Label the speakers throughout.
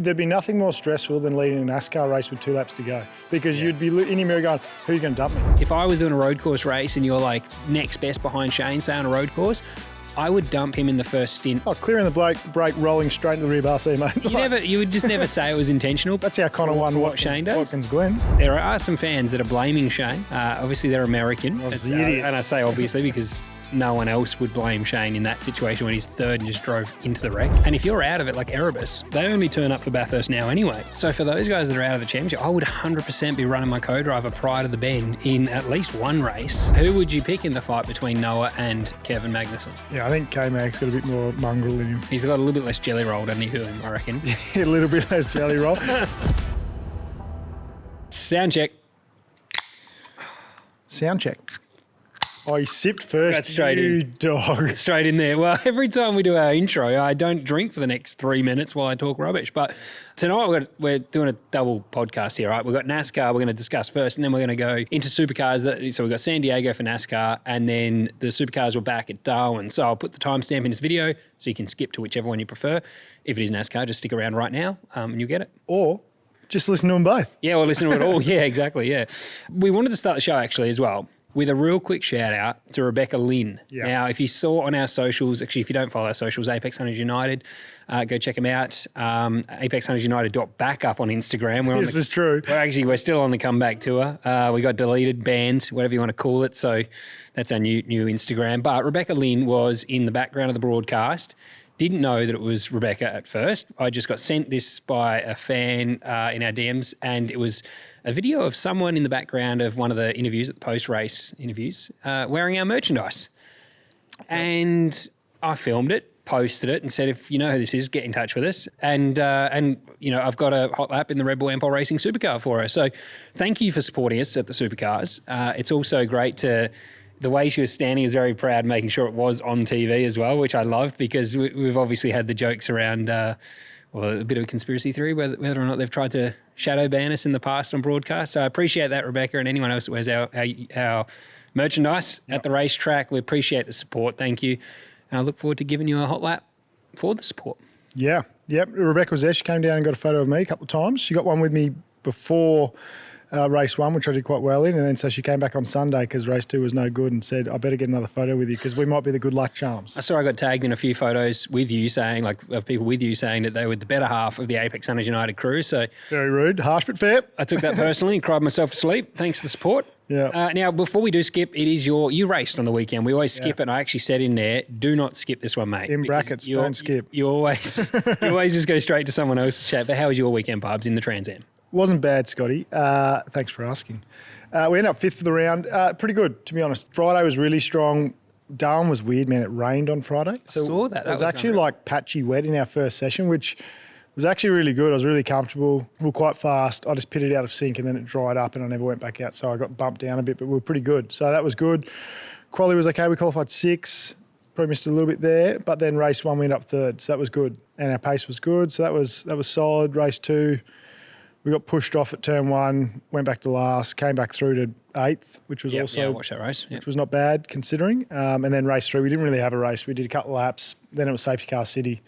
Speaker 1: There'd be nothing more stressful than leading a NASCAR race with 2 laps to go because you'd be in your mirror going, who are you going to dump me?
Speaker 2: If I was doing a road course race and you're like next best behind Shane, say on a road course, I would dump him in the first stint.
Speaker 1: Oh, clearing the brake, rolling straight into the rear bar seat, mate.
Speaker 2: You would just never say it was intentional.
Speaker 1: That's how Connor won
Speaker 2: what Shane does.
Speaker 1: Watkins Glen.
Speaker 2: There are some fans that are blaming Shane. Obviously, they're American.
Speaker 1: Idiots.
Speaker 2: And I say obviously because no one else would blame Shane in that situation when he's third and just drove into the wreck. And if you're out of it like Erebus, they only turn up for Bathurst now anyway. So for those guys that are out of the championship, I would 100% be running my co-driver prior to the bend in at least one race. Who would you pick in the fight between Noah and Kevin Magnussen?
Speaker 1: Yeah, I think K-Mag's got a bit more mongrel in him.
Speaker 2: He's got a little bit less jelly roll, doesn't he, to him, I reckon?
Speaker 1: A little bit less jelly roll.
Speaker 2: Sound check.
Speaker 1: Sound check. Oh, he sipped first.
Speaker 2: That's straight
Speaker 1: you
Speaker 2: in.
Speaker 1: Dog.
Speaker 2: Straight in there. Well, every time we do our intro, I don't drink for the next 3 minutes while I talk rubbish. But tonight we're doing a double podcast here, right? We've got NASCAR we're going to discuss first, and then we're going to go into Supercars. So we've got San Diego for NASCAR, and then the Supercars were back at Darwin. So I'll put the timestamp in this video so you can skip to whichever one you prefer. If it is NASCAR, just stick around right now and you'll get it.
Speaker 1: Or just listen to them both.
Speaker 2: Yeah, or listen to it all. Yeah, exactly, yeah. We wanted to start the show actually as well with a real quick shout out to Rebecca Lynn. Yeah. Now, if you saw on our socials, actually, if you don't follow our socials, Apex Hunters United, go check them out. ApexHuntersUnited.backup on Instagram.
Speaker 1: This is true.
Speaker 2: We're still on the comeback tour. We got deleted, banned, whatever you want to call it. So that's our new Instagram. But Rebecca Lynn was in the background of the broadcast. Didn't know that it was Rebecca at first. I just got sent this by a fan in our DMs, and it was a video of someone in the background of one of the interviews, at the post-race interviews, wearing our merchandise. And I filmed it, posted it, and said, if you know who this is, get in touch with us. And you know, I've got a hot lap in the Red Bull Ampol Racing Supercar for her. So thank you for supporting us at the Supercars. It's also great to... The way she was standing is very proud, making sure it was on TV as well, which I loved because we've obviously had the jokes around, a bit of a conspiracy theory, whether or not they've tried to shadow ban us in the past on broadcast. So I appreciate that, Rebecca, and anyone else that wears our merchandise at the racetrack. We appreciate the support. Thank you. And I look forward to giving you a hot lap for the support.
Speaker 1: Yeah. Yep. Rebecca was there. She came down and got a photo of me a couple of times. She got one with me before race 1, which I did quite well in. And then so she came back on Sunday because race 2 was no good and said, I better get another photo with you because we might be the good luck charms.
Speaker 2: I saw I got tagged in a few photos with you saying, like, of people with you saying that they were the better half of the Apex Hunters United crew. So
Speaker 1: very rude, harsh but fair.
Speaker 2: I took that personally and cried myself to sleep. Thanks for the support.
Speaker 1: Yeah.
Speaker 2: Now, before we do skip, it is you raced on the weekend. We always skip it. And I actually said in there, do not skip this one, mate.
Speaker 1: In brackets, don't skip.
Speaker 2: You always just go straight to someone else's chat. But how was your weekend, Barbs, in the Trans Am?
Speaker 1: Wasn't bad, Scotty. Thanks for asking. We ended up 5th for the round. Pretty good, to be honest. Friday was really strong. Darwin was weird, man. It rained on Friday.
Speaker 2: So I saw that.
Speaker 1: It was actually like patchy wet in our first session, which was actually really good. I was really comfortable. We were quite fast. I just pitted out of sync and then it dried up and I never went back out. So I got bumped down a bit, but we were pretty good. So that was good. Quali was okay. We qualified 6th. Probably missed a little bit there. But then race 1, we ended up 3rd. So that was good. And our pace was good. So that was solid. Race 2. We got pushed off at turn 1, went back to last, came back through to 8th, which was also...
Speaker 2: Yeah, I watched that race.
Speaker 1: Which was not bad considering. And then race 3, we didn't really have a race. We did a couple of laps. Then it was Safety Car City,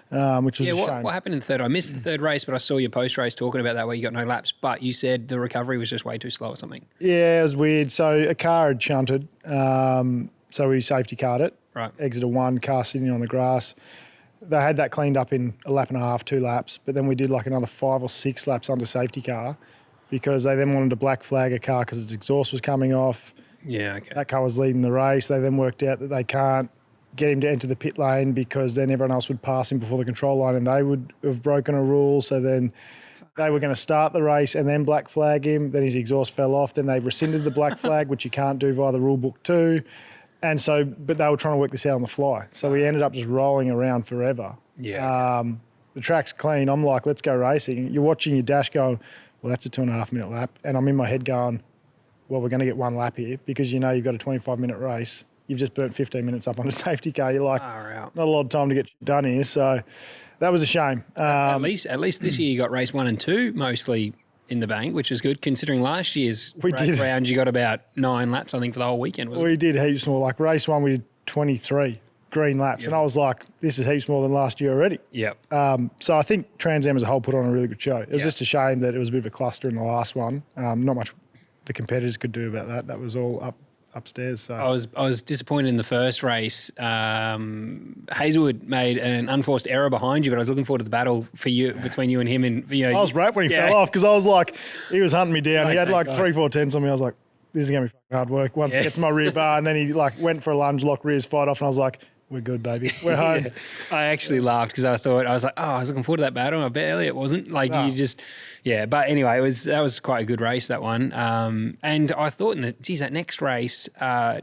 Speaker 1: which was a shame.
Speaker 2: What happened in the third? I missed the third race, but I saw your post-race talking about that where you got no laps, but you said the recovery was just way too slow or something.
Speaker 1: Yeah, it was weird. So a car had shunted, so we safety carred it.
Speaker 2: Right.
Speaker 1: Exited 1, car sitting on the grass. They had that cleaned up in a lap and a half, 2 laps, but then we did like another 5 or 6 laps under safety car because they then wanted to black flag a car because its exhaust was coming off.
Speaker 2: Yeah, okay.
Speaker 1: That car was leading the race. They then worked out that they can't get him to enter the pit lane because then everyone else would pass him before the control line and they would have broken a rule. So then they were going to start the race and then black flag him. Then his exhaust fell off. Then they rescinded the black flag, which you can't do via the rule book too. And so, but they were trying to work this out on the fly. So we ended up just rolling around forever.
Speaker 2: Yeah. Okay.
Speaker 1: The track's clean. I'm like, let's go racing. You're watching your dash going, well, that's a 2.5 minute lap. And I'm in my head going, well, we're going to get 1 lap here because you know you've got a 25-minute race. You've just burnt 15 minutes up on a safety car. You're like, not a lot of time to get done here. So that was a shame.
Speaker 2: At least this year you got race 1 and 2 mostly in the bank, which is good considering last year's round you got about 9 laps, I think, for the whole weekend.
Speaker 1: We did heaps more. Like race 1, we did 23 green laps. And I was like, this is heaps more than last year already.
Speaker 2: Yep.
Speaker 1: So I think Trans Am as a whole put on a really good show. It was just a shame that it was a bit of a cluster in the last one. Not much the competitors could do about that. That was all upstairs. So
Speaker 2: I was disappointed in the first race. Hazelwood made an unforced error behind you, but I was looking forward to the battle for you between you and him. And
Speaker 1: I was wrapped when he fell off because I was like, he was hunting me down. He had like 3-4 tenths on me. I was like, this is going to be fucking hard work. Once he gets my rear bar, and then he like went for a lunge, locked rears, fight off, and I was like, we're good, baby. We're home.
Speaker 2: I actually laughed because I was like, I was looking forward to that battle. I bet Elliot wasn't. Like you just, But anyway, that was quite a good race, that one. And I thought that next race,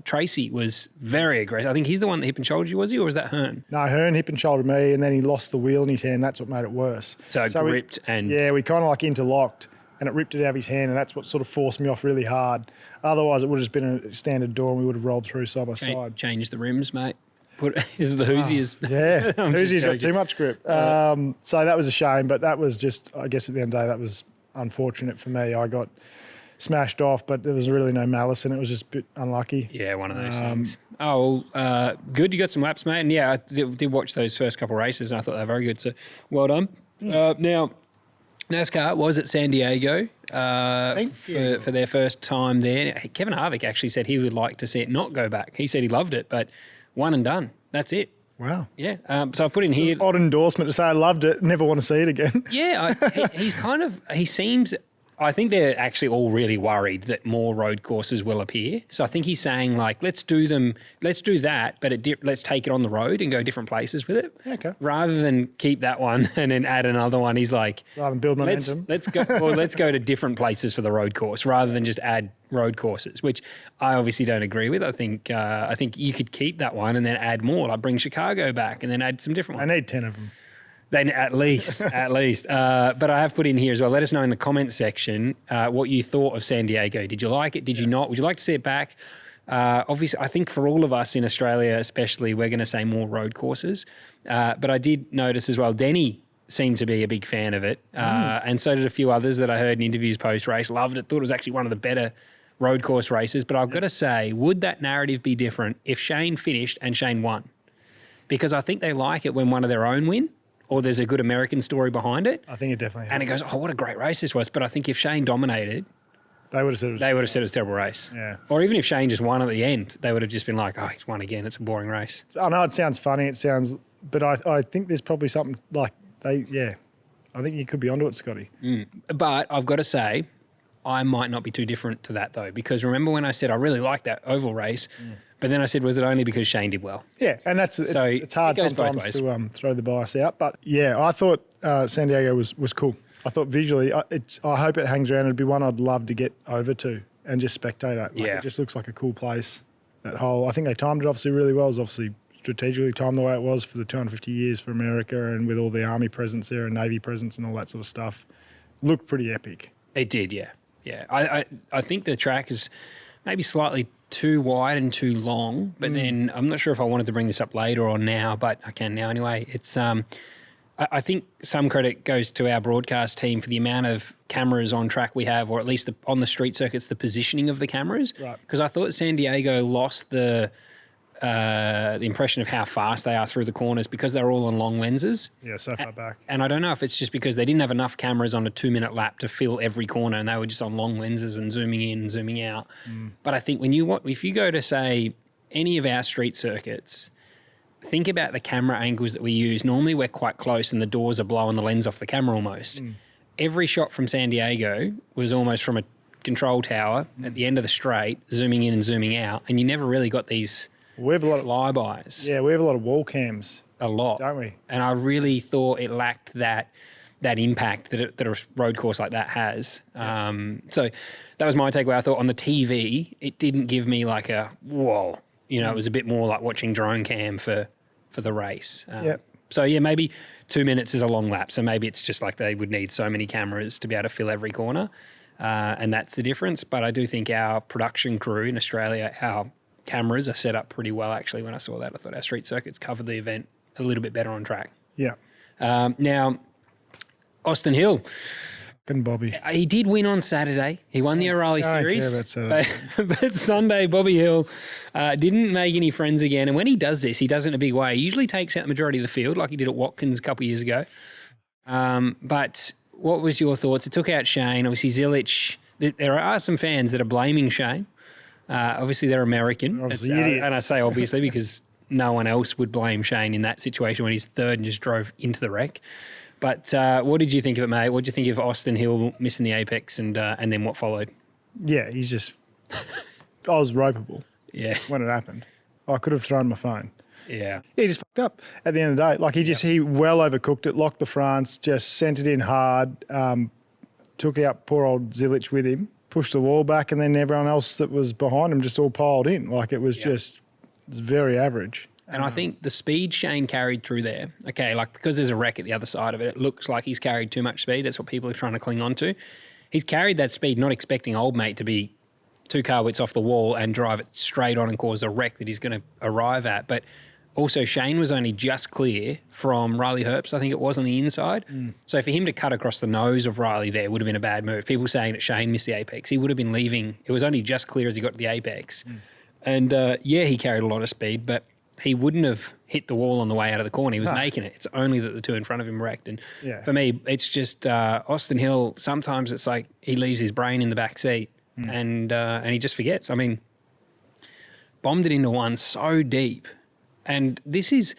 Speaker 2: Tracy was very aggressive. I think he's the one that hip and shouldered you, was he, or was that Hearn?
Speaker 1: No, Hearn hip and shouldered me, and then he lost the wheel in his hand. That's what made it worse.
Speaker 2: So it ripped and...
Speaker 1: Yeah, we kind of like interlocked, and it ripped it out of his hand, and that's what sort of forced me off really hard. Otherwise, it would have just been a standard door, and we would have rolled through side by side.
Speaker 2: Change the rims, mate. Is it the Hoosiers?
Speaker 1: Yeah, Hoosiers got too much grip. So that was a shame, but that was just, I guess at the end of the day, that was unfortunate for me. I got smashed off, but there was really no malice, and it was just a bit unlucky.
Speaker 2: Yeah, one of those things. Good. You got some laps, mate. And I did watch those first couple of races, and I thought they were very good. So well done. Now, NASCAR was at San Diego for their first time there. Kevin Harvick actually said he would like to see it not go back. He said he loved it, but one and done. That's it.
Speaker 1: Wow.
Speaker 2: Yeah. So I put in here.
Speaker 1: Odd endorsement to say I loved it, never want to see it again.
Speaker 2: Yeah. He seems, I think they're actually all really worried that more road courses will appear. So I think he's saying like, let's do that, but let's take it on the road and go different places with it.
Speaker 1: Okay.
Speaker 2: Rather than keep that one and then add another one, he's like,
Speaker 1: rather than build momentum.
Speaker 2: Let's go to different places for the road course rather than just add road courses, which I obviously don't agree with. I think you could keep that one and then add more, like bring Chicago back and then add some different ones.
Speaker 1: I need 10 of them.
Speaker 2: Then at least. But I have put in here as well. Let us know in the comments section what you thought of San Diego. Did you like it? Did you not? Would you like to see it back? Obviously, I think for all of us in Australia, especially, we're going to say more road courses. But I did notice as well, Denny seemed to be a big fan of it. And so did a few others that I heard in interviews post-race. Loved it. Thought it was actually one of the better road course races. But I've got to say, would that narrative be different if Shane finished and Shane won? Because I think they like it when one of their own win, or there's a good American story behind it.
Speaker 1: I think it definitely has.
Speaker 2: And it goes, oh, what a great race this was. But I think if Shane dominated,
Speaker 1: they would have said it was
Speaker 2: a terrible race.
Speaker 1: Yeah.
Speaker 2: Or even if Shane just won at the end, they would have just been like, oh, he's won again. It's a boring race.
Speaker 1: I know it sounds funny. But I think there's probably something like I think you could be onto it, Scotty.
Speaker 2: But I've got to say, I might not be too different to that though, because remember when I said I really liked that oval race, but then I said, was it only because Shane did well?
Speaker 1: Yeah, and it's hard sometimes to throw the bias out. But yeah, I thought San Diego was cool. I thought visually, I hope it hangs around. It'd be one I'd love to get over to and just spectate it. It just looks like a cool place. That whole, I think they timed it obviously really well. It was obviously strategically timed the way it was for the 250 years for America, and with all the Army presence there and Navy presence and all that sort of stuff. Looked pretty epic.
Speaker 2: It did, yeah. Yeah, I think the track is maybe slightly too wide and too long, but then I'm not sure if I wanted to bring this up later or now, but I can now anyway. It's I think some credit goes to our broadcast team for the amount of cameras on track we have, or at least on the street circuits, the positioning of the cameras.
Speaker 1: Right.
Speaker 2: Because I thought San Diego lost the impression of how fast they are through the corners because they're all on long lenses.
Speaker 1: Yeah, so far back.
Speaker 2: And I don't know if it's just because they didn't have enough cameras on a 2-minute lap to fill every corner, and they were just on long lenses and zooming in and zooming out. But I think if you go to, say, any of our street circuits, think about the camera angles that we use. Normally we're quite close and the doors are blowing the lens off the camera almost. Every shot from San Diego was almost from a control tower at the end of the straight, zooming in and zooming out, and you never really got these
Speaker 1: we have a lot of
Speaker 2: flybys.
Speaker 1: Yeah, we have a lot of wall cams.
Speaker 2: A lot.
Speaker 1: Don't we?
Speaker 2: And I really thought it lacked that impact that a road course like that has. So that was my takeaway. I thought on the TV, it didn't give me like a, whoa. It was a bit more like watching drone cam for the race. So, yeah, maybe 2 minutes is a long lap. So maybe it's just like they would need so many cameras to be able to fill every corner. And that's the difference. But I do think our production crew in Australia, our cameras are set up pretty well, actually. When I saw that, I thought our street circuits covered the event a little bit better on track.
Speaker 1: Yeah.
Speaker 2: Now, Austin Hill.
Speaker 1: Fucking Bobby.
Speaker 2: He did win on Saturday. He won the O'Reilly
Speaker 1: I don't
Speaker 2: Series.
Speaker 1: care about Saturday.
Speaker 2: But Sunday, Bobby Hill didn't make any friends again. And when he does this, he does it in a big way. He usually takes out the majority of the field like he did at Watkins a couple of years ago. But what was your thoughts? It took out Shane. Obviously, Zilich. There are some fans that are blaming Shane. Obviously, they're American.
Speaker 1: Obviously idiots.
Speaker 2: And I say obviously because no one else would blame Shane in that situation when he's third and just drove into the wreck. But what did you think of it, mate? What did you think of Austin Hill missing the apex and then what followed?
Speaker 1: Yeah, he's just... I was ropeable when it happened. I could have thrown my phone.
Speaker 2: Yeah.
Speaker 1: He just fucked up at the end of the day. Like he well overcooked it, locked the France, just sent it in hard, took out poor old Zilich with him, pushed the wall back, and then everyone else that was behind him just all piled in. Like it was very average.
Speaker 2: And I think the speed Shane carried through there, okay, like because there's a wreck at the other side of it, it looks like he's carried too much speed. That's what people are trying to cling on to. He's carried that speed, not expecting old mate to be 2 car widths off the wall and drive it straight on and cause a wreck that he's going to arrive at. But also Shane was only just clear from Riley Herbst, I think it was, on the inside. So for him to cut across the nose of Riley there would have been a bad move. People saying that Shane missed the apex. He would have been leaving. It was only just clear as he got to the apex. And he carried a lot of speed, but he wouldn't have hit the wall on the way out of the corner. He was making it. It's only that the two in front of him wrecked. And for me, it's just Austin Hill, sometimes it's like he leaves his brain in the back seat and he just forgets. I mean, bombed it into one so deep. And this is,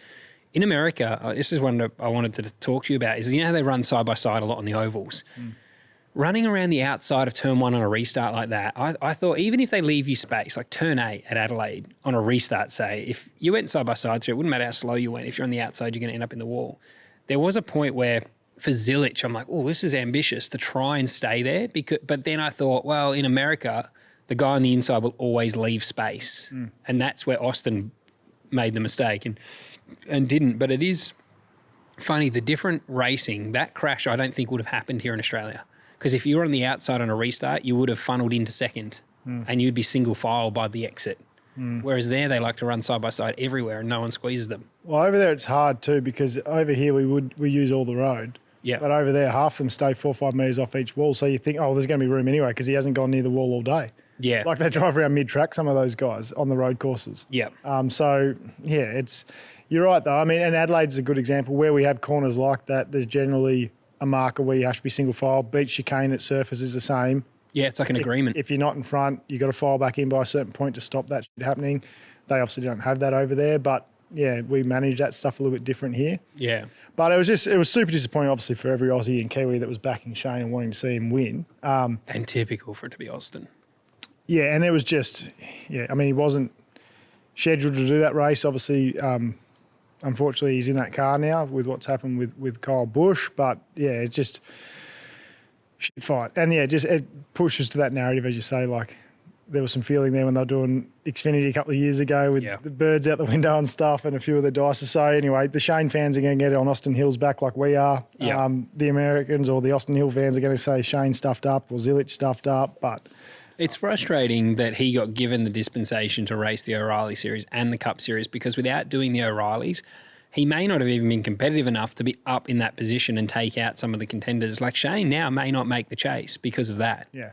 Speaker 2: in America, this is one that I wanted to talk to you about, is you know how they run side by side a lot on the ovals? Running around the outside of turn 1 on a restart like that, I thought even if they leave you space, like turn 8 at Adelaide on a restart, say, if you went side by side through, it wouldn't matter how slow you went. If you're on the outside, you're going to end up in the wall. There was a point where for Zilich, I'm like, oh, this is ambitious to try and stay there. But then I thought, well, in America, the guy on the inside will always leave space. And that's where Austin made the mistake and didn't. But it is funny, the different racing, that crash I don't think would have happened here in Australia. Because if you were on the outside on a restart, you would have funneled into second and you'd be single file by the exit. Whereas there, they like to run side by side everywhere and no one squeezes them.
Speaker 1: Well, over there it's hard too because over here we use all the road. Yeah. But over there, half of them stay 4 or 5 metres off each wall. So you think, oh, there's going to be room anyway because he hasn't gone near the wall all day.
Speaker 2: Yeah.
Speaker 1: Like they drive around mid-track, some of those guys on the road courses.
Speaker 2: Yeah.
Speaker 1: So, yeah, you're right though. I mean, and Adelaide's a good example where we have corners like that. There's generally a marker where you have to be single file. Beach chicane at surface is the same.
Speaker 2: Yeah, it's like an agreement.
Speaker 1: If you're not in front, you got to file back in by a certain point to stop that shit happening. They obviously don't have that over there, but yeah, we manage that stuff a little bit different here.
Speaker 2: Yeah.
Speaker 1: But it was super disappointing, obviously, for every Aussie and Kiwi that was backing Shane and wanting to see him win.
Speaker 2: And typical for it to be Austin.
Speaker 1: Yeah, and it was just, I mean, he wasn't scheduled to do that race. Obviously, unfortunately, he's in that car now with what's happened with Kyle Busch. But, yeah, it's just shit fight. And, yeah, just it pushes to that narrative, as you say, like there was some feeling there when they were doing Xfinity a couple of years ago with the birds out the window and stuff and a few of the dice. So, anyway, the Shane fans are going to get it on Austin Hill's back like we are.
Speaker 2: Yeah.
Speaker 1: The Americans or the Austin Hill fans are going to say Shane stuffed up or Zilich stuffed up, but...
Speaker 2: It's frustrating that he got given the dispensation to race the O'Reilly Series and the Cup Series because without doing the O'Reillys, he may not have even been competitive enough to be up in that position and take out some of the contenders. Like Shane now may not make the chase because of that.
Speaker 1: Yeah.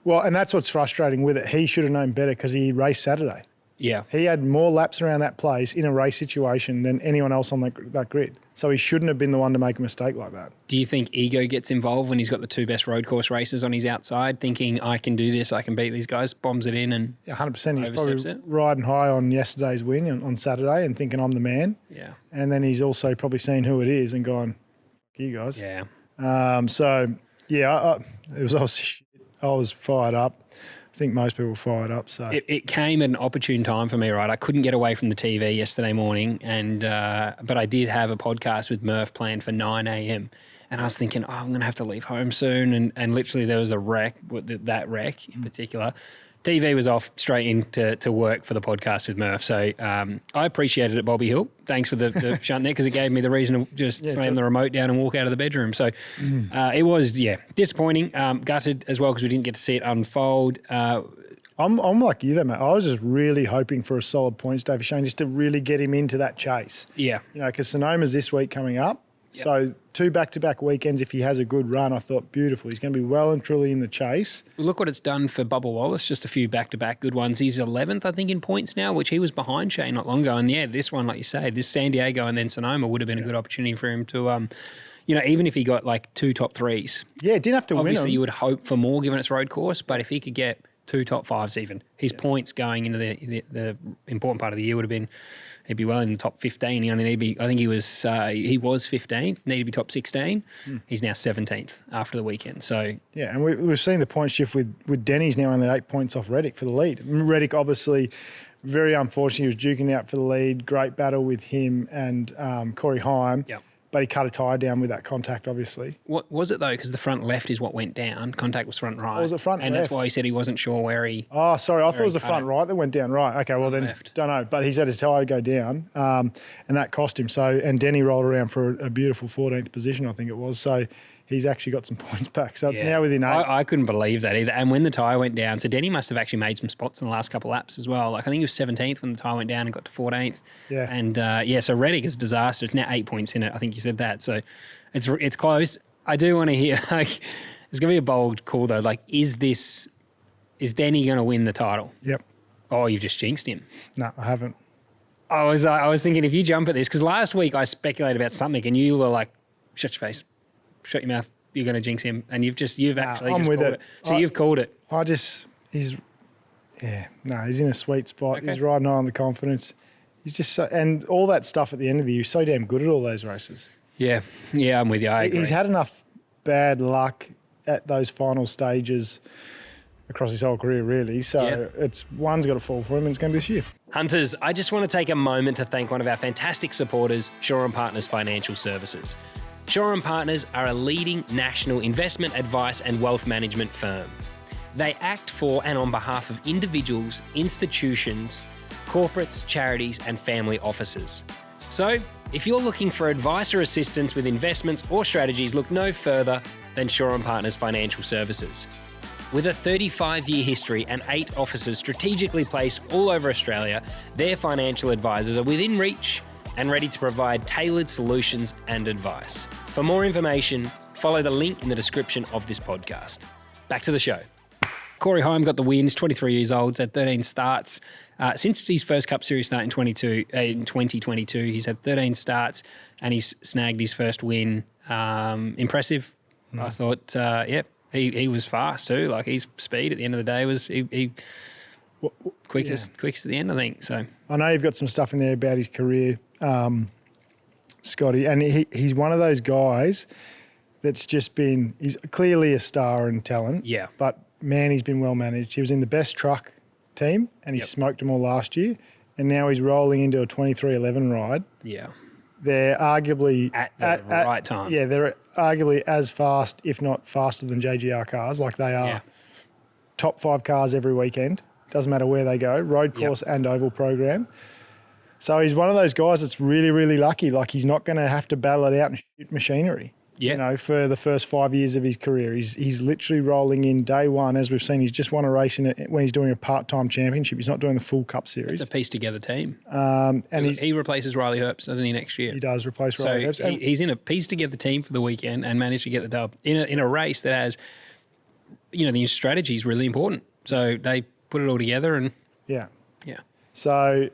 Speaker 1: Well, and that's what's frustrating with it. He should have known better because he raced Saturday.
Speaker 2: Yeah.
Speaker 1: He had more laps around that place in a race situation than anyone else on that grid. So he shouldn't have been the one to make a mistake like that.
Speaker 2: Do you think ego gets involved when he's got the 2 best road course races on his outside, thinking, I can do this, I can beat these guys, bombs it in and
Speaker 1: 100%. He's probably riding high on yesterday's win on Saturday and thinking I'm the man.
Speaker 2: Yeah.
Speaker 1: And then he's also probably seen who it is and gone, you guys.
Speaker 2: Yeah.
Speaker 1: It was obviously shit. I was fired up. I think most people were fired up. So
Speaker 2: it came at an opportune time for me, right? I couldn't get away from the TV yesterday morning, and but I did have a podcast with Murph planned for 9 a.m. And I was thinking, I'm going to have to leave home soon. And literally there was a wreck, that wreck in particular. TV was off straight into work for the podcast with Murph. So I appreciated it, Bobby Hill. Thanks for the shunt there because it gave me the reason to just slam the remote down and walk out of the bedroom. So it was, disappointing. Gutted as well because we didn't get to see it unfold.
Speaker 1: I'm like you though, mate. I was just really hoping for a solid points day for Shane just to really get him into that chase.
Speaker 2: Yeah.
Speaker 1: Because Sonoma's this week coming up. Yep. So 2 back-to-back weekends, if he has a good run, I thought, beautiful. He's going to be well and truly in the chase.
Speaker 2: Look what it's done for Bubba Wallace, just a few back-to-back good ones. He's 11th, I think, in points now, which he was behind Shane not long ago. And yeah, this one, like you say, this San Diego and then Sonoma would have been a good opportunity for him to, even if he got like 2 top 3s.
Speaker 1: Yeah, didn't have to win them.
Speaker 2: Obviously, you would hope for more given its road course, but if he could get 2 top 5s even, his points going into the important part of the year would have been, he'd be well in the top 15. He only need to be, I think he was 15th, needed to be top 16. He's now 17th after the weekend. So
Speaker 1: yeah, and we've seen the point shift with Denny's now only 8 points off Reddick for the lead. Reddick obviously very unfortunate. He was duking out for the lead. Great battle with him and Corey Heim.
Speaker 2: Yep.
Speaker 1: But he cut a tyre down with that contact, obviously.
Speaker 2: What was it, though? Because the front left is what went down. Contact was front right.
Speaker 1: Oh, was it front
Speaker 2: and
Speaker 1: left?
Speaker 2: that's why he said he wasn't sure where he...
Speaker 1: Oh, sorry. I thought it was the front right that went down. Right. Okay, well then,
Speaker 2: left.
Speaker 1: Don't know. But he's had a tyre go down and that cost him. So, and Denny rolled around for a beautiful 14th position, I think it was. So he's actually got some points back. So it's now within 8.
Speaker 2: I couldn't believe that either. And when the tyre went down, so Denny must have actually made some spots in the last couple of laps as well. Like I think he was 17th when the tyre went down and got to 14th.
Speaker 1: Yeah.
Speaker 2: And so Reddick is a disaster. It's now 8 points in it. I think you said that. So it's close. I do want to hear, like, it's going to be a bold call though. Like, is Denny going to win the title?
Speaker 1: Yep.
Speaker 2: Oh, you've just jinxed him.
Speaker 1: No, I haven't.
Speaker 2: I was thinking if you jump at this, because last week I speculated about something and you were like, shut your face, shut your mouth, you're going to jinx him. And you've actually
Speaker 1: I'm
Speaker 2: just
Speaker 1: with
Speaker 2: called it. So you've called it.
Speaker 1: He's in a sweet spot.
Speaker 2: Okay.
Speaker 1: He's riding high on the confidence. He's just so, and all that stuff at the end of the year, he's so damn good at all those races.
Speaker 2: Yeah, I'm with you. I agree.
Speaker 1: He's had enough bad luck at those final stages across his whole career, really. So one's got to fall for him, and it's going to be this year.
Speaker 2: Hunters, I just want to take a moment to thank one of our fantastic supporters, Shaw & Partners Financial Services. Shaw & Partners are a leading national investment advice and wealth management firm. They act for and on behalf of individuals, institutions, corporates, charities, and family offices. So, if you're looking for advice or assistance with investments or strategies, look no further than Shaw & Partners Financial Services. With a 35-year history and 8 offices strategically placed all over Australia, their financial advisors are within reach and ready to provide tailored solutions and advice. For more information, follow the link in the description of this podcast. Back to the show. Corey Heim got the win. He's 23 years old. He's had 13 starts. Since his first Cup Series start in 2022, he's had 13 starts and he's snagged his first win. Impressive. I thought, he was fast too. Like his speed at the end of the day was quickest at the end, I think. So
Speaker 1: I know you've got some stuff in there about his career, Scotty, and he's one of those guys that's just been. He's clearly a star in talent.
Speaker 2: Yeah,
Speaker 1: but man, he's been well managed. He was in the best truck team and he smoked them all last year, and now he's rolling into a 23-11 ride.
Speaker 2: Yeah.
Speaker 1: They're arguably
Speaker 2: at the right time.
Speaker 1: Yeah, they're arguably as fast, if not faster than JGR cars. Like they are top 5 cars every weekend. Doesn't matter where they go, road course and oval program. So he's one of those guys that's really, really lucky. Like he's not going to have to battle it out and shoot machinery.
Speaker 2: Yeah.
Speaker 1: You know, for the first 5 years of his career, he's literally rolling in day one. As we've seen, he's just won a race in it when he's doing a part-time championship. He's not doing the full Cup Series.
Speaker 2: It's a piece-together team.
Speaker 1: And
Speaker 2: he replaces Riley Herbst, doesn't he, next year?
Speaker 1: He does replace Riley Herbst.
Speaker 2: So he's in a piece-together team for the weekend and managed to get the dub in a race that has, the strategy is really important. So they put it all together and...
Speaker 1: Yeah.
Speaker 2: So,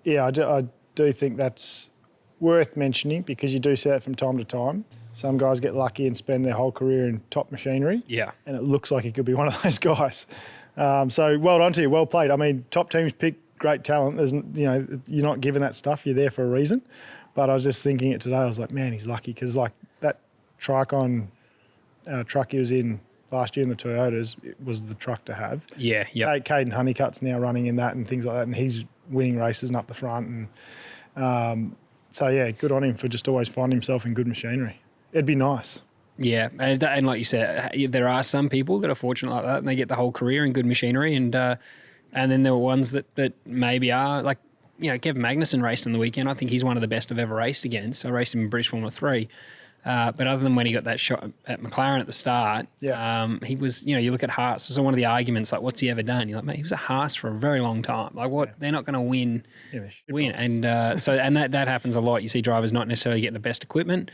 Speaker 1: I do think that's worth mentioning because you do see that from time to time. Some guys get lucky and spend their whole career in top machinery.
Speaker 2: Yeah.
Speaker 1: And it looks like he could be one of those guys. So well done to you. Well played. I mean, top teams pick great talent. You're not given that stuff. You're there for a reason. But I was just thinking it today. I was like, man, he's lucky because like that Tricon truck he was in last year in the Toyotas, it was the truck to have.
Speaker 2: Yeah.
Speaker 1: Caden Honeycutt's now running in that and things like that. And he's winning races and up the front. And good on him for just always finding himself in good machinery. It'd be nice.
Speaker 2: Yeah, and like you said, there are some people that are fortunate like that and they get the whole career in good machinery and then there are ones that maybe are like, Kevin Magnussen raced on the weekend. I think he's one of the best I've ever raced against. I raced him in British Formula 3. But other than when he got that shot at McLaren at the start, he was, you look at Haas. So one of the arguments, like, what's he ever done? You're like, mate, he was a Haas for a very long time. Like, what? Yeah. They're not going to win. Yeah, win. And that happens a lot. You see drivers not necessarily getting the best equipment.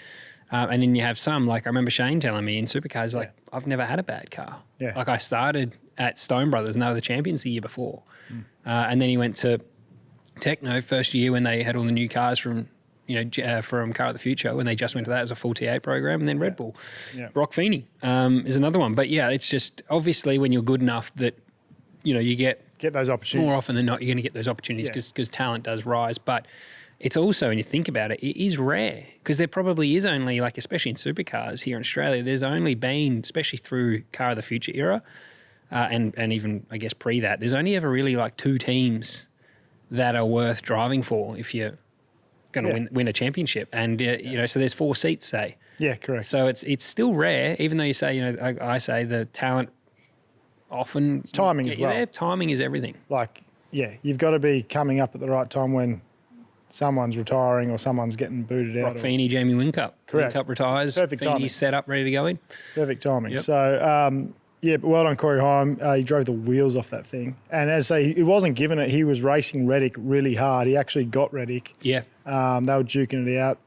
Speaker 2: And then you have some, like I remember Shane telling me in Supercars, like, I've never had a bad car.
Speaker 1: Yeah.
Speaker 2: Like I started at Stone Brothers and they were the champions the year before. And then he went to Techno first year when they had all the new cars from, from Car of the Future, when they just went to that as a full T8 program, and then Red Bull.
Speaker 1: Yeah.
Speaker 2: Brock Feeney is another one. But yeah, it's just obviously when you're good enough that, you get
Speaker 1: those opportunities.
Speaker 2: More often than not, you're going to get those opportunities because talent does rise. But it's also, when you think about it, it is rare because there probably is only, like, especially in supercars here in Australia, there's only been, especially through Car of the Future era and even, I guess, pre that, there's only ever really like 2 teams that are worth driving for if you're going to win a championship. And, so there's 4 seats, say.
Speaker 1: Yeah, correct.
Speaker 2: So it's still rare, even though you say, I say the talent often...
Speaker 1: It's timing as well.
Speaker 2: There. Timing is everything.
Speaker 1: Like, you've got to be coming up at the right time when someone's retiring or someone's getting booted out.
Speaker 2: Brock Feeney, Jamie Whincup.
Speaker 1: Correct.
Speaker 2: Whincup retires.
Speaker 1: Perfect timing.
Speaker 2: Feeney's set up, ready to go in.
Speaker 1: Perfect timing.
Speaker 2: Yep.
Speaker 1: So, but well done, Corey Heim. He drove the wheels off that thing. And as he wasn't given it, he was racing Reddick really hard. He actually got Reddick.
Speaker 2: Yeah.
Speaker 1: They were duking it out.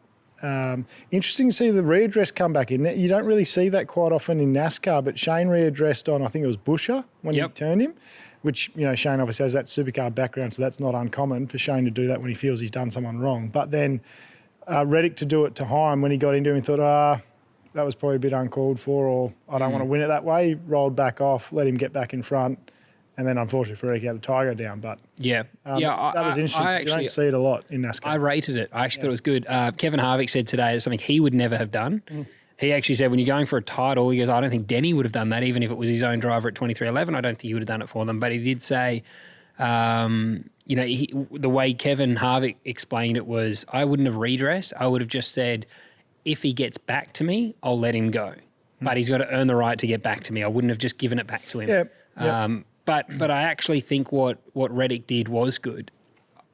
Speaker 1: Interesting to see the readdress come back in. You don't really see that quite often in NASCAR, but Shane readdressed on, I think it was Busher when he turned him, which, Shane obviously has that supercar background, so that's not uncommon for Shane to do that when he feels he's done someone wrong. But then Reddick to do it to Heim when he got into him and thought, that was probably a bit uncalled for, or I don't want to win it that way. He rolled back off, let him get back in front, and then unfortunately for Reddick, he had the Tiger down. But
Speaker 2: that
Speaker 1: was interesting. You don't see it a lot in NASCAR.
Speaker 2: I rated it. I actually thought it was good. Kevin Harvick said today something he would never have done. He actually said when you're going for a title, he goes, I don't think Denny would have done that, even if it was his own driver at 2311. I don't think he would have done it for them. But he did say, the way Kevin Harvick explained it was, I wouldn't have redressed. I would have just said, if he gets back to me, I'll let him go. But he's got to earn the right to get back to me. I wouldn't have just given it back to him. But I actually think what Reddick did was good.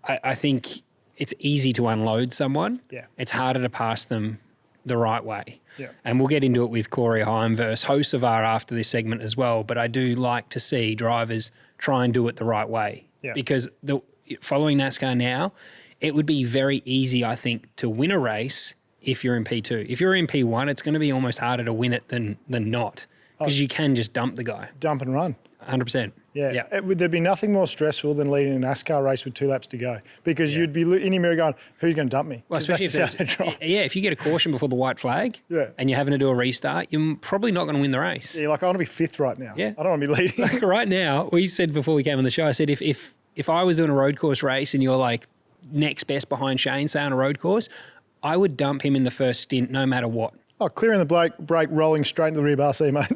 Speaker 2: I think it's easy to unload someone.
Speaker 1: Yeah.
Speaker 2: It's harder to pass them the right way.
Speaker 1: Yeah.
Speaker 2: And we'll get into it with Corey Heim versus Hocevar after this segment as well. But I do like to see drivers try and do it the right way.
Speaker 1: Yeah.
Speaker 2: Because following NASCAR now, it would be very easy, I think, to win a race if you're in P2. If you're in P1, it's going to be almost harder to win it than not because you can just dump the guy.
Speaker 1: Dump and run.
Speaker 2: 100%.
Speaker 1: Yeah. There'd be nothing more stressful than leading a NASCAR race with 2 laps to go because you'd be in your mirror going, who's going to dump me?
Speaker 2: Well, especially if you get a caution before the white flag and you're having to do a restart, you're probably not going to win the race.
Speaker 1: Yeah, like I want to be 5th right now.
Speaker 2: Yeah.
Speaker 1: I don't want to be leading.
Speaker 2: Like right now, we said before we came on the show, I said if I was doing a road course race and you're like next best behind Shane, say on a road course, I would dump him in the first stint no matter what.
Speaker 1: Oh, clearing the brake, rolling straight into the rear bar seat, mate.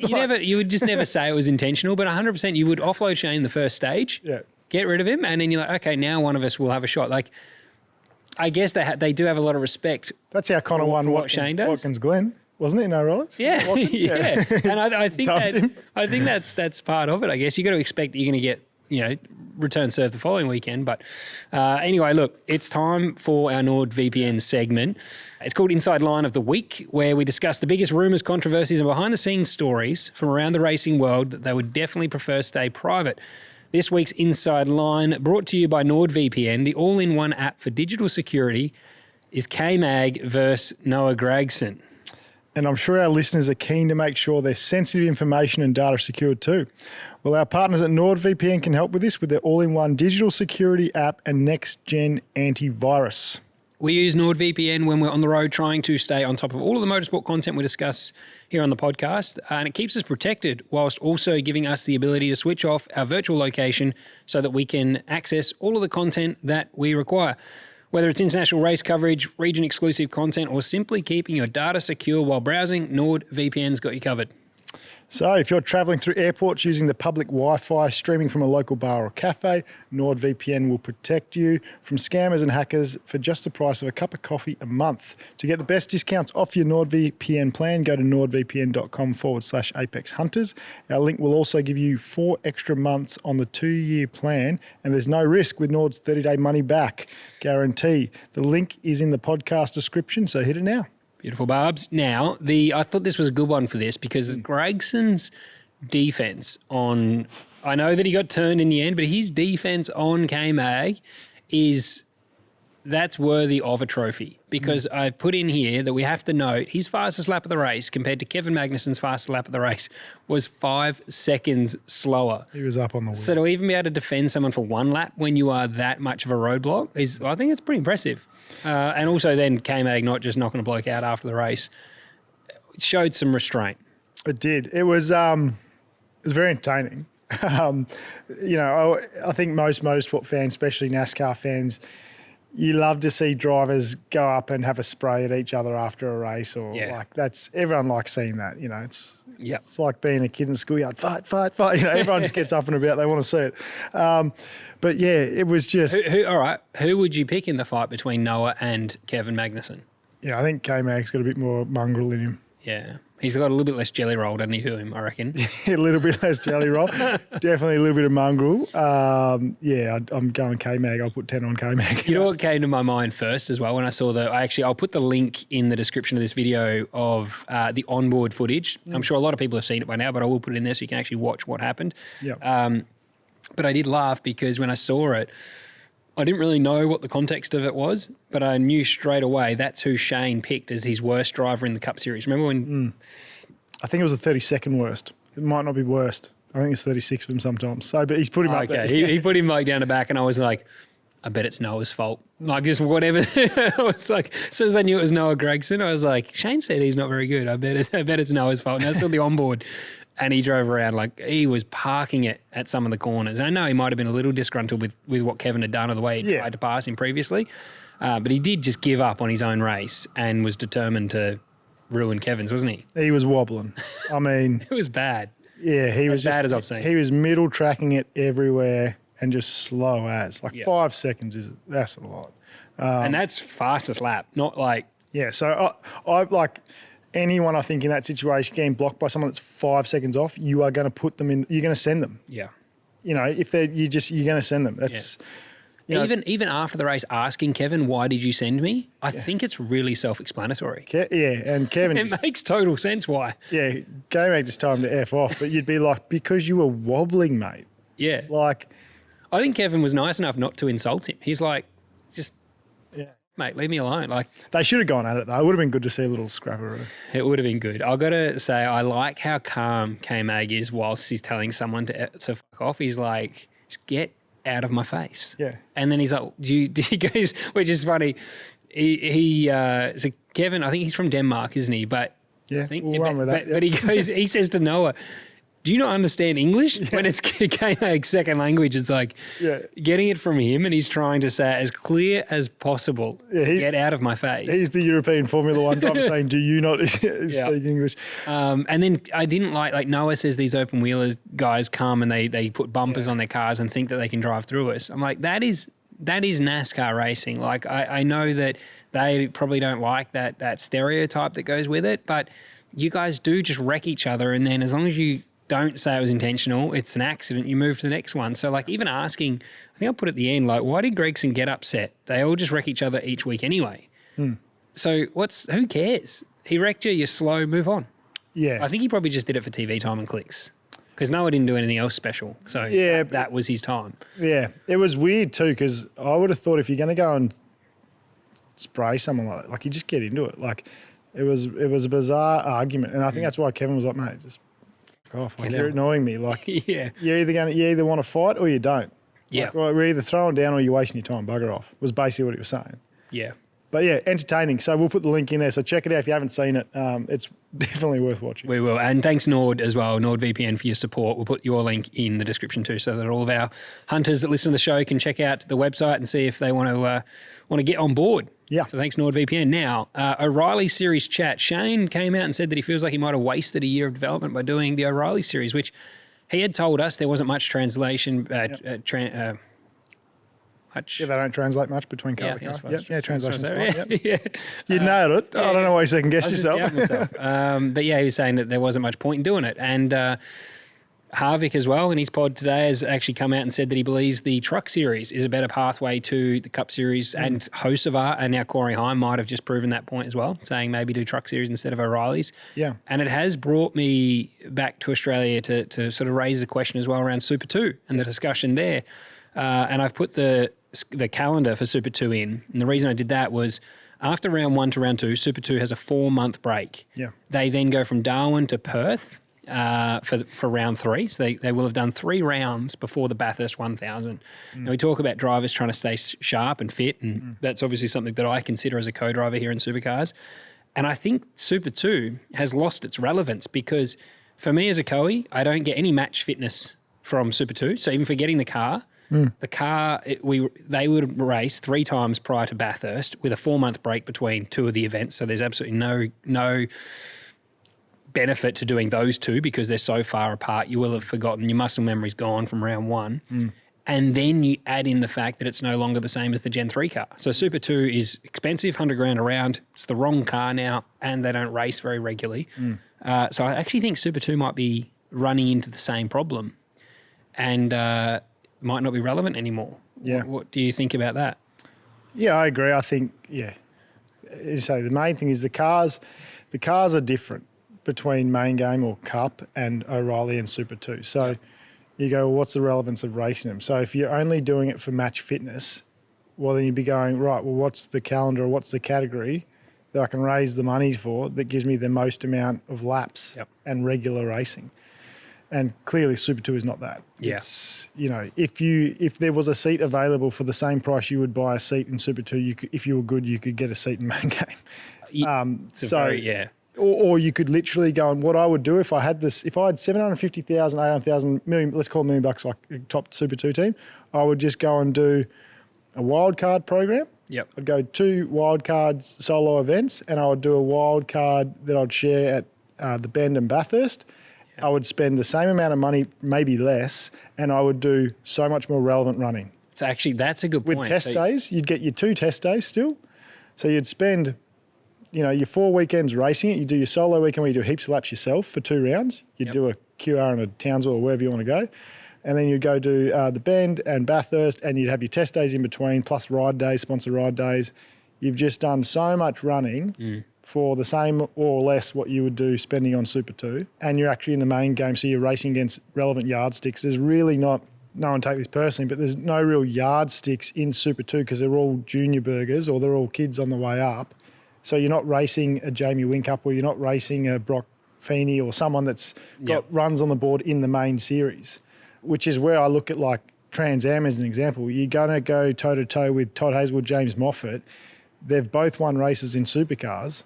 Speaker 2: You would just never say it was intentional, but 100% you would offload Shane in the first stage, get rid of him, and then you're like, okay, now one of us will have a shot. Like, I guess they do have a lot of respect.
Speaker 1: That's how Connor won
Speaker 2: what Shane does.
Speaker 1: Watkins Glen, wasn't it? No rollers?
Speaker 2: Yeah, yeah. And I think that's part of it. I guess you got to expect that you're going to get return serve the following weekend. But anyway, look, it's time for our NordVPN segment. It's called Inside Line of the Week, where we discuss the biggest rumours, controversies and behind-the-scenes stories from around the racing world that they would definitely prefer stay private. This week's Inside Line, brought to you by NordVPN, the all-in-one app for digital security, is K-Mag versus Noah Gragson.
Speaker 1: And I'm sure our listeners are keen to make sure their sensitive information and data are secured too. Well, our partners at NordVPN can help with this with their all-in-one digital security app and next-gen antivirus.
Speaker 2: We use NordVPN when we're on the road trying to stay on top of all of the motorsport content we discuss here on the podcast, and it keeps us protected whilst also giving us the ability to switch off our virtual location so that we can access all of the content that we require. Whether it's international race coverage, region-exclusive content, or simply keeping your data secure while browsing, NordVPN's got you covered.
Speaker 1: So if you're travelling through airports using the public Wi-Fi, streaming from a local bar or cafe, NordVPN will protect you from scammers and hackers for just the price of a cup of coffee a month. To get the best discounts off your NordVPN plan, go to nordvpn.com/Apex Hunters. Our link will also give you 4 extra months on the 2-year plan, and there's no risk with Nord's 30-day money-back guarantee. The link is in the podcast description, so hit it now.
Speaker 2: Beautiful, Barbs. Now, I thought this was a good one for this because Gregson's defense on, I know that he got turned in the end, but his defense on K-Mag is that's worthy of a trophy, because I put in here that we have to note his fastest lap of the race compared to Kevin Magnussen's fastest lap of the race was 5 seconds slower.
Speaker 1: He was up on the wheel.
Speaker 2: So to even be able to defend someone for one lap when you are that much of a roadblock I think it's pretty impressive. And also then K-Mag not just knocking a bloke out after the race, it showed some restraint.
Speaker 1: It did. It was very entertaining. I think most motorsport fans, especially NASCAR fans, you love to see drivers go up and have a spray at each other after a race, or everyone likes seeing that. It's like being a kid in the schoolyard, fight. Everyone just gets up and about. They want to see it. But yeah, it was just.
Speaker 2: All right. Who would you pick in the fight between Noah and Kevin Magnussen?
Speaker 1: Yeah, I think K-Mag's got a bit more mongrel in him.
Speaker 2: Yeah. He's got a little bit less jelly roll, doesn't he, to him, I reckon?
Speaker 1: A little bit less jelly roll. Definitely a little bit of mongrel. I'm going K-Mag. I'll put 10 on K-Mag.
Speaker 2: You know what came to my mind first as well when I saw I'll put the link in the description of this video of the onboard footage. I'm sure a lot of people have seen it by now, but I will put it in there so you can actually watch what happened.
Speaker 1: Yeah.
Speaker 2: But I did laugh because when I saw it, I didn't really know what the context of it was, but I knew straight away that's who Shane picked as his worst driver in the Cup Series. Remember when...
Speaker 1: I think it was the 32nd worst. It might not be worst. I think it's 36th of him sometimes. So, but he's put him up there.
Speaker 2: He put him down the back, and I was like, I bet it's Noah's fault. Like, just whatever. I was like, as soon as I knew it was Noah Gregson, I was like, Shane said he's not very good. I bet it's Noah's fault. And I saw the onboard, and he drove around like he was parking it at some of the corners. And I know he might have been a little disgruntled with what Kevin had done or the way he tried to pass him previously. But he did just give up on his own race and was determined to ruin Kevin's, wasn't he?
Speaker 1: He was wobbling. I mean...
Speaker 2: It was bad.
Speaker 1: Yeah, he was
Speaker 2: bad as I've seen.
Speaker 1: He was middle tracking it everywhere and just slow as. 5 seconds that's a lot.
Speaker 2: And that's fastest lap, not like...
Speaker 1: Yeah, so I like anyone I think in that situation getting blocked by someone that's 5 seconds off, you are going to put them in, you're going to send them.
Speaker 2: Yeah.
Speaker 1: If you're going to send them. That's...
Speaker 2: Yeah. Even after the race, asking Kevin, why did you send me? I think it's really self-explanatory.
Speaker 1: And Kevin...
Speaker 2: It makes total sense why.
Speaker 1: Yeah, K-Mag just told him to F off, but you'd be like, because you were wobbling, mate.
Speaker 2: Yeah.
Speaker 1: Like...
Speaker 2: I think Kevin was nice enough not to insult him. He's like, just, mate, leave me alone. Like,
Speaker 1: they should have gone at it, though. It would have been good to see a little scrapper.
Speaker 2: It would have been good. I've got to say, I like how calm K-Mag is whilst he's telling someone to fuck off. He's like, just get out of my face.
Speaker 1: Yeah.
Speaker 2: And then he's like, he goes, which is funny. So Kevin, I think he's from Denmark, isn't he? But
Speaker 1: yeah,
Speaker 2: I think,
Speaker 1: we'll run with that.
Speaker 2: But he says to Noah, do you not understand English? When it's K-Mag's second language, it's like getting it from him, and he's trying to say it as clear as possible. Get out of my face.
Speaker 1: He's the European Formula One driver saying, do you not speak English?
Speaker 2: And then I didn't like Noah says these open wheelers guys come and they put bumpers on their cars and think that they can drive through us. I'm like, that is NASCAR racing. Like I know that they probably don't like that stereotype that goes with it, but you guys do just wreck each other, and then as long as you don't say it was intentional, it's an accident, you move to the next one. So like even asking, I think I put at the end, like, why did Gregson get upset? They all just wreck each other each week anyway. So who cares? He wrecked you, you're slow, move on.
Speaker 1: Yeah.
Speaker 2: I think he probably just did it for TV time and clicks because Noah didn't do anything else special. So that was his time.
Speaker 1: Yeah. It was weird too, because I would have thought if you're going to go and spray someone like you just get into it. Like it was a bizarre argument. And I think that's why Kevin was like, mate, just off. Like, you're annoying me. Like, you either want to fight or you don't.
Speaker 2: Yeah.
Speaker 1: Like, we're either throwing down or you're wasting your time. Bugger off. Was basically what he was saying.
Speaker 2: Yeah.
Speaker 1: But yeah, entertaining. So we'll put the link in there. So check it out if you haven't seen it. It's definitely worth watching.
Speaker 2: We will. And thanks Nord as well, NordVPN, for your support. We'll put your link in the description too, so that all of our hunters that listen to the show can check out the website and see if they want to get on board.
Speaker 1: Yeah.
Speaker 2: So thanks NordVPN. Now, O'Reilly Series chat. Shane came out and said that he feels like he might have wasted a year of development by doing the O'Reilly Series, which he had told us there wasn't much translation.
Speaker 1: They don't translate much between car to car. Translation's fine.
Speaker 2: Yeah.
Speaker 1: You nailed it. I don't know why you second guessed yourself.
Speaker 2: But yeah, he was saying that there wasn't much point in doing it. And Harvick as well in his pod today has actually come out and said that he believes the Truck Series is a better pathway to the Cup Series, and Hocevar and now Corey Heim might have just proven that point as well, saying maybe do Truck Series instead of O'Reilly's.
Speaker 1: Yeah.
Speaker 2: And it has brought me back to Australia to sort of raise the question as well around Super 2 and the discussion there. And I've put the the calendar for Super 2 in. And the reason I did that was after round 1 to round 2, Super 2 has a 4-month break.
Speaker 1: Yeah.
Speaker 2: They then go from Darwin to Perth for round 3. So they will have done 3 rounds before the Bathurst 1000. Now, we talk about drivers trying to stay sharp and fit, and that's obviously something that I consider as a co-driver here in Supercars. And I think Super 2 has lost its relevance because for me as a coe, I don't get any match fitness from Super 2. So even for getting the car, they would race 3 times prior to Bathurst with a 4-month break between 2 of the events. So there's absolutely no benefit to doing those 2 because they're so far apart. You will have forgotten. Your muscle memory's gone from round 1. And then you add in the fact that it's no longer the same as the Gen 3 car. So Super 2 is expensive, 100 grand a round. It's the wrong car now, and they don't race very regularly. So I actually think Super 2 might be running into the same problem and might not be relevant anymore.
Speaker 1: Yeah.
Speaker 2: What do you think about that?
Speaker 1: Yeah, I agree. I think, as you say, the main thing is the cars are different between main game or cup and O'Reilly and Super 2. So you go, well, what's the relevance of racing them? So if you're only doing it for match fitness, well, then you'd be going, right, well, what's the calendar or what's the category that I can raise the money for that gives me the most amount of laps and regular racing? And clearly Super 2 is not that.
Speaker 2: Yeah.
Speaker 1: It's, if there was a seat available for the same price you would buy a seat in Super 2, if you were good, you could get a seat in main game. Or you could literally go, and what I would do if I had 750,000, 800,000, million, let's call $1 million bucks like a top Super 2 team, I would just go and do a wild card program.
Speaker 2: Yep.
Speaker 1: I'd go 2 wild cards solo events, and I would do a wild card that I'd share at the Bend and Bathurst. Yep. I would spend the same amount of money, maybe less, and I would do so much more relevant running.
Speaker 2: That's a good point.
Speaker 1: With test days, you'd get your 2 test days still. So you'd spend your 4 weekends racing it. You do your solo weekend where you do heaps of laps yourself for 2 rounds. You'd do a QR and a Townsville or wherever you want to go. And then you'd go do the Bend and Bathurst, and you'd have your test days in between, plus ride days, sponsor ride days. You've just done so much running for the same or less what you would do spending on Super 2. And you're actually in the main game, so you're racing against relevant yardsticks. There's really not, no one take this personally, but there's no real yardsticks in Super 2 because they're all junior burgers or they're all kids on the way up. So you're not racing a Jamie Whincup or you're not racing a Brock Feeney or someone that's got runs on the board in the main series, which is where I look at like Trans Am as an example. You're going to go toe-to-toe with Todd Hazelwood, James Moffat. They've both won races in Supercars.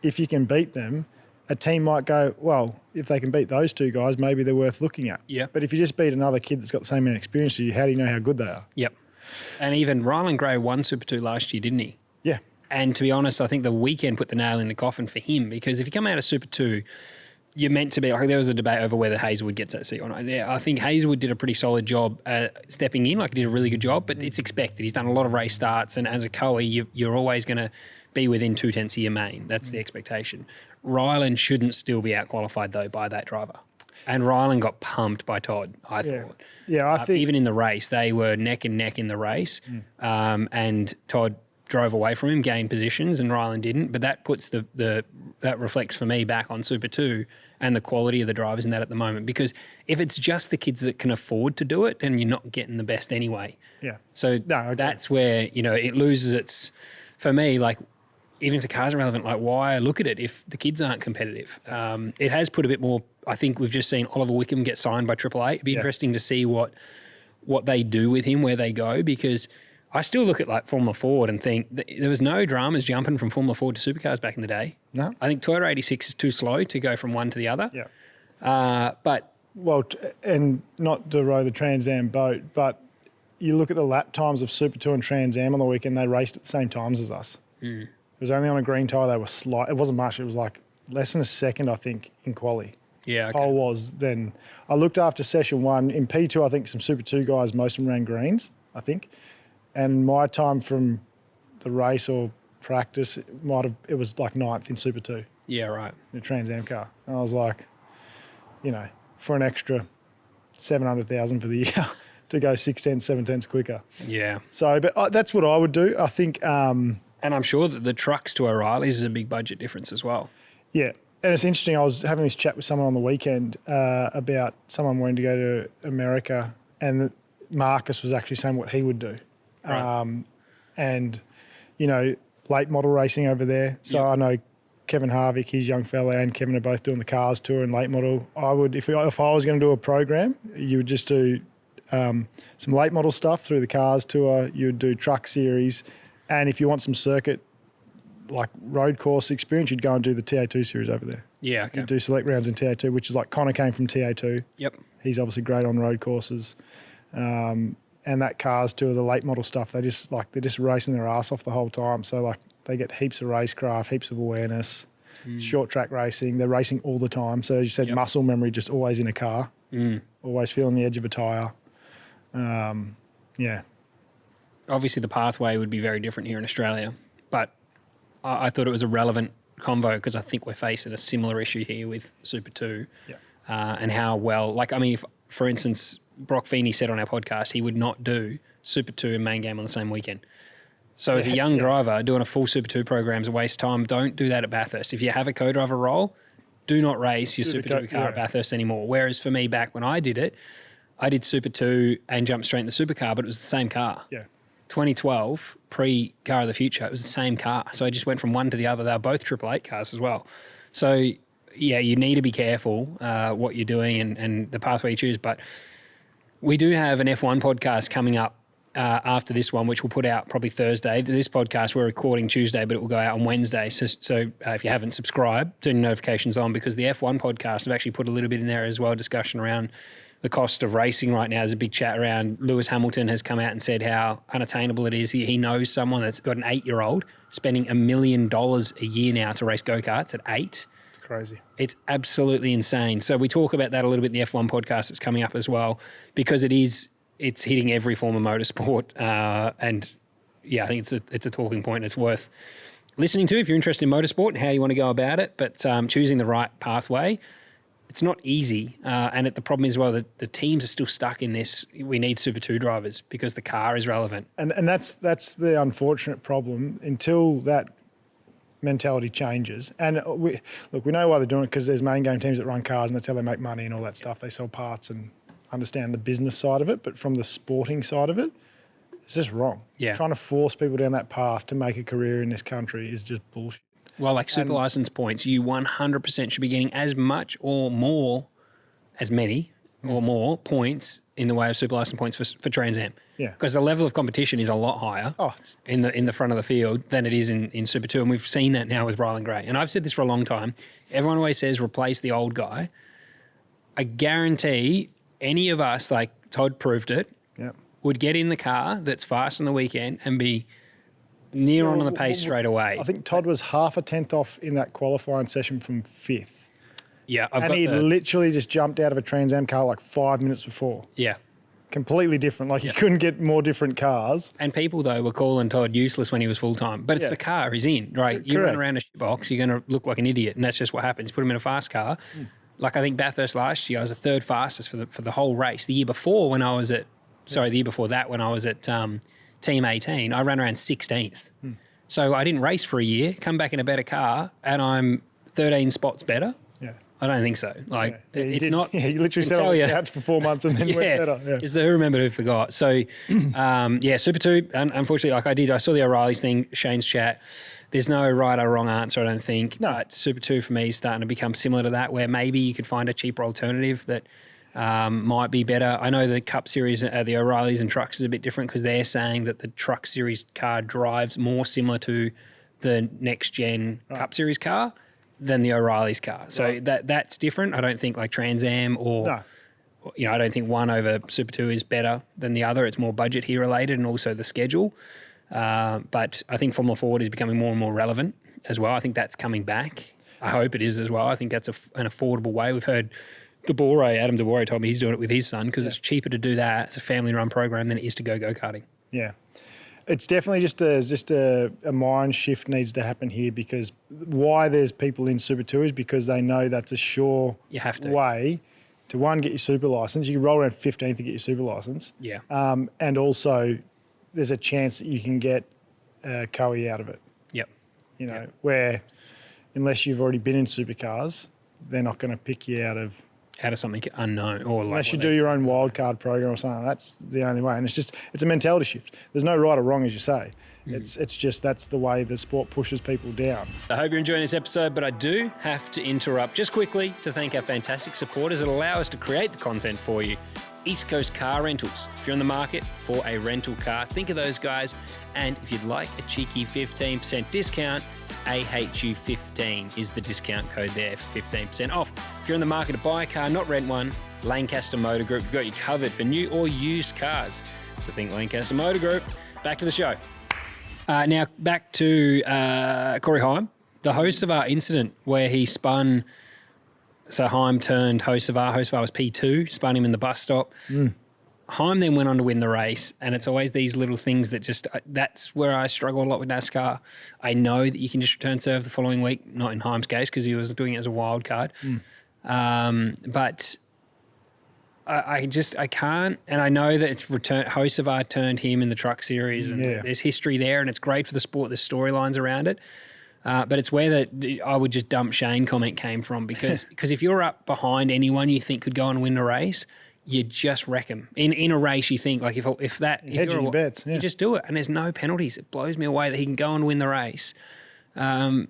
Speaker 1: If you can beat them, a team might go, well, if they can beat those 2 guys, maybe they're worth looking at.
Speaker 2: Yeah.
Speaker 1: But if you just beat another kid that's got the same amount of experience as you, how do you know how good they are?
Speaker 2: Yep. And even Ryland Gray won Super 2 last year, didn't he?
Speaker 1: Yeah.
Speaker 2: And to be honest, I think the weekend put the nail in the coffin for him because if you come out of Super 2, you're meant to be, like there was a debate over whether Hazelwood gets that seat or not. Yeah, I think Hazelwood did a pretty solid job stepping in, he did a really good job, but it's expected. He's done a lot of race starts, and as a coe, you're always going to be within 2/10 of your main. That's the expectation. Ryland shouldn't still be out-qualified, though, by that driver. And Ryland got pumped by Todd, I thought.
Speaker 1: Yeah, I think...
Speaker 2: Even in the race, they were neck and neck in the race, and Todd drove away from him, gained positions, and Ryland didn't. But that puts that reflects for me back on Super 2 and the quality of the drivers in that at the moment. Because if it's just the kids that can afford to do it, then you're not getting the best anyway.
Speaker 1: Yeah.
Speaker 2: So that's where, it loses its, for me, even if the cars are relevant, why look at it if the kids aren't competitive? It has put a bit more, I think we've just seen Oliver Wickham get signed by Triple A. It'd be interesting to see what they do with him, where they go, because I still look at Formula Ford and think there was no dramas jumping from Formula Ford to Supercars back in the day.
Speaker 1: No.
Speaker 2: I think Toyota 86 is too slow to go from one to the other.
Speaker 1: Yeah. And not to row the Trans Am boat, but you look at the lap times of Super 2 and Trans Am on the weekend, they raced at the same times as us. It was only on a green tyre. They were slight. It wasn't much. It was less than a second, I think, in quali.
Speaker 2: Yeah, okay.
Speaker 1: Pole was then. I looked after session 1. In P2, I think some Super 2 guys, most of them ran greens, I think. And my time from the race or practice, it was 9th in Super 2.
Speaker 2: Yeah, right.
Speaker 1: In a Trans Am car. And I was for an extra 700,000 for the year to go 6/10, 7/10 quicker.
Speaker 2: Yeah.
Speaker 1: So, but that's what I would do. I think...
Speaker 2: and I'm sure that the trucks to O'Reilly's is a big budget difference as well.
Speaker 1: Yeah. And it's interesting, I was having this chat with someone on the weekend about someone wanting to go to America, and Marcus was actually saying what he would do.
Speaker 2: Right.
Speaker 1: And, you know, late model racing over there. So I know Kevin Harvick, his young fella, and Kevin are both doing the cars tour and late model. I would, if I was going to do a program, you would just do some late model stuff through the cars tour. You would do truck series. And if you want some circuit, like road course experience, you'd go and do the TA2 series over there.
Speaker 2: Yeah, okay.
Speaker 1: You'd do select rounds in TA2, which is like Connor came from TA2.
Speaker 2: Yep.
Speaker 1: He's obviously great on road courses. And that cars tour, the late model stuff, they're just racing their ass off the whole time. So like they get heaps of racecraft, heaps of awareness, short track racing. They're racing all the time. So as you said, muscle memory, just always in a car, always feeling the edge of a tyre. Yeah.
Speaker 2: Obviously the pathway would be very different here in Australia, but I thought it was a relevant convo because I think we're facing a similar issue here with Super 2 and how well, like, I mean, if, for instance, Brock Feeney said on our podcast he would not do Super 2 and main game on the same weekend. So as a young driver, doing a full Super 2 program is a waste of time. Don't do that at Bathurst. If you have a co-driver role, do not race your Super 2 car at Bathurst anymore. Whereas for me, back when I did Super 2 and jumped straight in the supercar, but it was the same car.
Speaker 1: Yeah.
Speaker 2: 2012, pre-Car of the Future, it was the same car. So I just went from one to the other. They were both 888 cars as well. So, yeah, you need to be careful what you're doing and the pathway you choose. But we do have an F1 podcast coming up after this one, which we'll put out probably Thursday. This podcast, we're recording Tuesday, but it will go out on Wednesday. So if you haven't subscribed, turn your notifications on because the F1 podcast, I've actually put a little bit in there as well, discussion around the cost of racing right now. There's a big chat around. Lewis Hamilton has come out and said how unattainable it is. He knows someone that's got an 8-year-old spending $1 million a year now to race go-karts at 8.
Speaker 1: It's crazy.
Speaker 2: It's absolutely insane. So we talk about that a little bit in the F1 podcast that's coming up as well because it's hitting every form of motorsport. And yeah, I think it's a talking point. It's worth listening to if you're interested in motorsport and how you want to go about it, but choosing the right pathway. It's not easy, and the problem is, well, the teams are still stuck in this. We need Super 2 drivers because the car is relevant.
Speaker 1: And that's the unfortunate problem until that mentality changes. And we know why they're doing it because there's main game teams that run cars and that's how they make money and all that stuff. They sell parts and understand the business side of it, but from the sporting side of it, it's just wrong.
Speaker 2: Yeah.
Speaker 1: Trying to force people down that path to make a career in this country is just bullshit.
Speaker 2: Well, like super license points, you 100% should be getting as much or more, as many or more points in the way of super license points for Trans Am.
Speaker 1: Yeah.
Speaker 2: Because the level of competition is a lot higher in the front of the field than it is in Super 2. And we've seen that now with Rylan Gray. And I've said this for a long time. Everyone always says replace the old guy. I guarantee any of us, like Todd proved it, would get in the car that's fast on the weekend and be near on the pace straight away.
Speaker 1: I think Todd was half a tenth off in that qualifying session from 5th.
Speaker 2: Yeah.
Speaker 1: He literally just jumped out of a Trans Am car like 5 minutes before.
Speaker 2: Yeah.
Speaker 1: Completely different. Like you couldn't get more different cars.
Speaker 2: And people, though, were calling Todd useless when he was full-time. But it's the car he's in, right? You run around a shitbox, you're going to look like an idiot. And that's just what happens. Put him in a fast car. Like I think Bathurst last year, I was the third fastest for the whole race. The year before when I was at, the year before that when I was at Team 18, I ran around 16th. So I didn't race for a year, come back in a better car, and I'm 13 spots better. Yeah. I don't think so. Like, it's not... Yeah,
Speaker 1: you literally sat on the couch for 4 months and then went better. Yeah.
Speaker 2: It's the who remembered who forgot. So, Super 2, unfortunately, like I saw the O'Reilly's thing, Shane's chat. There's no right or wrong answer, I don't think. No. But Super 2 for me is starting to become similar to that, where maybe you could find a cheaper alternative that might be better. I know the Cup Series, the O'Reillys and trucks is a bit different because they're saying that the Truck Series car drives more similar to the next-gen Cup Series car than the O'Reilly's car. So that's different. I don't think like Trans Am or, I don't think one over Super 2 is better than the other. It's more budget here related and also the schedule. But I think Formula Ford is becoming more and more relevant as well. I think that's coming back. I hope it is as well. I think that's an affordable way. We've heard Adam DeBore told me he's doing it with his son because it's cheaper to do that. It's a family-run program than it is to go go-karting. Yeah. It's definitely just a mind shift needs to happen here because why there's people in Super 2 is because they know that's a sure way to, one, get your super license. You can roll around 15th to get your super license. Yeah. And also there's a chance that you can get COE out of it. Yep. Where unless you've already been in supercars, they're not going to pick you out of out of something unknown, or like
Speaker 1: unless you do your own wildcard program or something. That's the only way. And it's a mentality shift. There's no right or wrong, as you say. It's just that's the way the sport pushes people down.
Speaker 2: I hope you're enjoying this episode, but I do have to interrupt just quickly to thank our fantastic supporters that allow us to create the content for you. East Coast Car Rentals. If you're in the market for a rental car, think of those guys. And if you'd like a cheeky 15% discount, AHU15 is the discount code there for 15% off. If you're in the market to buy a car, not rent one, Lancaster Motor Group, we've got you covered for new or used cars. So think Lancaster Motor Group. Back to the show. Now back to Corey Heim, the Hocevar incident where he spun. So Heim turned Hocevar. Hocevar was P2, spun him in the bus stop. Heim then went on to win the race, and it's always these little things that just that's where I struggle a lot with NASCAR. I know that you can just return serve the following week, not in Heim's case because he was doing it as a wild card. But I can't, and I know that it's Hocevar turned him in the truck series, and there's history there, and it's great for the sport. There's storylines around it. But it's where that I would just dump Shane comment came from because if you're up behind anyone you think could go and win a race, you just wreck them. In a race, you think like if
Speaker 1: hedging your bets,
Speaker 2: you just do it, and there's no penalties. It blows me away that he can go and win the race, and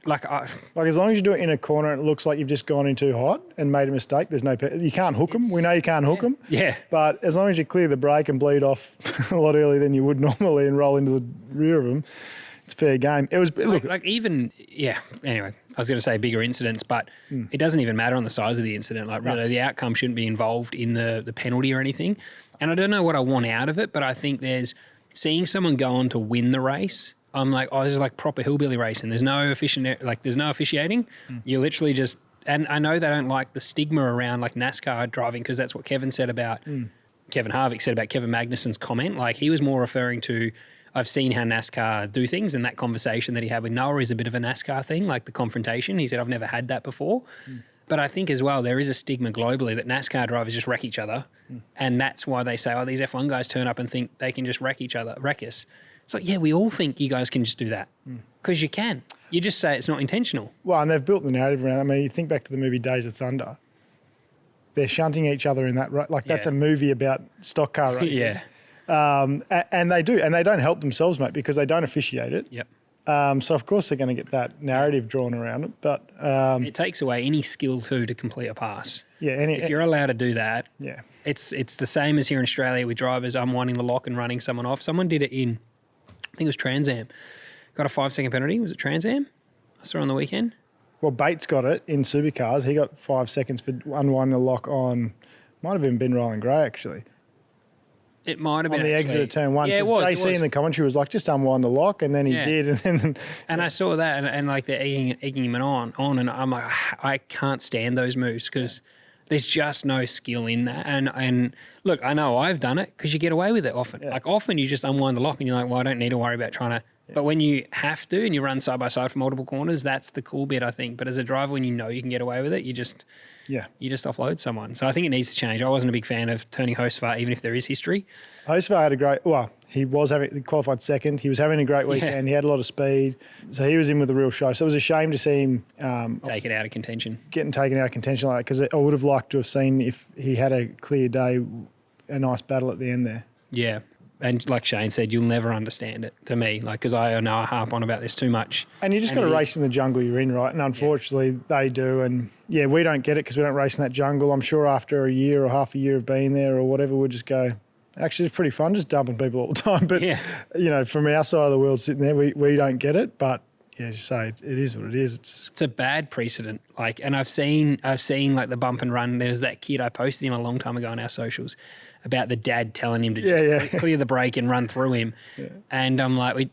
Speaker 2: like
Speaker 1: as long as you do it in a corner, and it looks like you've just gone in too hot and made a mistake. There's no you can't hook them. We know you can't hook them.
Speaker 2: Yeah,
Speaker 1: but as long as you clear the brake and bleed off a lot earlier than you would normally and roll into the rear of them. It's fair game. It was
Speaker 2: Anyway, I was going to say bigger incidents, but it doesn't even matter on the size of the incident. Like really, the outcome shouldn't be involved in the penalty or anything. And I don't know what I want out of it, but I think there's seeing someone go on to win the race. I'm like, this is like proper hillbilly racing. There's no officiating. You literally just, and I know they don't like the stigma around like NASCAR driving because that's what Kevin said about Kevin Harvick said about Kevin Magnussen's comment. Like he was more referring to. I've seen how NASCAR do things, and that conversation that he had with Noah is a bit of a NASCAR thing, like the confrontation. He said, I've never had that before. But I think as well, there is a stigma globally that NASCAR drivers just wreck each other. And that's why they say, these F1 guys turn up and think they can just wreck us. It's like, we all think you guys can just do that because you can. You just say it's not intentional.
Speaker 1: Well, and they've built the narrative around it. I mean, you think back to the movie Days of Thunder. They're shunting each other in that, that's a movie about stock car racing. And they do, and they don't help themselves, mate, because they don't officiate it. So of course they're going to get that narrative drawn around it, but
Speaker 2: it takes away any skill to complete a pass. If you're allowed to do that, it's the same as here in Australia with drivers unwinding the lock and running someone off. Someone did it in, I think it was Trans Am, got a 5-second penalty. Was it Trans Am? I saw on the weekend.
Speaker 1: Well, Bates got it in Supercars. He got 5 seconds for unwinding the lock on. Might have been Ben Ryland Gray actually.
Speaker 2: It might have been
Speaker 1: on the exit of turn one.
Speaker 2: Yeah, it was.
Speaker 1: JC in the commentary was like, just unwind the lock, and then he did.
Speaker 2: And I saw that, and like they're egging him on, and I'm like, I can't stand those moves because there's just no skill in that. And look, I know I've done it because you get away with it often. Like often you just unwind the lock, and you're like, well, I don't need to worry about trying to. But when you have to, and you run side by side for multiple corners, that's the cool bit, I think. But as a driver, when you know you can get away with it, you just offload someone. So I think it needs to change. I wasn't a big fan of turning Hocevar, even if there is history.
Speaker 1: Hocevar had he qualified second. He was having a great weekend. He had a lot of speed. So he was in with a real show. So it was a shame to see him
Speaker 2: taken out of contention.
Speaker 1: Getting taken out of contention like that, because I would have liked to have seen, if he had a clear day, a nice battle at the end there.
Speaker 2: Yeah. And like Shane said, you'll never understand it to me, like, because I know I harp on about this too much.
Speaker 1: And you just got to race in the jungle you're in, right? And unfortunately, they do. And we don't get it because we don't race in that jungle. I'm sure after a year or half a year of being there or whatever, we'll just go, actually, it's pretty fun just dumping people all the time. But, from our side of the world sitting there, we don't get it. But, as you say, it is what it is. It's
Speaker 2: a bad precedent. Like, and I've seen like the bump and run. There was that kid, I posted him a long time ago on our socials, about the dad telling him to just clear the brake and run through him. And I'm like,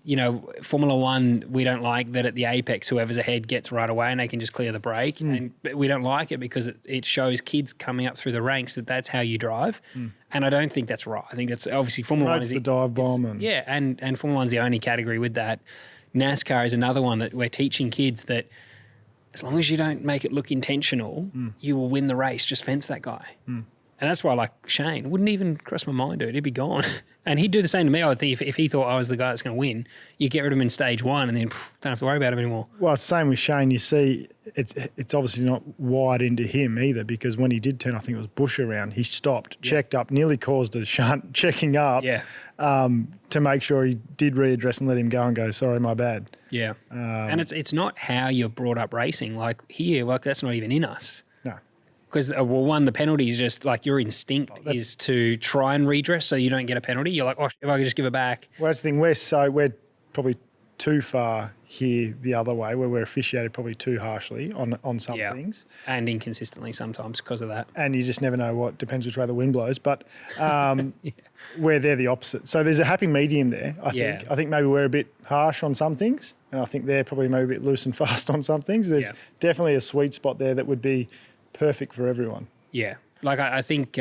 Speaker 2: Formula One, we don't like that at the apex, whoever's ahead gets right away and they can just clear the brake. But we don't like it because it shows kids coming up through the ranks that's how you drive. And I don't think that's right. I think that's obviously Formula One is
Speaker 1: the dive bomb.
Speaker 2: And Formula One's the only category with that. NASCAR is another one that we're teaching kids that as long as you don't make it look intentional, you will win the race. Just fence that guy. And that's why, like, Shane wouldn't even cross my mind, dude. He'd be gone. And he'd do the same to me. I would think if he thought I was the guy that's going to win, you get rid of him in stage one and then don't have to worry about him anymore.
Speaker 1: Well, same with Shane. You see, it's obviously not wide into him either, because when he did turn, I think it was bush around, he stopped, checked up, nearly caused a shunt, checking up to make sure he did readdress and let him go and go, sorry, my bad.
Speaker 2: Yeah. And it's not how you're brought up racing. Like here, like that's not even in us.
Speaker 1: No.
Speaker 2: Because, one, the penalty is just like your instinct is to try and redress so you don't get a penalty. You're like, oh, if I could just give it back.
Speaker 1: Well, that's the thing. We're probably too far here the other way, where we're officiated probably too harshly on some things.
Speaker 2: And inconsistently sometimes because of that.
Speaker 1: And you just never know what, depends which way the wind blows. But where they're the opposite. So there's a happy medium there, I think. I think maybe we're a bit harsh on some things, and I think they're probably maybe a bit loose and fast on some things. There's definitely a sweet spot there that would be perfect for everyone.
Speaker 2: Yeah. Like I think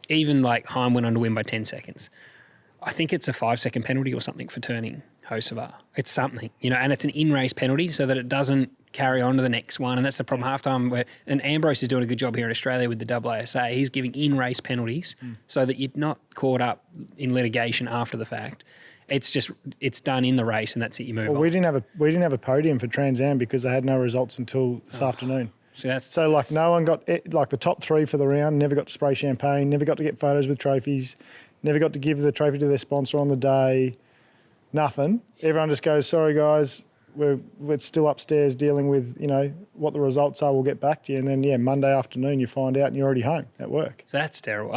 Speaker 2: even like Heim went on to win by 10 seconds. I think it's a 5-second penalty or something for turning Hocevar. It's something, and it's an in-race penalty so that it doesn't carry on to the next one. And that's the problem halftime and Ambrose is doing a good job here in Australia with the AASA. He's giving in-race penalties so that you're not caught up in litigation after the fact. It's done in the race and that's it, you move on.
Speaker 1: We didn't have a podium for Trans Am because they had no results until this afternoon. So like no one got like the top 3 for the round, never got to spray champagne, never got to get photos with trophies, never got to give the trophy to their sponsor on the day, nothing. Everyone just goes, sorry guys, we're still upstairs dealing with, what the results are, we'll get back to you. And then, Monday afternoon you find out and you're already home at work.
Speaker 2: So that's terrible.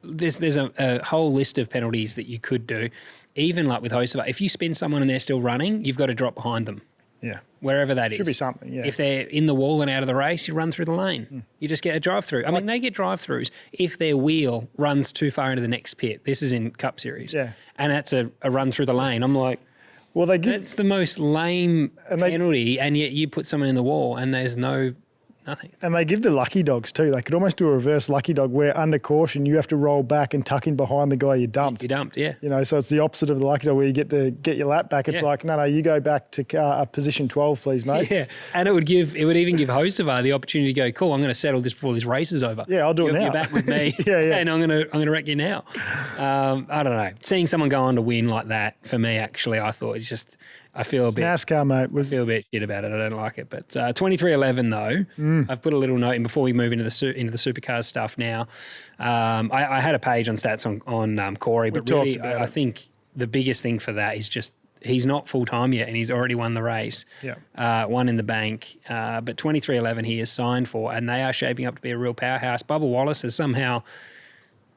Speaker 2: There's a whole list of penalties that you could do. Even like with Hocevar, if you spin someone and they're still running, you've got to drop behind them.
Speaker 1: Yeah.
Speaker 2: Wherever that is.
Speaker 1: Should be something, yeah.
Speaker 2: If they're in the wall and out of the race, you run through the lane. You just get a drive-through. I mean, they get drive-throughs if their wheel runs too far into the next pit. This is in Cup Series.
Speaker 1: Yeah.
Speaker 2: And that's a run through the lane. I'm like,
Speaker 1: well,
Speaker 2: that's the most lame penalty, and yet you put someone in the wall and there's nothing.
Speaker 1: And they give the lucky dogs too. They could almost do a reverse lucky dog where under caution you have to roll back and tuck in behind the guy you dumped.
Speaker 2: Yeah.
Speaker 1: So it's the opposite of the lucky dog where you get to get your lap back. It's like, no, you go back to position 12, please, mate.
Speaker 2: Yeah, and it would even give Hocevar the opportunity to go, cool, I'm going to settle this before this race is over.
Speaker 1: Yeah, I'll do it now.
Speaker 2: You're back with me. And I'm going to wreck you now. I don't know. Seeing someone go on to win like that, for me, actually, I thought it's just... I feel a bit
Speaker 1: NASCAR, mate.
Speaker 2: I feel a bit shit about it. I don't like it. But 23:11 though, I've put a little note in before we move into the Supercars stuff now. I had a page on stats on Corey, but really I think the biggest thing for that is just he's not full time yet and he's already won the race.
Speaker 1: Yeah.
Speaker 2: One in the bank. But 23:11 he is signed for, and they are shaping up to be a real powerhouse. Bubba Wallace has somehow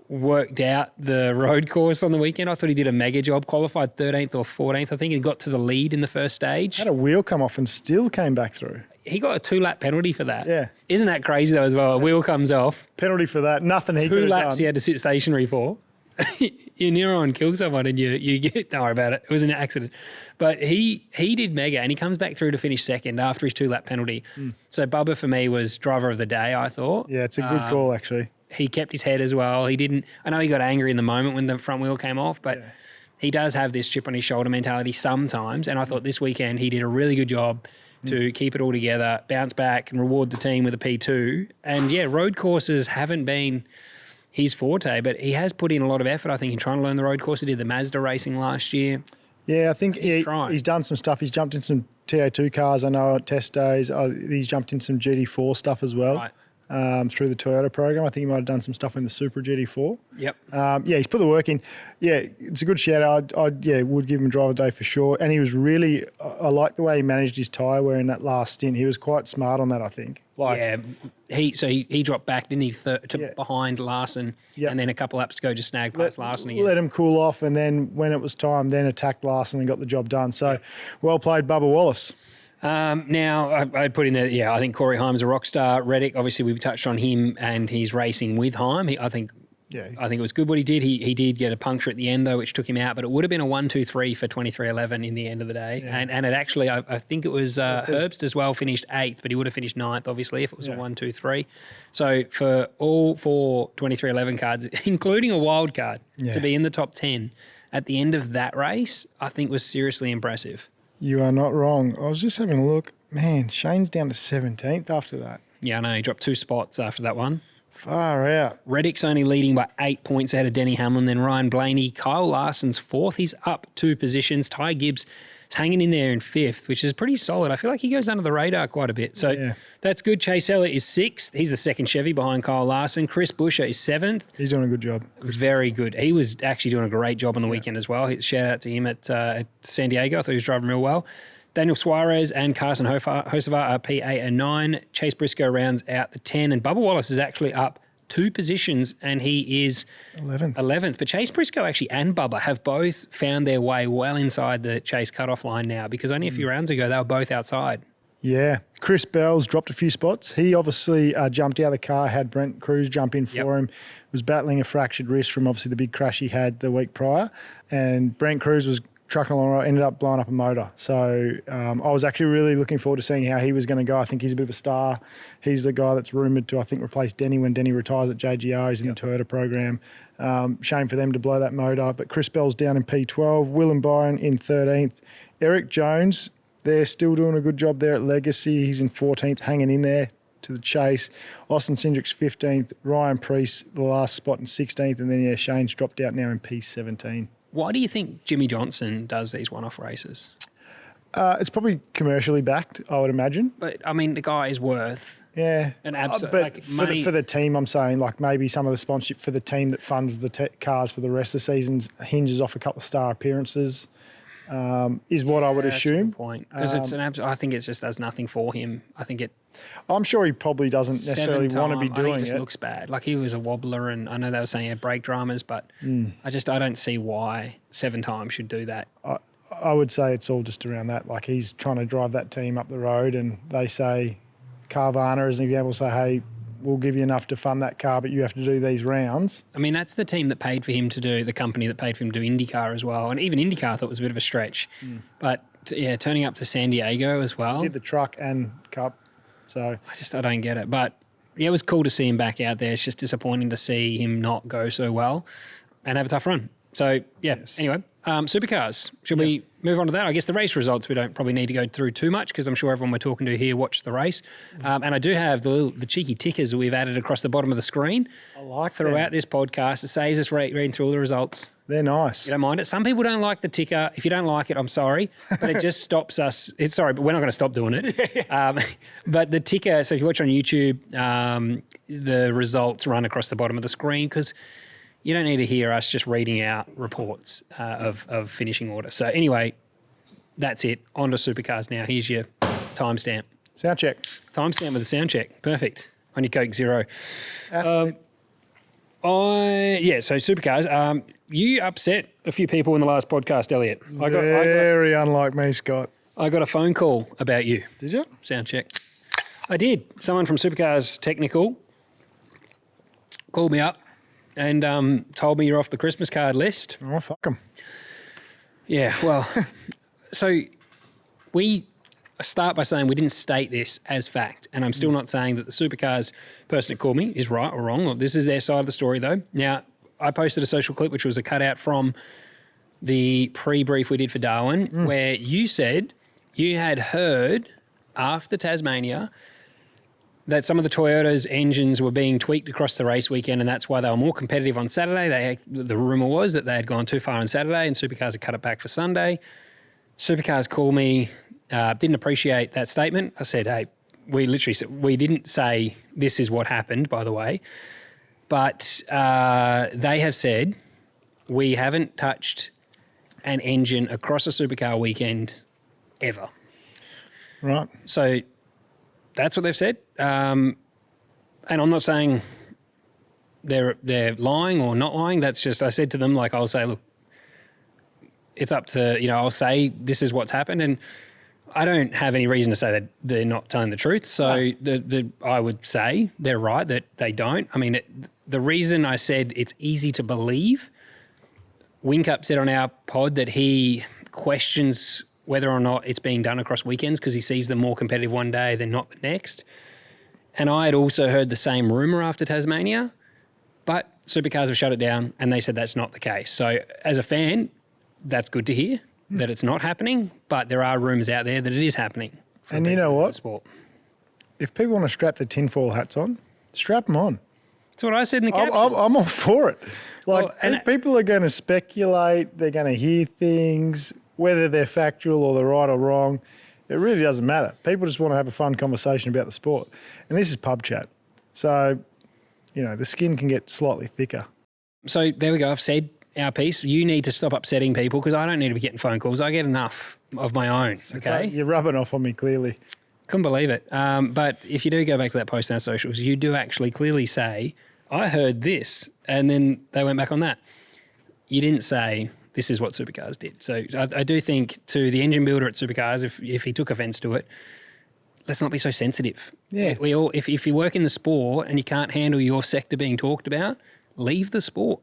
Speaker 2: worked out the road course on the weekend. I thought he did a mega job, qualified 13th or 14th. I think he got to the lead in the first stage.
Speaker 1: Had a wheel come off and still came back through.
Speaker 2: He got a 2-lap penalty for that.
Speaker 1: Yeah.
Speaker 2: Isn't that crazy though as well? A wheel comes off.
Speaker 1: Penalty for that. Nothing he could have done.
Speaker 2: 2 laps he had to sit stationary for. You're near on kill someone and you get, don't worry about it. It was an accident. But he did mega and he comes back through to finish second after his 2-lap penalty. So Bubba for me was driver of the day, I thought.
Speaker 1: Yeah, it's a good call actually.
Speaker 2: He kept his head as well. I know he got angry in the moment when the front wheel came off, but he does have this chip on his shoulder mentality sometimes. And I thought this weekend he did a really good job to keep it all together, bounce back and reward the team with a P2. And road courses haven't been his forte, but he has put in a lot of effort, I think, in trying to learn the road course. He did the Mazda racing last year.
Speaker 1: Yeah, I think he's done some stuff. He's jumped in some TA2 cars, I know, at test days. He's jumped in some GT4 stuff as well.
Speaker 2: Right.
Speaker 1: Through the Toyota program. I think he might have done some stuff in the Super GT4.
Speaker 2: Yep.
Speaker 1: He's put the work in. Yeah, it's a good shout out. I would give him driver of the day for sure. And he was really, I like the way he managed his tyre wear in that last stint. He was quite smart on that, I think.
Speaker 2: He dropped back, didn't he, behind Larson, and then a couple laps to go just snagged past Larson again.
Speaker 1: Let him cool off, and then when it was time, then attacked Larson and got the job done. So well played, Bubba Wallace.
Speaker 2: Now, I put in there, I think Corey Heim's a rock star. Reddick, obviously, we've touched on him and he's racing with Heim. I think it was good what he did. He did get a puncture at the end, though, which took him out, but it would have been a 1-2-3 for 23:11 in the end of the day. Yeah. And it actually, I think it was Herbst as well, finished 8th, but he would have finished 9th, obviously, if it was a 1-2-3. So for all 4 23:11 cards, including a wild card, to be in the top 10 at the end of that race, I think was seriously impressive.
Speaker 1: You are not wrong. I was just having a look. Man, Shane's down to 17th after that.
Speaker 2: Yeah, I know. He dropped 2 spots after that one.
Speaker 1: Far out.
Speaker 2: Reddick's only leading by 8 points ahead of Denny Hamlin, then Ryan Blaney. Kyle Larson's fourth. He's up 2 positions. Ty Gibbs is hanging in there in fifth, which is pretty solid. I feel like he goes under the radar quite a bit. So that's good. Chase Elliott is sixth. He's the second Chevy behind Kyle Larson. Chris Buescher is seventh.
Speaker 1: He's doing a good job.
Speaker 2: Very good. He was actually doing a great job on the weekend as well. Shout out to him at San Diego. I thought he was driving real well. Daniel Suarez and Carson Hocevar are P8 and 9. Chase Briscoe rounds out the 10. And Bubba Wallace is actually up 2 positions and he is 11th. But Chase Briscoe actually and Bubba have both found their way well inside the Chase cutoff line now because only a few rounds ago they were both outside.
Speaker 1: Yeah. Chris Bell's dropped a few spots. He obviously jumped out of the car, had Brent Cruz jump in for him, was battling a fractured wrist from obviously the big crash he had the week prior. And Brent Cruz was trucking along, ended up blowing up a motor. So I was actually really looking forward to seeing how he was going to go. I think he's a bit of a star. He's the guy that's rumoured to, I think, replace Denny when Denny retires at JGR. He's in the Toyota program. Shame for them to blow that motor. But Chris Bell's down in P12. Willem Byron in 13th. Eric Jones, they're still doing a good job there at Legacy. He's in 14th, hanging in there to the chase. Austin Cindric's 15th. Ryan Priest, the last spot in 16th. And then, Shane's dropped out now in P17.
Speaker 2: Why do you think Jimmy Johnson does these one-off races?
Speaker 1: It's probably commercially backed, I would imagine.
Speaker 2: But, I mean, the guy is worth an absolute
Speaker 1: but for the team, I'm saying, like maybe some of the sponsorship for the team that funds the cars for the rest of the seasons hinges off a couple of star appearances, is what I would assume.
Speaker 2: That's a good point. Because it's I think it just does nothing for him.
Speaker 1: I'm sure he probably doesn't necessarily want to be doing it.
Speaker 2: He just looks bad. Like he was a wobbler, and I know they were saying he had brake dramas, but I don't see why 7 times should do that.
Speaker 1: I would say it's all just around that. Like he's trying to drive that team up the road, and they say, Carvana as an example, say, hey, we'll give you enough to fund that car, but you have to do these rounds.
Speaker 2: I mean, that's the team that paid for him to do, the company that paid for him to do IndyCar as well. And even IndyCar I thought was a bit of a stretch. But, turning up to San Diego as well.
Speaker 1: He did the truck and cup. So
Speaker 2: I don't get it. But, it was cool to see him back out there. It's just disappointing to see him not go so well and have a tough run. So, Anyway, Supercars. Should we move on to that? I guess the race results we don't probably need to go through too much because I'm sure everyone we're talking to here watched the race. And I do have the cheeky tickers that we've added across the bottom of the screen.
Speaker 1: I like
Speaker 2: throughout this podcast. It saves us reading through all the results.
Speaker 1: They're nice.
Speaker 2: You don't mind it? Some people don't like the ticker. If you don't like it, I'm sorry. But it just stops us. But we're not going to stop doing it. But the ticker, so if you watch on YouTube, the results run across the bottom of the screen because you don't need to hear us just reading out reports of finishing order. So anyway, that's it. On to Supercars now. Here's your timestamp.
Speaker 1: Sound check.
Speaker 2: Timestamp with a sound check. Perfect. On your Coke Zero. So Supercars. You upset a few people in the last podcast, Elliot.
Speaker 1: Very unlike me, Scott.
Speaker 2: I got a phone call about you.
Speaker 1: Did you?
Speaker 2: Sound check. I did. Someone from Supercars Technical called me up and told me you're off the Christmas card list.
Speaker 1: Oh, fuck them.
Speaker 2: Yeah, well, so we start by saying we didn't state this as fact, and I'm still not saying that the Supercars person that called me is right or wrong. This is their side of the story, though. Now, I posted a social clip, which was a cutout from the pre-brief we did for Darwin, where you said you had heard after Tasmania that some of the Toyota's engines were being tweaked across the race weekend, and that's why they were more competitive on Saturday. The rumour was that they had gone too far on Saturday, and Supercars had cut it back for Sunday. Supercars called me, didn't appreciate that statement. I said, hey, we literally said, we didn't say this is what happened, by the way, but they have said we haven't touched an engine across a Supercar weekend ever.
Speaker 1: Right.
Speaker 2: So that's what they've said. And I'm not saying they're lying or not lying. That's just, I said to them, like, I'll say, look, it's up to, I'll say this is what's happened. And I don't have any reason to say that they're not telling the truth. So I would say they're right that they don't. I mean, the reason I said it's easy to believe, Whincup said on our pod that he questions whether or not it's being done across weekends because he sees them more competitive one day than not the next. And I had also heard the same rumour after Tasmania, but Supercars have shut it down and they said that's not the case. So as a fan, that's good to hear that it's not happening, but there are rumours out there that it is happening.
Speaker 1: And you know what? Sport. If people want to strap the tinfoil hats on, strap them on.
Speaker 2: That's what I said in the caption.
Speaker 1: I'm all for it. Like,
Speaker 2: Well, and
Speaker 1: people are going to speculate. They're going to hear things, whether they're factual or they're right or wrong. It really doesn't matter. People just want to have a fun conversation about the sport. And this is pub chat. So, the skin can get slightly thicker.
Speaker 2: So there we go. I've said our piece. You need to stop upsetting people because I don't need to be getting phone calls. I get enough of my own, okay?
Speaker 1: You're rubbing off on me, clearly.
Speaker 2: Couldn't believe it. But if you do go back to that post on our socials, you do actually clearly say, I heard this, and then they went back on that. You didn't say, this is what Supercars did. So I do think to the engine builder at Supercars, if he took offence to it, let's not be so sensitive.
Speaker 1: Yeah.
Speaker 2: If you work in the sport and you can't handle your sector being talked about, leave the sport.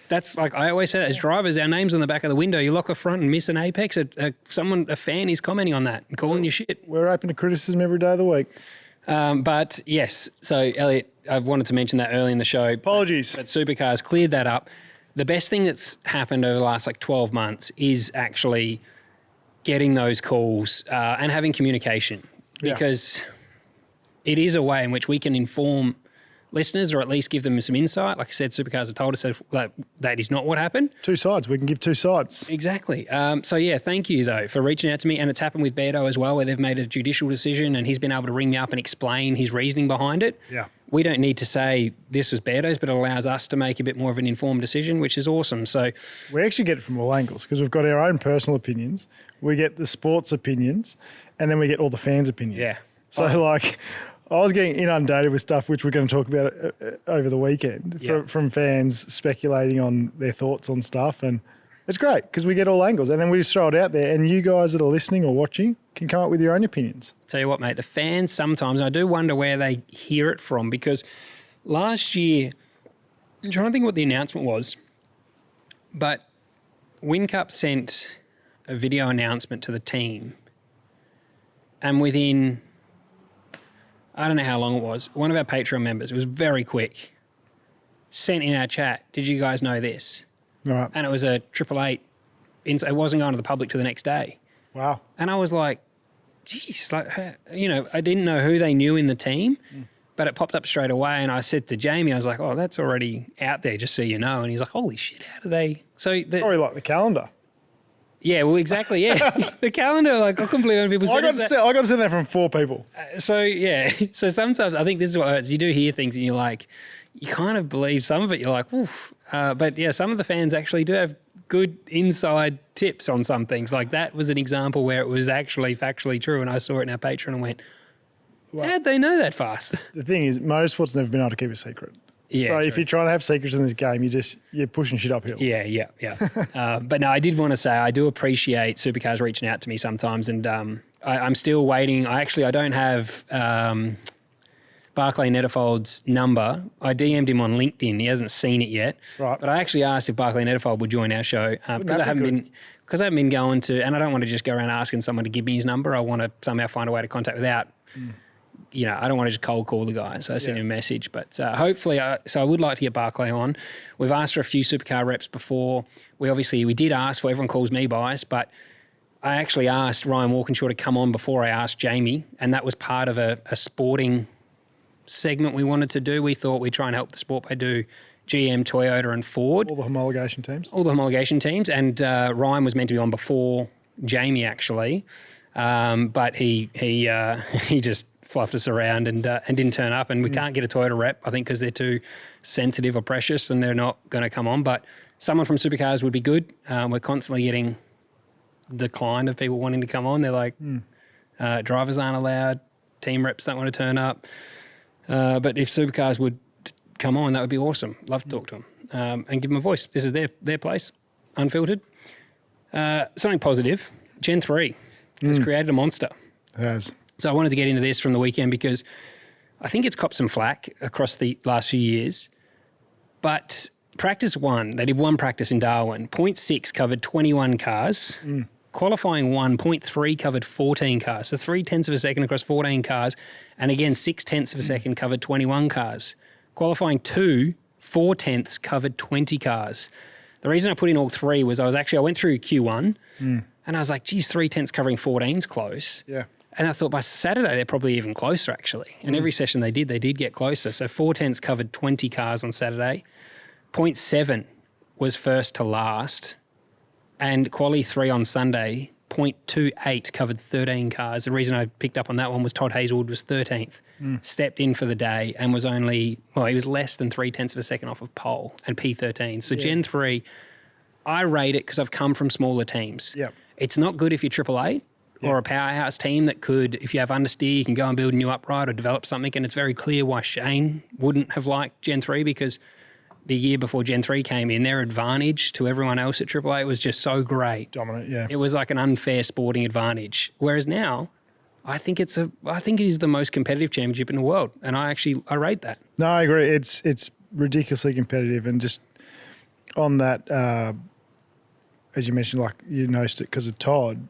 Speaker 2: That's like I always say that as drivers, our name's on the back of the window. You lock a front and miss an apex, a fan is commenting on that and calling you shit.
Speaker 1: We're open to criticism every day of the week.
Speaker 2: But yes, so Elliot, I wanted to mention that early in the show.
Speaker 1: Apologies.
Speaker 2: But Supercars cleared that up. The best thing that's happened over the last 12 months is actually getting those calls and having communication, because it is a way in which we can inform listeners or at least give them some insight. Like I said, Supercars have told us that is not what happened.
Speaker 1: Two sides. We can give two sides.
Speaker 2: Exactly. So, yeah, thank you, though, for reaching out to me. And it's happened with Beto as well, where they've made a judicial decision and he's been able to ring me up and explain his reasoning behind it.
Speaker 1: Yeah.
Speaker 2: We don't need to say this was Beto's, but it allows us to make a bit more of an informed decision, which is awesome. So
Speaker 1: we actually get it from all angles because we've got our own personal opinions. We get the sports opinions and then we get all the fans' opinions.
Speaker 2: Yeah.
Speaker 1: So, I was getting inundated with stuff which we're going to talk about over the weekend from fans speculating on their thoughts on stuff. And it's great because we get all angles and then we just throw it out there and you guys that are listening or watching can come up with your own opinions.
Speaker 2: Tell you what, mate, the fans sometimes, I do wonder where they hear it from, because last year, I'm trying to think what the announcement was, but WinCup sent a video announcement to the team and within, I don't know how long it was, one of our Patreon members, it was very quick, sent in our chat, did you guys know this?
Speaker 1: Right.
Speaker 2: And it was a 888, it wasn't going to the public till the next day.
Speaker 1: Wow.
Speaker 2: And I was like, geez, I didn't know who they knew in the team, but it popped up straight away. And I said to Jamie, I was like, oh, that's already out there, just so you know. And he's like, holy shit, how do they?
Speaker 1: Probably like the calendar.
Speaker 2: Yeah, well, exactly, yeah. The calendar, I couldn't believe when people said
Speaker 1: I got to send that from 4 people.
Speaker 2: So sometimes I think this is what hurts. You do hear things and you're like, you kind of believe some of it. You're like, oof. But yeah, some of the fans actually do have good inside tips on some things. Like that was an example where it was actually factually true. And I saw it in our Patreon and went, how'd they know that fast?
Speaker 1: The thing is, motorsport's never been able to keep a secret.
Speaker 2: Yeah,
Speaker 1: so if you're trying to have secrets in this game, you're pushing shit uphill.
Speaker 2: Yeah. But no, I did want to say I do appreciate Supercars reaching out to me sometimes, and I'm still waiting. I don't have Barclay Netterfold's number. I DM'd him on LinkedIn. He hasn't seen it yet.
Speaker 1: Right.
Speaker 2: But I actually asked if Barclay Netterfold would join our show because I haven't been going to, and I don't want to just go around asking someone to give me his number. I want to somehow find a way to contact without. I don't want to just cold call the guy. So I sent him a message. But hopefully, I would like to get Barclay on. We've asked for a few supercar reps before. We did ask for, everyone calls me biased, but I actually asked Ryan Walkinshaw to come on before I asked Jamie. And that was part of a sporting segment we wanted to do. We thought we'd try and help the sport by do GM, Toyota and Ford.
Speaker 1: All the homologation teams.
Speaker 2: And Ryan was meant to be on before Jamie, actually. But he just fluffed us around and didn't turn up, and we can't get a Toyota rep, I think, because they're too sensitive or precious and they're not going to come on. But someone from Supercars would be good. We're constantly getting decline of people wanting to come on. They're like, drivers aren't allowed, team reps don't want to turn up. But if Supercars would come on, that would be awesome. Love to talk to them and give them a voice. This is their place, unfiltered. Something positive, Gen 3 has created a monster.
Speaker 1: It has.
Speaker 2: So I wanted to get into this from the weekend because I think it's copped some flack across the last few years. But practice 1, they did one practice in Darwin. 0.6 covered 21 cars. Qualifying 1, 0.3 covered 14 cars. So 0.3 of a second across 14 cars. And again, 0.6 of a second covered 21 cars. Qualifying 2, 0.4 covered 20 cars. The reason I put in all 3 was I went through Q1 and I was like, geez, 0.3 covering 14's close.
Speaker 1: Yeah.
Speaker 2: And I thought by Saturday, they're probably even closer, actually. And every session they did get closer. So 410s covered 20 cars on Saturday. 0.7 was first to last. And quali 3 on Sunday, 0.28 covered 13 cars. The reason I picked up on that one was Todd Hazelwood was 13th, stepped in for the day and was only, he was less than 0.3 of a second off of pole and P13. So Gen 3, I rate it because I've come from smaller teams.
Speaker 1: Yep.
Speaker 2: It's not good if you're Triple Eight or a powerhouse team that could, if you have understeer, you can go and build a new upright or develop something. And it's very clear why Shane wouldn't have liked Gen 3 because the year before Gen 3 came in, their advantage to everyone else at Triple Eight was just so great.
Speaker 1: Dominant, yeah.
Speaker 2: It was like an unfair sporting advantage. Whereas now, I think it is the most competitive championship in the world. And I rate that.
Speaker 1: No, I agree. It's ridiculously competitive. And just on that, as you mentioned, like you noticed it because of Todd,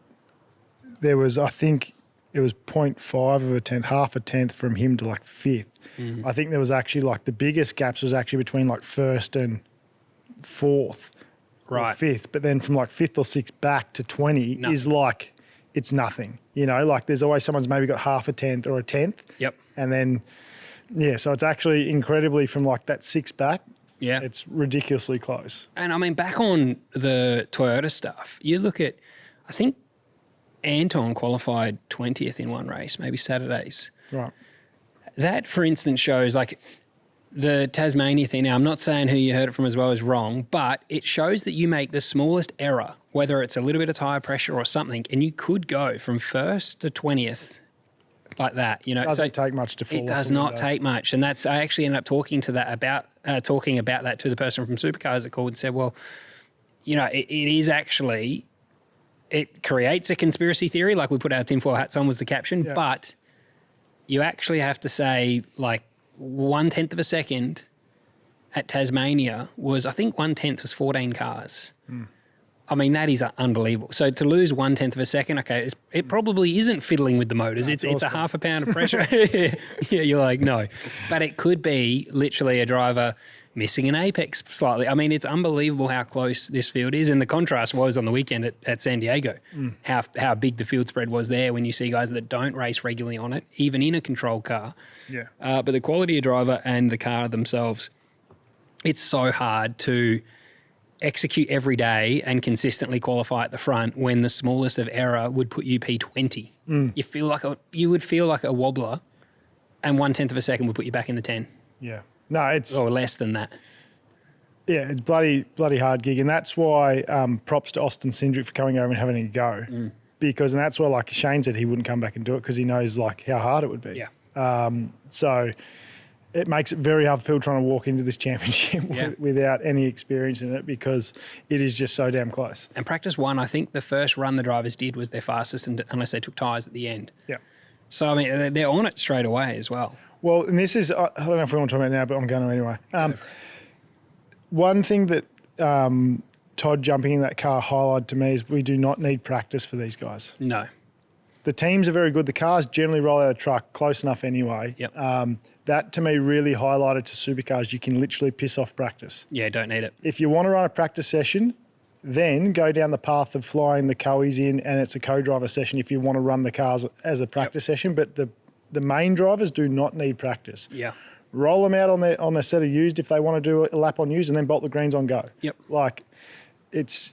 Speaker 1: there was, I think it was 0.5 of a tenth, half a tenth from him to like fifth. I think there was actually like the biggest gaps was actually between like first and fourth or fifth. But then from like fifth or sixth back to 20 is like, it's nothing. You know, like there's always someone's maybe got half a tenth or a tenth.
Speaker 2: Yep.
Speaker 1: And then, so it's actually incredibly from like that six back.
Speaker 2: Yeah.
Speaker 1: It's ridiculously close.
Speaker 2: And I mean, back on the Toyota stuff, you look at, I think Anton qualified 20th in one race, maybe Saturdays.
Speaker 1: Right.
Speaker 2: That, for instance, shows like the Tasmania thing. Now, I'm not saying who you heard it from as well is wrong, but it shows that you make the smallest error, whether it's a little bit of tyre pressure or something, and you could go from first to 20th like that. You know,
Speaker 1: it doesn't take much to fall off.
Speaker 2: It does not take much. And that's, I actually ended up talking about that to the person from Supercars that called and said, well, you know, it is actually, it creates a conspiracy theory, like we put our tinfoil hats on was the caption, but you actually have to say like 1/10 of a second at Tasmania was, I think 1/10 was 14 cars. I mean, that is unbelievable. So to lose 1/10 of a second, okay, it probably isn't fiddling with the motors. It's a half a pound of pressure. Yeah, you're like, no. But it could be literally a driver missing an apex slightly. I mean, it's unbelievable how close this field is. And the contrast was on the weekend at San Diego, how big the field spread was there when you see guys that don't race regularly on it, even in a controlled car.
Speaker 1: Yeah.
Speaker 2: But the quality of driver and the car themselves, it's so hard to execute every day and consistently qualify at the front when the smallest of error would put you P20. You would feel like a wobbler, and 1/10 of a second would put you back in the 10.
Speaker 1: Yeah. No, it's
Speaker 2: or less than that.
Speaker 1: Yeah, it's bloody hard gig, and that's why props to Austin Cindric for coming over and having a go, because and that's why like Shane said he wouldn't come back and do it because he knows like how hard it would be.
Speaker 2: Yeah.
Speaker 1: So it makes it very hard for people trying to walk into this championship without any experience in it because it is just so damn close.
Speaker 2: And practice one, I think the first run the drivers did was their fastest, unless they took tyres at the end.
Speaker 1: Yeah.
Speaker 2: So I mean they're on it straight away as well.
Speaker 1: Well, and this is, I don't know if we want to talk about it now, but I'm going to anyway. One thing that Todd jumping in that car highlighted to me is we do not need practice for these guys.
Speaker 2: No.
Speaker 1: The teams are very good. The cars generally roll out of the truck close enough anyway.
Speaker 2: Yep.
Speaker 1: That to me really highlighted to Supercars, you can literally piss off practice.
Speaker 2: Yeah, don't need it.
Speaker 1: If you want to run a practice session, then go down the path of flying the coes in and it's a co-driver session if you want to run the cars as a practice session. But the main drivers do not need practice.
Speaker 2: Yeah.
Speaker 1: Roll them out on a set of used if they want to do a lap on used and then bolt the greens on go.
Speaker 2: Yep.
Speaker 1: Like,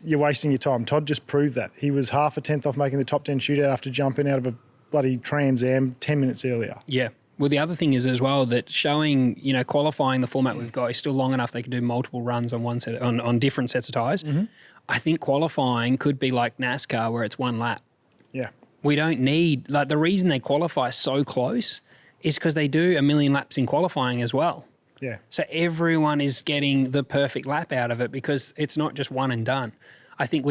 Speaker 1: you're wasting your time. Todd just proved that. He was half a tenth off making the top 10 shootout after jumping out of a bloody Trans Am 10 minutes earlier.
Speaker 2: Yeah. Well, the other thing is as well that showing, qualifying the format we've got is still long enough they can do multiple runs on one set on different sets of tyres. I think qualifying could be like NASCAR where it's one lap.
Speaker 1: Yeah.
Speaker 2: We don't need, like the reason they qualify so close is because they do a million laps in qualifying as well.
Speaker 1: Yeah.
Speaker 2: So everyone is getting the perfect lap out of it because it's not just one and done. I think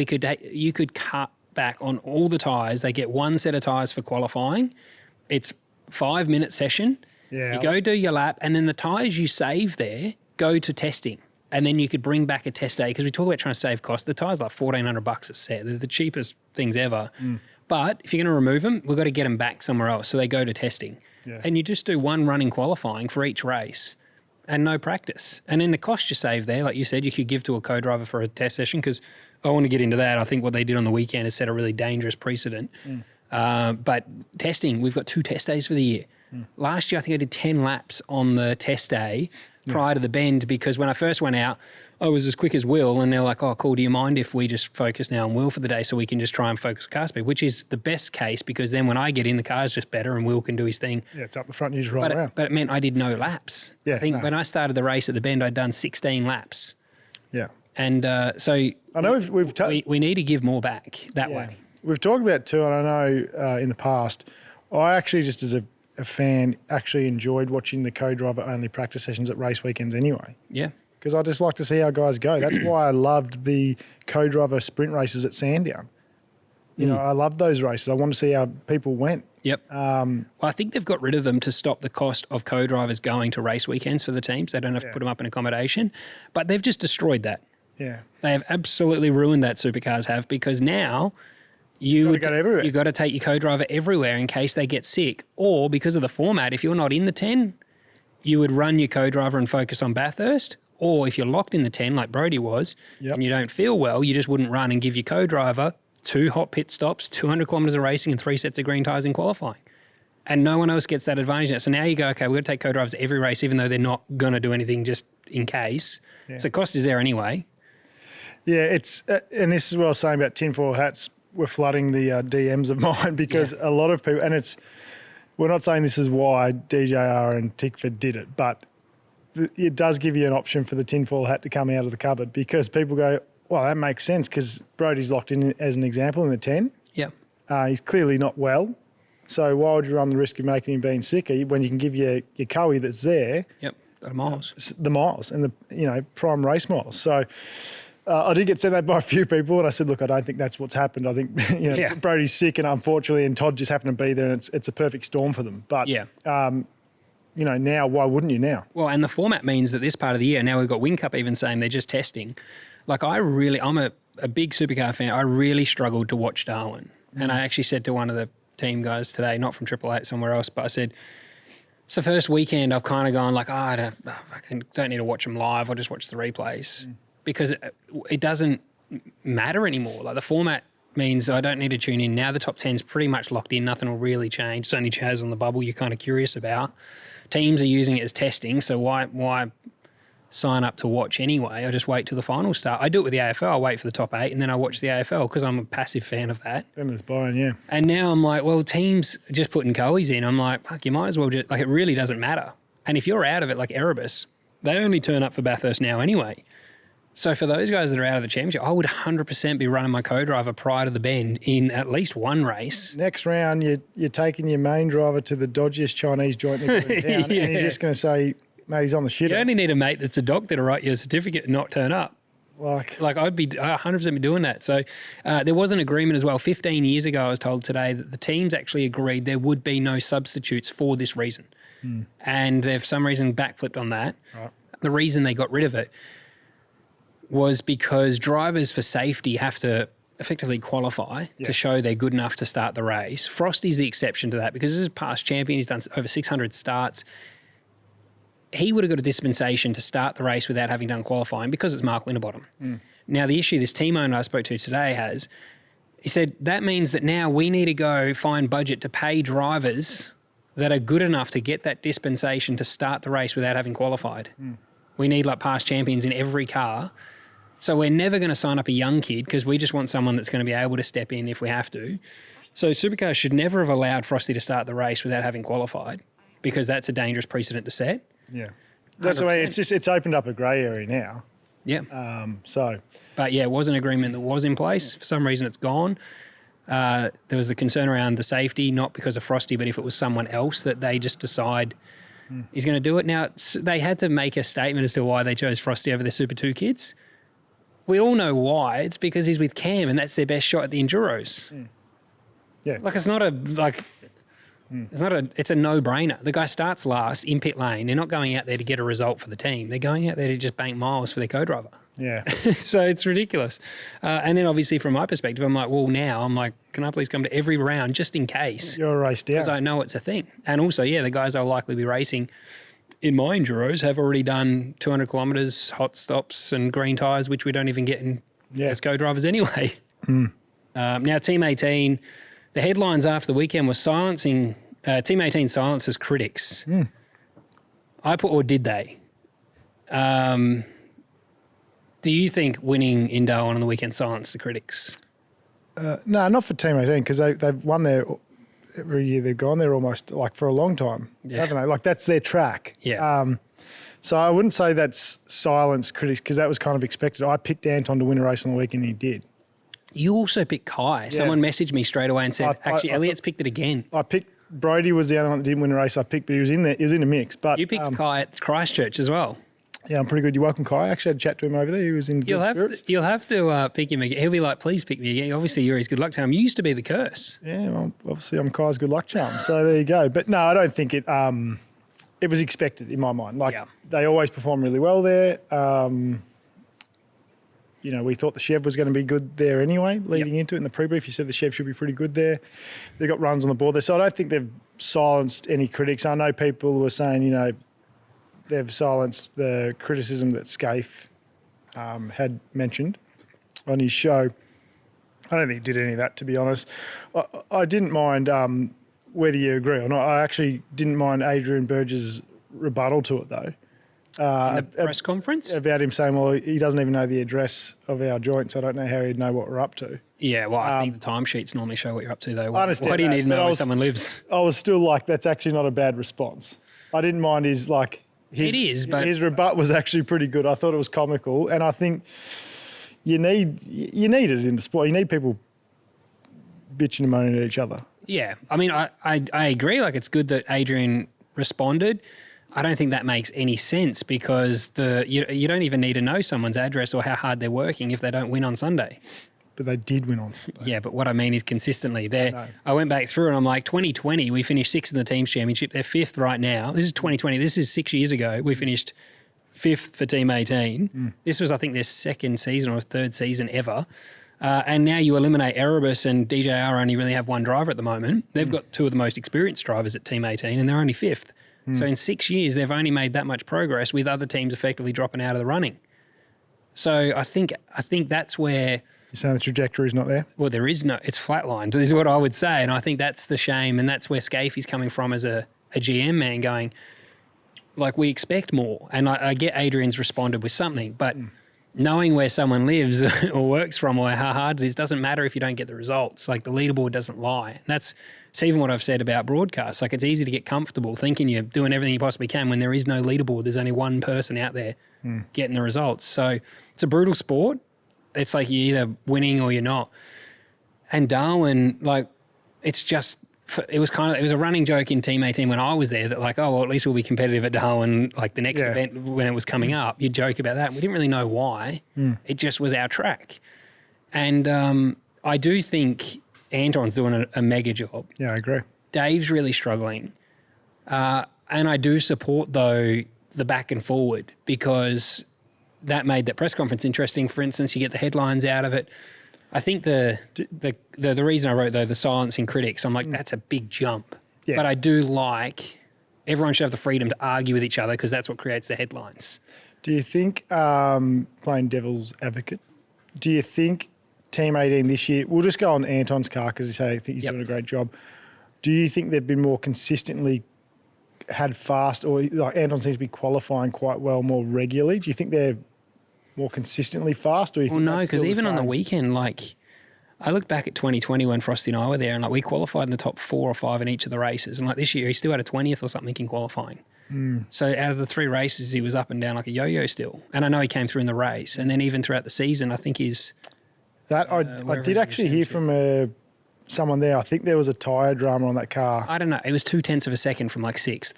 Speaker 2: you could cut back on all the tyres. They get one set of tyres for qualifying. It's 5-minute session.
Speaker 1: Yeah.
Speaker 2: You go do your lap and then the tyres you save there go to testing. And then you could bring back a test day because we talk about trying to save costs. The tyres are like $1,400 a set. They're the cheapest things ever. But if you're going to remove them, we've got to get them back somewhere else. So they go to testing.
Speaker 1: Yeah.
Speaker 2: And you just do one run in qualifying for each race and no practice. And then the cost you save there, like you said, you could give to a co-driver for a test session because I want to get into that. I think what they did on the weekend is set a really dangerous precedent. But testing, we've got 2 test days for the year. Last year, I think I did 10 laps on the test day prior to the bend, because when I first went out, I was as quick as Will, and they're like, oh, cool, do you mind if we just focus now on Will for the day so we can just try and focus on car speed, which is the best case, because then when I get in, the car's just better and Will can do his thing.
Speaker 1: Yeah, it's up the front, you just roll around.
Speaker 2: But it meant I did no laps.
Speaker 1: Yeah,
Speaker 2: I think when I started the race at the bend, I'd done 16 laps.
Speaker 1: Yeah.
Speaker 2: And so
Speaker 1: I know
Speaker 2: we need to give more back that way.
Speaker 1: We've talked about it too, and I know in the past, I actually just as a fan actually enjoyed watching the co-driver only practice sessions at race weekends anyway.
Speaker 2: Yeah.
Speaker 1: Because I just like to see how guys go. That's why I loved the co-driver sprint races at Sandown. You know, I loved those races. I want to see how people went.
Speaker 2: Yep. Well, I think they've got rid of them to stop the cost of co-drivers going to race weekends for the teams. They don't have to put them up in accommodation. But they've just destroyed that.
Speaker 1: Yeah.
Speaker 2: They have absolutely ruined that, Supercars have, because now you've got to take your co-driver everywhere in case they get sick. Or because of the format, if you're not in the 10, you would run your co-driver and focus on Bathurst. Or if you're locked in the 10 like Brody was and you don't feel well, you just wouldn't run and give your co-driver 2 hot pit stops, 200 kilometres of racing and 3 sets of green tyres in qualifying. And no one else gets that advantage now. So now you go, okay, we're going to take co-drivers every race, even though they're not going to do anything just in case. Yeah. So cost is there anyway.
Speaker 1: Yeah, it's and this is what I was saying about tinfoil hats were flooding the DMs of mine, because a lot of people, and we're not saying this is why DJR and Tickford did it, but it does give you an option for the tinfoil hat to come out of the cupboard, because people go, well, that makes sense, because Brody's locked in as an example in the 10.
Speaker 2: Yeah.
Speaker 1: He's clearly not well. So why would you run the risk of making him being sicker when you can give your cowie that's there?
Speaker 2: Yep, the miles.
Speaker 1: The miles and the prime race miles. So I did get sent that by a few people, and I said, look, I don't think that's what's happened. I think Brody's sick, and unfortunately, and Todd just happened to be there, and it's a perfect storm for them. But now why wouldn't you now?
Speaker 2: Well, and the format means that this part of the year, now we've got Wing Cup even saying they're just testing. Like I'm a big supercar fan. I really struggled to watch Darwin. And I actually said to one of the team guys today, not from Triple Eight, somewhere else, but I said, it's the first weekend I've kind of gone like, I don't need to watch them live. I'll just watch the replays because it doesn't matter anymore. Like the format means I don't need to tune in. Now the top 10's pretty much locked in. Nothing will really change. It's only Chaz on the bubble you're kind of curious about. Teams are using it as testing, so why sign up to watch anyway? I just wait till the finals start. I do it with the AFL. I wait for the top 8 and then I watch the AFL because I'm a passive fan of that.
Speaker 1: Them is buying, yeah.
Speaker 2: And now I'm like, well, teams just putting coeys in. I'm like, fuck, you might as well just, like, it really doesn't matter. And if you're out of it, like Erebus, they only turn up for Bathurst now anyway. So for those guys that are out of the championship, I would 100% be running my co-driver prior to the bend in at least one race.
Speaker 1: Next round, you're taking your main driver to the dodgiest Chinese joint in town, and you're just going to say, mate, he's on the shitter.
Speaker 2: You only need a mate that's a doctor to write your certificate and not turn up. Like I'd 100% be doing that. So there was an agreement as well. 15 years ago, I was told today that the teams actually agreed there would be no substitutes for this reason. And they've for some reason backflipped on that. Right. The reason they got rid of it was because drivers for safety have to effectively qualify to show they're good enough to start the race. Frosty's the exception to that because this is past champion. He's done over 600 starts. He would have got a dispensation to start the race without having done qualifying because it's Mark Winterbottom. Now, the issue this team owner I spoke to today has, he said, that means that now we need to go find budget to pay drivers that are good enough to get that dispensation to start the race without having qualified. We need like past champions in every car. So we're never going to sign up a young kid because we just want someone that's going to be able to step in if we have to. So Supercars should never have allowed Frosty to start the race without having qualified because that's a dangerous precedent to set.
Speaker 1: Yeah. That's 100%. The way it's opened up a grey area now.
Speaker 2: Yeah. But yeah, it was an agreement that was in place. For some reason it's gone. There was the concern around the safety, not because of Frosty, but if it was someone else that they just decide is going to do it. Now, they had to make a statement as to why they chose Frosty over their Super 2 kids. We all know why. It's because he's with Cam and that's their best shot at the Enduros.
Speaker 1: Yeah.
Speaker 2: Like it's a no-brainer. The guy starts last in pit lane. They're not going out there to get a result for the team. They're going out there to just bank miles for their co-driver.
Speaker 1: Yeah.
Speaker 2: So it's ridiculous. And then obviously from my perspective, I'm like, well, now I'm like, can I please come to every round just in case?
Speaker 1: You're raced out.
Speaker 2: Because I know it's a thing. And also, the guys I'll likely be racing in my Enduros have already done 200 kilometres, hot stops and green tyres, which we don't even get in as co-drivers anyway. Now, Team 18, The headlines after the weekend were silencing, Team 18 silences critics. Or did they? Do you think winning in Darwin on the weekend silenced the critics?
Speaker 1: No, not for Team 18 because they've won there every year. They've gone there almost like for a long time, haven't they? Like that's their track.
Speaker 2: Yeah.
Speaker 1: So I wouldn't say that's silence critics because that was kind of expected. I picked Anton to win a race on the weekend and he did.
Speaker 2: You also picked Kai. Yeah. Someone messaged me straight away and said, Elliot's picked it again.
Speaker 1: I picked Brody was the only one that didn't win a race I picked, but he was in there. He was in the mix. But
Speaker 2: you picked Kai at Christchurch as well.
Speaker 1: Yeah, I'm pretty good. You're welcome, Kai. I actually had a chat to him over there. He was in good spirits.
Speaker 2: You'll have to pick him again. He'll be like, please pick me again. Obviously, you're his good luck charm. You used to be the curse.
Speaker 1: Yeah, well, obviously I'm Kai's good luck charm. So there you go. But no, I don't think it was expected in my mind. Like they always perform really well there. We thought the Chev was going to be good there anyway, leading into it in the pre-brief. You said the Chev should be pretty good there. They got runs on the board there. So I don't think they've silenced any critics. I know people were saying, they've silenced the criticism that Scaife had mentioned on his show. I don't think he did any of that, to be honest. I didn't mind whether you agree or not. I actually didn't mind Adrian Burgess' rebuttal to it, though.
Speaker 2: In the press conference?
Speaker 1: About him saying, well, he doesn't even know the address of our joint, so I don't know how he'd know what we're up to.
Speaker 2: Yeah, well, I think the timesheets normally show what you're up to, though.
Speaker 1: I understand
Speaker 2: Why do you need to know where someone lives?
Speaker 1: I was still like, that's actually not a bad response. I didn't mind his his rebut was actually pretty good. I thought it was comical, and I think you need it in the sport. You need people bitching and moaning at each other.
Speaker 2: Yeah, I mean, I agree. Like, it's good that Adrian responded. I don't think that makes any sense because you don't even need to know someone's address or how hard they're working if they don't win on Sunday.
Speaker 1: But they did win on Sunday.
Speaker 2: Yeah, but what I mean is consistently. I went back through and I'm like, 2020, we finished 6th in the Teams Championship. They're 5th right now. This is 2020. This is 6 years ago. We finished 5th for Team 18. This was, I think, their second season or third season ever. And now you eliminate Erebus and DJR only really have one driver at the moment. They've got two of the most experienced drivers at Team 18 and they're only 5th. So in 6 years, they've only made that much progress with other teams effectively dropping out of the running. So I think that's where...
Speaker 1: You're saying the trajectory is not there?
Speaker 2: Well, there is no... It's flatlined. This is what I would say. And I think that's the shame. And that's where Scaife is coming from as a GM man going, like, we expect more. And I get Adrian's responded with something, but knowing where someone lives or works from or how hard it is doesn't matter if you don't get the results. Like, the leaderboard doesn't lie. And it's even what I've said about broadcasts. Like, it's easy to get comfortable thinking you're doing everything you possibly can when there is no leaderboard. There's only one person out there getting the results. So it's a brutal sport. It's like you're either winning or you're not. And Darwin, like, it was a running joke in Team 18 when I was there that like, oh, well, at least we'll be competitive at Darwin, like the next event when it was coming up. You'd joke about that. We didn't really know why. It just was our track. And I do think Anton's doing a mega job.
Speaker 1: Yeah, I agree.
Speaker 2: Dave's really struggling. And I do support, though, the back and forward because that made that press conference interesting. For instance, you get the headlines out of it. I think the reason I wrote, though, the silencing critics, I'm like, that's a big jump. Yeah. But I do like everyone should have the freedom to argue with each other because that's what creates the headlines.
Speaker 1: Do you think, playing devil's advocate, do you think Team 18 this year, we'll just go on Anton's car because you say I think he's doing a great job. Do you think they've been more consistently had fast, or like Anton seems to be qualifying quite well more regularly? Do you think they're more consistently fast? Or you think
Speaker 2: no, because even on the weekend, like I look back at 2020 when Frosty and I were there and like we qualified in the top 4 or 5 in each of the races. And like this year, he still had a 20th or something in qualifying. So out of the 3 races, he was up and down like a yo-yo still. And I know he came through in the race. And then even throughout the season, I think he's...
Speaker 1: I did actually hear from someone there. I think there was a tyre drama on that car.
Speaker 2: I don't know. It was 0.2 of a second from like 6th.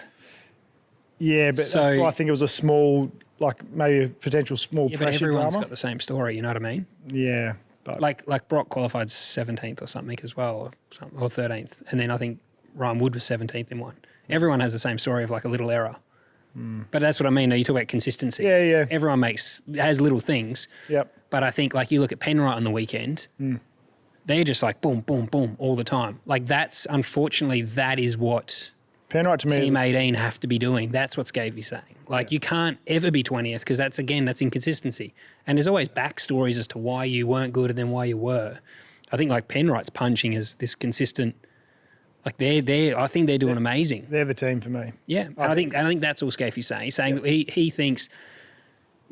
Speaker 1: Yeah, but that's why I think it was a small, like maybe a potential small pressure
Speaker 2: but everyone's
Speaker 1: drama.
Speaker 2: Got the same story, you know what I mean?
Speaker 1: Yeah. But
Speaker 2: like Brock qualified 17th or something as well, or 13th. And then I think Ryan Wood was 17th in one. Everyone has the same story of like a little error. But that's what I mean. You talk about consistency.
Speaker 1: Yeah.
Speaker 2: Everyone has little things.
Speaker 1: Yep.
Speaker 2: But I think like you look at Penrite on the weekend, they're just like boom, boom, boom all the time. Like unfortunately, that is what
Speaker 1: Penrite to me,
Speaker 2: Team 18 have to be doing. That's what Scavey's saying. Like you can't ever be 20th because that's inconsistency. And there's always backstories as to why you weren't good and then why you were. I think like Penrite's punching is this consistent. Like I think they're doing amazing.
Speaker 1: They're the team for me.
Speaker 2: Yeah, and I think that's all Scafey's saying. He's saying that he thinks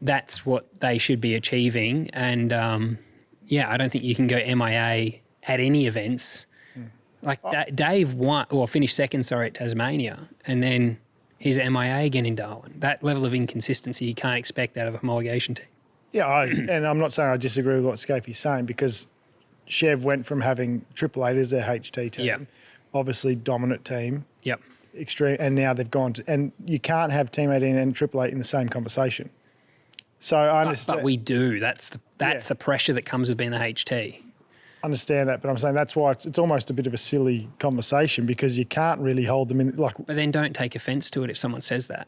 Speaker 2: that's what they should be achieving, and I don't think you can go MIA at any events. Like Dave finished second, at Tasmania, and then he's MIA again in Darwin. That level of inconsistency you can't expect out of a homologation team.
Speaker 1: Yeah, and I'm not saying I disagree with what Scafey's saying, because Chev went from having Triple Eight as their HT team, obviously dominant team, extreme, and now they've gone to, and you can't have Team 18 and Triple Eight in the same conversation. So I understand.
Speaker 2: But we do. That's the pressure that comes with being the HT.
Speaker 1: Understand that, but I'm saying that's why it's almost a bit of a silly conversation, because you can't really hold them in like.
Speaker 2: But then don't take offence to it if someone says that.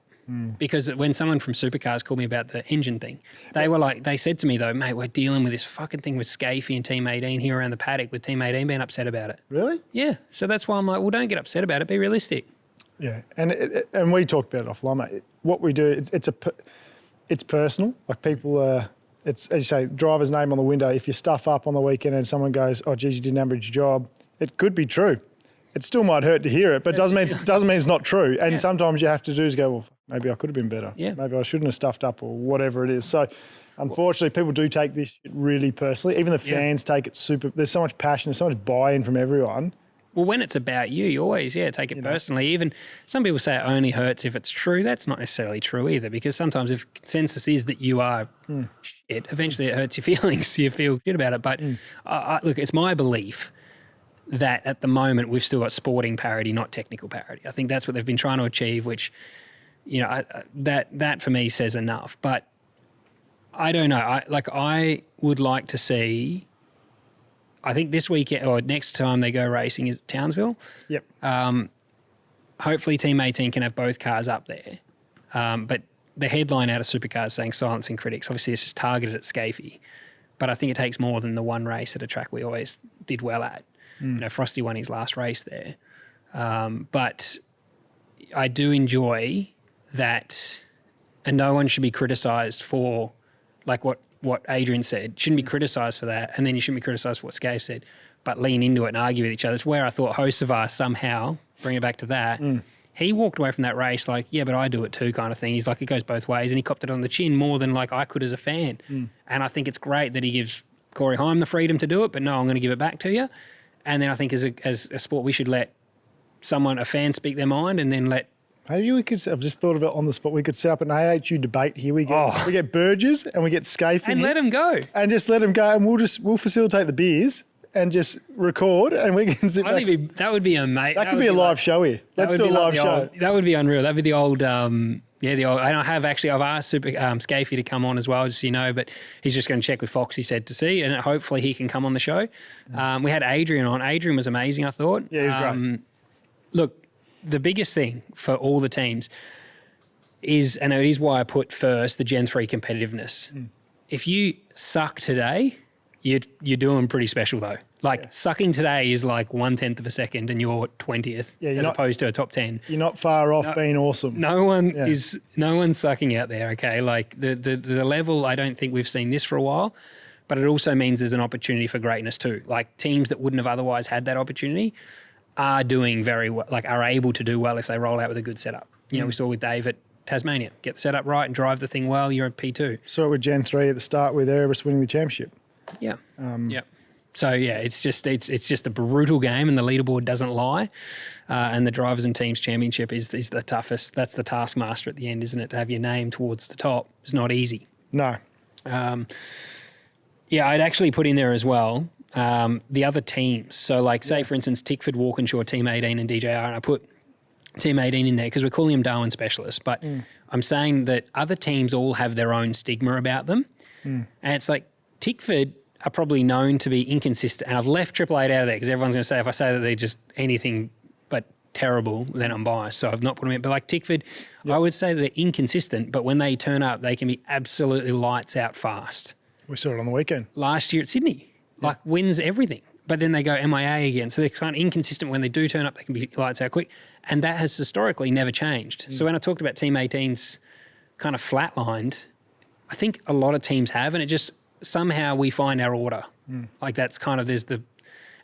Speaker 2: Because when someone from Supercars called me about the engine thing, they said to me though, mate, we're dealing with this fucking thing with Scafey and Team 18 here around the paddock, with Team 18 being upset about it.
Speaker 1: Really?
Speaker 2: Yeah. So that's why I'm like, well, don't get upset about it. Be realistic.
Speaker 1: Yeah, and we talked about it offline, mate. What we do, it's personal. Like people it's, as you say, driver's name on the window. If you stuff up on the weekend and someone goes, oh, geez, you did an average job, it could be true. It still might hurt to hear it, but doesn't mean it's not true. And sometimes you have to do is go, well, maybe I could have been better.
Speaker 2: Yeah.
Speaker 1: Maybe I shouldn't have stuffed up, or whatever it is. So unfortunately, people do take this shit really personally. Even the fans take it super. There's so much passion, there's so much buy-in from everyone.
Speaker 2: Well, when it's about you always, take it personally. Even some people say it only hurts if it's true. That's not necessarily true either, because sometimes if consensus is that you are shit, eventually it hurts your feelings. You feel shit about it. But look, it's my belief that at the moment we've still got sporting parity, not technical parity. I think that's what they've been trying to achieve, which, that for me says enough. But I don't know. I would like to see, I think this weekend or next time they go racing is Townsville.
Speaker 1: Yep.
Speaker 2: Hopefully Team 18 can have both cars up there. But the headline out of Supercars saying silencing critics, obviously this is targeted at Scafey. But I think it takes more than the one race at a track we always did well at. Frosty won his last race there. But I do enjoy that, and no one should be criticised for, like what Adrian said, shouldn't be criticised for that, and then you shouldn't be criticised for what Scave said, but lean into it and argue with each other. It's where I thought Hocevar somehow, bring it back to that, he walked away from that race like, yeah, but I do it too kind of thing. He's like, it goes both ways, and he copped it on the chin more than like I could as a fan. And I think it's great that he gives Corey Heim the freedom to do it, but no, I'm going to give it back to you. And then I think as a sport, we should let a fan speak their mind, and then let.
Speaker 1: Maybe we could. I've just thought of it on the spot. We could set up an AHU debate here. We get Burgess and we get Scafey
Speaker 2: and let them go,
Speaker 1: and just let them go, and we'll facilitate the beers and just record, and we can sit back.
Speaker 2: That would be amazing.
Speaker 1: That could be a live show here. Let's do a live show.
Speaker 2: That would be unreal. That'd be the old. And I've asked Scafey to come on as well, just so you know, but he's just going to check with Fox, he said, to see, and hopefully he can come on the show. We had Adrian on. Adrian was amazing, I thought.
Speaker 1: Yeah, he was great.
Speaker 2: Look, the biggest thing for all the teams is, and it is why I put first the Gen 3 competitiveness. If you suck today, you're doing pretty special though. Sucking today is like 1/10 of a second and you're 20th as opposed to a top 10.
Speaker 1: You're not far off being awesome.
Speaker 2: No one's sucking out there, okay? Like the level, I don't think we've seen this for a while, but it also means there's an opportunity for greatness too. Like teams that wouldn't have otherwise had that opportunity are doing very well, like are able to do well if they roll out with a good setup. We saw with Dave at Tasmania, get the setup right and drive the thing well, you're at P2.
Speaker 1: Saw it with Gen 3 at the start with Erebus winning the championship.
Speaker 2: Yeah. So it's just a brutal game, and the leaderboard doesn't lie. And the Drivers and Teams Championship is the toughest. That's the taskmaster at the end, isn't it? To have your name towards the top is not easy.
Speaker 1: No.
Speaker 2: I'd actually put in there as well the other teams. So say for instance Tickford, Walkinshaw, Team 18 and DJR, and I put Team 18 in there because we're calling them Darwin specialists. But I'm saying that other teams all have their own stigma about them, and it's like Tickford are probably known to be inconsistent. And I've left Triple Eight out of there because everyone's going to say if I say that they're just anything but terrible, then I'm biased. So I've not put them in. But like Tickford, I would say that they're inconsistent, but when they turn up, they can be absolutely lights out fast.
Speaker 1: We saw it on the weekend.
Speaker 2: Last year at Sydney, wins everything. But then they go MIA again. So they're kind of inconsistent. When they do turn up, they can be lights out quick. And that has historically never changed. So when I talked about Team 18's kind of flatlined, I think a lot of teams have, and it just somehow we find our order. Like that's kind of, there's the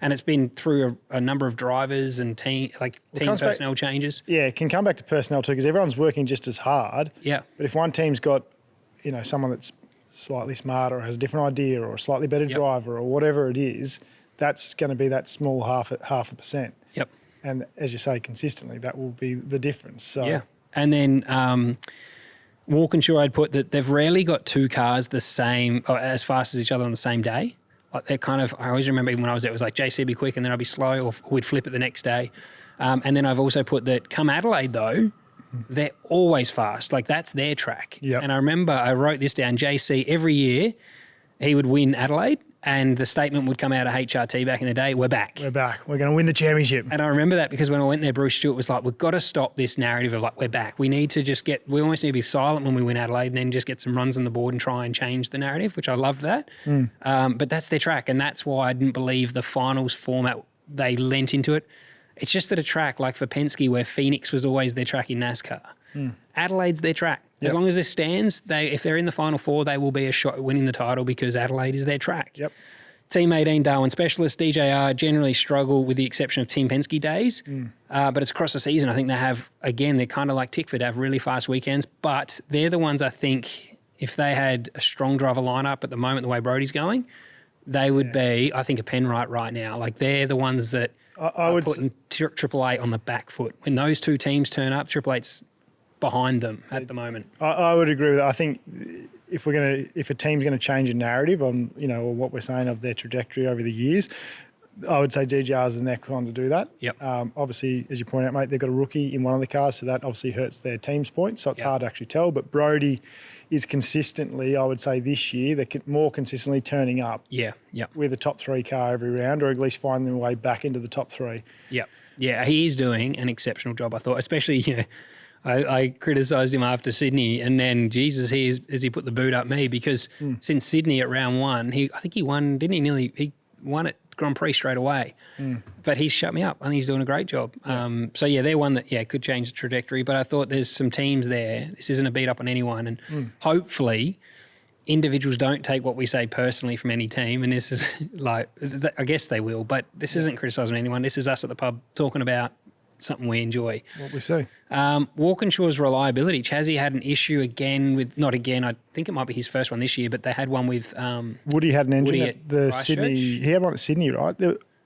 Speaker 2: And it's been through a number of drivers and team personnel changes.
Speaker 1: Yeah, it can come back to personnel too, because everyone's working just as hard.
Speaker 2: Yeah.
Speaker 1: But if one team's got, someone that's slightly smarter or has a different idea or a slightly better driver or whatever it is, that's going to be that small half a percent.
Speaker 2: Yep.
Speaker 1: And as you say, consistently, that will be the difference. So
Speaker 2: yeah. And then Walkinshaw, I'd put that they've rarely got two cars the same or as fast as each other on the same day. Like they're kind of, I always remember even when I was there, it was like JC be quick and then I'd be slow, or we'd flip it the next day. And then I've also put that come Adelaide though, they're always fast. Like that's their track.
Speaker 1: Yep.
Speaker 2: And I remember I wrote this down, JC, every year he would win Adelaide and the statement would come out of HRT back in the day, we're back.
Speaker 1: We're back. We're going to win the championship.
Speaker 2: And I remember that because when I went there, Bruce Stewart was like, we've got to stop this narrative of like, we're back. We need to just we almost need to be silent when we win Adelaide and then just get some runs on the board and try and change the narrative, which I loved that. But that's their track. And that's why I didn't believe the finals format, they lent into it. It's just at a track like for Penske where Phoenix was always their track in NASCAR. Adelaide's their track. As long as this stands, if they're in the Final Four, they will be a shot at winning the title because Adelaide is their track.
Speaker 1: Yep.
Speaker 2: Team 18 Darwin specialists, DJR, generally struggle with the exception of Team Penske days, but it's across the season. I think they have, again, they're kind of like Tickford, have really fast weekends, but they're the ones I think if they had a strong driver lineup at the moment, the way Brody's going, they would be, I think, a Penrite right now. Like they're the ones that
Speaker 1: I would
Speaker 2: putting Triple Eight on the back foot. When those two teams turn up, Triple Eight's behind them at the moment.
Speaker 1: I would agree with that. I think if a team's going to change a narrative on, or what we're saying of their trajectory over the years, I would say DJR's the next one to do that.
Speaker 2: Yep.
Speaker 1: Obviously, as you point out, mate, they've got a rookie in one of the cars, so that obviously hurts their team's points. So it's hard to actually tell. But Brody is consistently, I would say this year, they're more consistently turning up.
Speaker 2: Yeah.
Speaker 1: With a top three car every round, or at least finding their way back into the top three.
Speaker 2: Yeah. Yeah, he is doing an exceptional job, I thought, especially, I criticised him after Sydney, and then Jesus, he put the boot up me because since Sydney at round one, I think he won, didn't he? He won at Grand Prix straight away, but he's shut me up and he's doing a great job. So they're one that could change the trajectory. But I thought there's some teams there. This isn't a beat up on anyone, and hopefully individuals don't take what we say personally from any team. And this is like, I guess they will, but this isn't criticising anyone. This is us at the pub talking about something we enjoy.
Speaker 1: What we see.
Speaker 2: Walkinshaw's reliability. Chazzy had an issue again with, not again, I think it might be his first one this year, but they had one with...
Speaker 1: Woody had an engine
Speaker 2: at
Speaker 1: the Sydney... He had one at Sydney, right?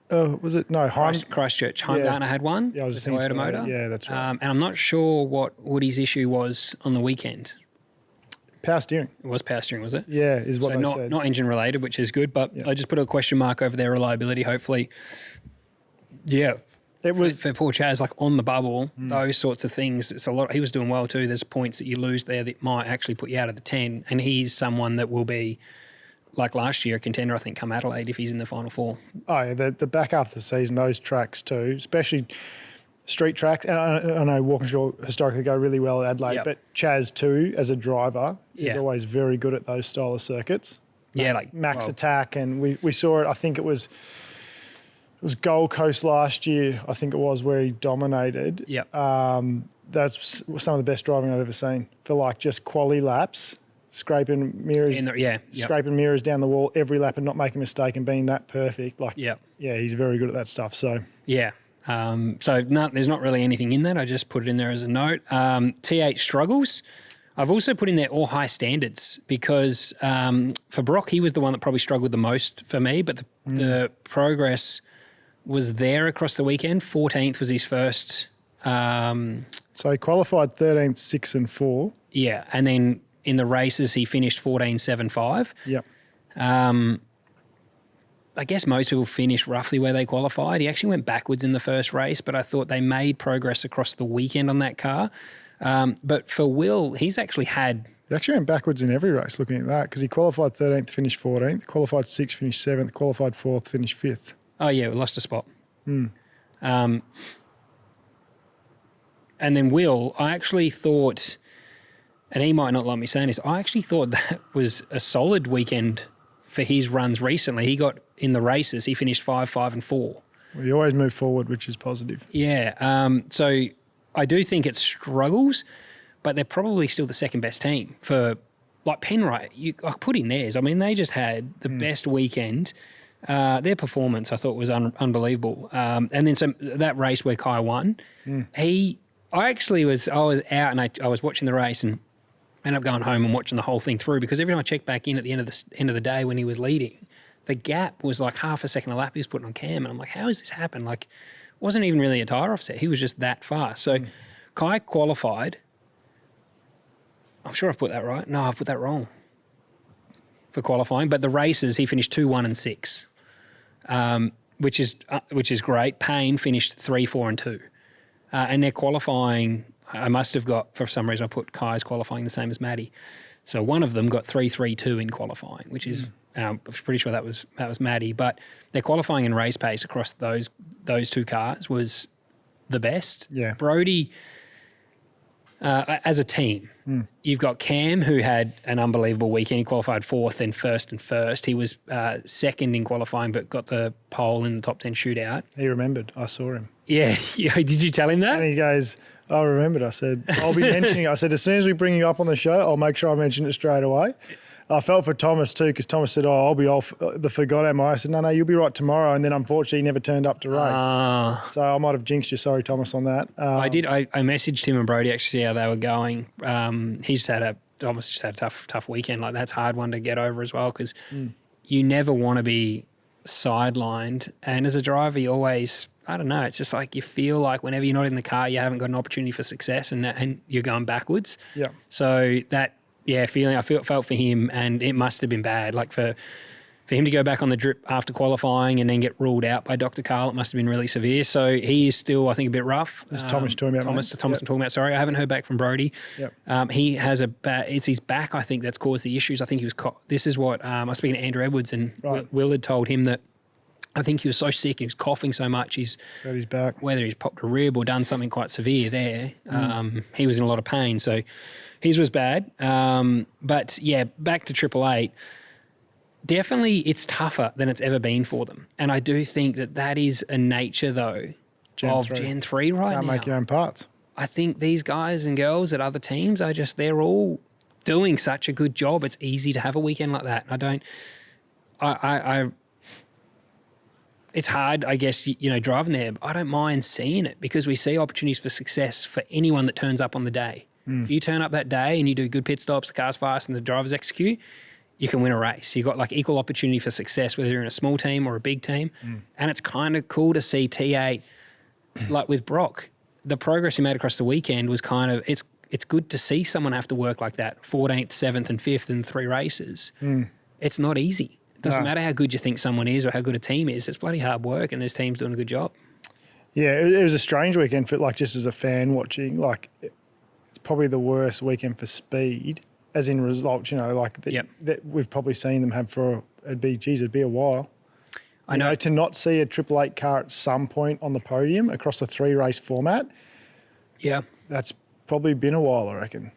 Speaker 1: Was it? No,
Speaker 2: Christchurch. Heimgartner had one.
Speaker 1: Yeah, I was
Speaker 2: with
Speaker 1: thinking
Speaker 2: the Toyota motor.
Speaker 1: Yeah, that's right.
Speaker 2: And I'm not sure what Woody's issue was on the weekend.
Speaker 1: Power steering.
Speaker 2: It was power steering, was it?
Speaker 1: Yeah, is what they said.
Speaker 2: Not engine related, which is good, but I just put a question mark over their reliability, hopefully. Yeah. It was for poor Chaz, like on the bubble, those sorts of things. It's a lot. He was doing well too. There's points that you lose there that might actually put you out of the 10. And he's someone that will be, like last year, a contender, I think, come Adelaide if he's in the Final Four.
Speaker 1: Oh, yeah, the back half of the season, those tracks too, especially street tracks. And I know Walkinshaw historically go really well at Adelaide, but Chaz too, as a driver, is always very good at those style of circuits.
Speaker 2: Yeah, like
Speaker 1: max attack, and we saw it. I think it was Gold Coast last year, I think it was, where he dominated.
Speaker 2: Yeah.
Speaker 1: That's some of the best driving I've ever seen for like just quali laps, scraping mirrors, scraping mirrors down the wall every lap and not making a mistake and being that perfect. Like, yeah, he's very good at that stuff. So
Speaker 2: yeah. There's not really anything in that. I just put it in there as a note. T8 struggles. I've also put in there all high standards because for Brock, he was the one that probably struggled the most for me, but the progress was there across the weekend. 14th was his first.
Speaker 1: So he qualified 13th, 6 and 4.
Speaker 2: Yeah, and then in the races he finished 14.75.
Speaker 1: Yep.
Speaker 2: I guess most people finish roughly where they qualified. He actually went backwards in the first race, but I thought they made progress across the weekend on that car. But for Will, he's actually had...
Speaker 1: He actually went backwards in every race looking at that because he qualified 13th, finished 14th, qualified 6th, finished 7th, qualified 4th, finished 5th.
Speaker 2: Oh, yeah, we lost a spot. And then Will, I actually thought, and he might not like me saying this, I actually thought that was a solid weekend for his runs recently. He got in the races, he finished 5, 5 and 4.
Speaker 1: Well, you always move forward, which is positive.
Speaker 2: Yeah. So I do think it struggles, but they're probably still the second best team for like Penrite. I put in theirs. I mean, they just had the best weekend their performance I thought was unbelievable. And then that race where Kai won, I was out and I was watching the race and ended up going home and watching the whole thing through, because every time I checked back in at the end of the day when he was leading, the gap was like half a second a lap he was putting on cam, and I'm like, how has this happened? Like, it wasn't even really a tyre offset. He was just that fast. So Kai qualified. I'm sure I've put that right. No, I've put that wrong for qualifying. But the races, he finished 2, 1 and 6, which is great. Payne finished 3, 4 and 2. And their qualifying, I must have got, for some reason I put Kai's qualifying the same as Maddie. So one of them got 3, 3, 2 in qualifying, which is, I'm pretty sure that was Maddie. But their qualifying and race pace across those two cars was the best.
Speaker 1: Yeah.
Speaker 2: Brodie, as a team, you've got Cam, who had an unbelievable weekend. He qualified 4th, then 1st and 1st. He was 2nd in qualifying, but got the pole in the top 10 shootout.
Speaker 1: He remembered. I saw him.
Speaker 2: Yeah. Did you tell him that?
Speaker 1: And he goes, I remembered. I said, I'll be mentioning it. I said, as soon as we bring you up on the show, I'll make sure I mention it straight away. I felt for Thomas too, because Thomas said, I'll be off the forgot am I? I said, no, you'll be right tomorrow. And then unfortunately he never turned up to race. So I might have jinxed you. Sorry, Thomas, on that.
Speaker 2: I did. I messaged him and Brodie actually see how they were going. Thomas just had a tough weekend. Like, that's a hard one to get over as well, because you never want to be sidelined. And as a driver, you always, I don't know, it's just like you feel like whenever you're not in the car, you haven't got an opportunity for success and you're going backwards.
Speaker 1: Yeah.
Speaker 2: So that, feeling I felt for him, and it must have been bad. Like for him to go back on the drip after qualifying and then get ruled out by Dr. Carl, it must have been really severe. So he is still, I think, a bit rough.
Speaker 1: This is Thomas talking about.
Speaker 2: Thomas I'm talking about, sorry. I haven't heard back from Brodie.
Speaker 1: Yep.
Speaker 2: He has it's his back, I think, that's caused the issues. I think he was, this is what, I was speaking to Andrew Edwards, and Will had told him that I think he was so sick, he was coughing so much,
Speaker 1: got his back.
Speaker 2: Whether he's popped a rib or done something quite severe there, he was in a lot of pain. So his was bad. But yeah, back to Triple Eight. Definitely it's tougher than it's ever been for them. And I do think that is a nature, though, Gen 3 right now.
Speaker 1: Can't make your own parts.
Speaker 2: I think these guys and girls at other teams they're all doing such a good job. It's easy to have a weekend like that. It's hard, I guess, driving there. But I don't mind seeing it, because we see opportunities for success for anyone that turns up on the day. If you turn up that day and you do good pit stops, the car's fast and the drivers execute, you can win a race. You've got like equal opportunity for success, whether you're in a small team or a big team. And it's kind of cool to see T8, like with Brock, the progress he made across the weekend was kind of, it's good to see someone have to work like that, 14th, 7th and 5th in 3 races. It's not easy. It doesn't matter how good you think someone is or how good a team is. It's bloody hard work, and this team's doing a good job. Yeah,
Speaker 1: it was a strange weekend for, like, just as a fan watching. Like, it's probably the worst weekend for speed, as in results, that we've probably seen them have for, it'd be a while. I know. To not see a Triple Eight car at some point on the podium across a 3-race format. Yeah. That's probably been a while, I reckon.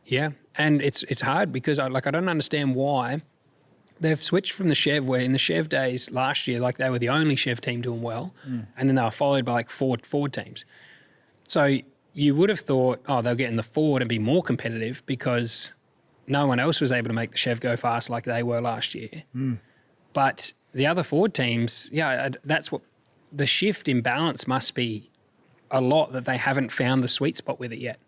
Speaker 1: Yeah, and it's hard, because I don't understand why they've switched from the Chev, where in the Chev days last year, like, they were the only Chev team doing well, and then they were followed by like Ford teams. So you would have thought, they'll get in the Ford and be more competitive, because no one else was able to make the Chev go fast like they were last year. But the other Ford teams, that's what the shift in balance must be, a lot that they haven't found the sweet spot with it yet.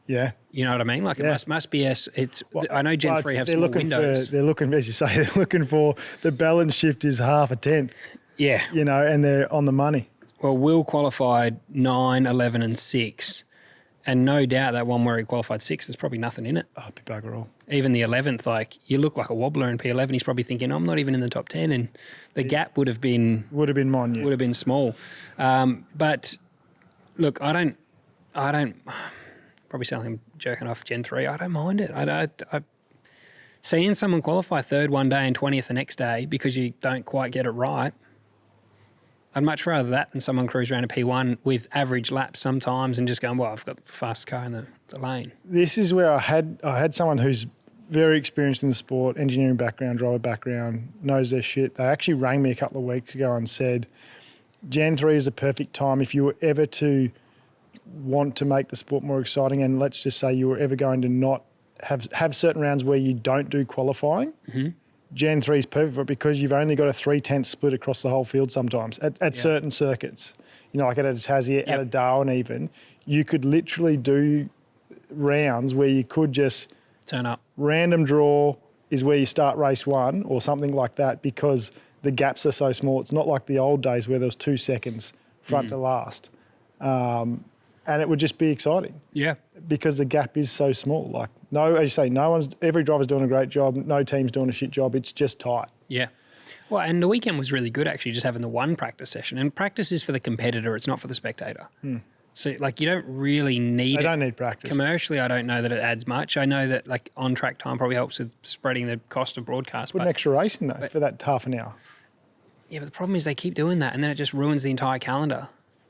Speaker 1: Yeah. You know what I mean? Like, it must be I know Gen 3 have small windows. They're looking, as you say, they're looking for the balance shift is half a tenth. Yeah. And they're on the money.
Speaker 2: Well, Will qualified 9, 11 and 6. And no doubt that one where he qualified 6th, there's probably nothing in it.
Speaker 1: Oh, big bugger all.
Speaker 2: Even the 11th, like, you look like a wobbler in P11. He's probably thinking, I'm not even in the top 10. And the gap would have been
Speaker 1: mine, yeah.
Speaker 2: Would have been small. But look, I don't probably sound like I'm jerking off Gen 3. I don't mind it. I seeing someone qualify 3rd one day and 20th the next day because you don't quite get it right, I'd much rather that than someone cruise around a P1 with average laps sometimes and just going, well, I've got the fastest car in the lane.
Speaker 1: This is where I had someone who's very experienced in the sport, engineering background, driver background, knows their shit. They actually rang me a couple of weeks ago and said, Gen 3 is the perfect time if you were ever to want to make the sport more exciting, and let's just say you were ever going to not have certain rounds where you don't do qualifying. Gen 3 is perfect for it because you've only got a 3/10 split across the whole field sometimes at certain circuits. You know, like at a Tassie, at a Darwin even, you could literally do rounds where you could just
Speaker 2: turn up.
Speaker 1: Random draw is where you start race 1 or something like that because the gaps are so small. It's not like the old days where there was 2 seconds front to last. And it would just be exciting.
Speaker 2: Yeah.
Speaker 1: Because the gap is so small. Like, no, as you say, every driver's doing a great job. No team's doing a shit job. It's just tight.
Speaker 2: Yeah. Well, and the weekend was really good, actually, just having the one practice session. And practice is for the competitor. It's not for the spectator. So, like, you don't really need
Speaker 1: They don't need practice.
Speaker 2: Commercially, I don't know that it adds much. I know that, like, on-track time probably helps with spreading the cost of broadcast.
Speaker 1: Put an extra race in, though, for that half an hour.
Speaker 2: Yeah, but the problem is they keep doing that, and then it just ruins the entire calendar.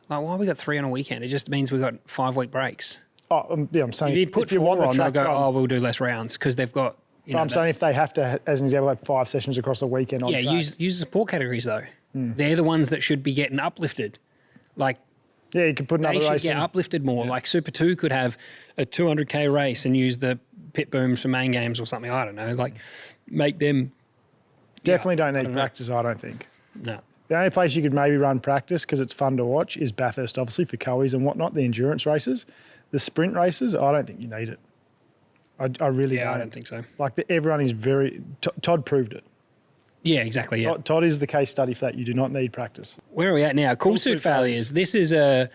Speaker 2: Like, why have we got 3 on a weekend? It just means we've got 5-week breaks.
Speaker 1: Oh, yeah, I'm saying
Speaker 2: If you put 4 on, they'll go, we'll do less rounds because they've got...
Speaker 1: I'm saying if they have to, as an example, have 5 sessions across the weekend on track.
Speaker 2: use the support categories, though. They're the ones that should be getting uplifted. Like...
Speaker 1: Yeah, you could put another race in.
Speaker 2: They should get uplifted more. Yeah. Like Super 2 could have a 200K race and use the pit booms for main games or something. I don't know. Like, make them...
Speaker 1: Definitely don't need practice, I don't think.
Speaker 2: No.
Speaker 1: The only place you could maybe run practice, because it's fun to watch, is Bathurst, obviously, for Coeys and whatnot, the endurance races. The sprint races, I don't think you need it. I really don't.
Speaker 2: I don't think so.
Speaker 1: Like, everyone is very... Todd proved it.
Speaker 2: Yeah, exactly, yeah.
Speaker 1: Todd is the case study for that. You do not need practice.
Speaker 2: Where are we at now? Cool suit failures. This is a...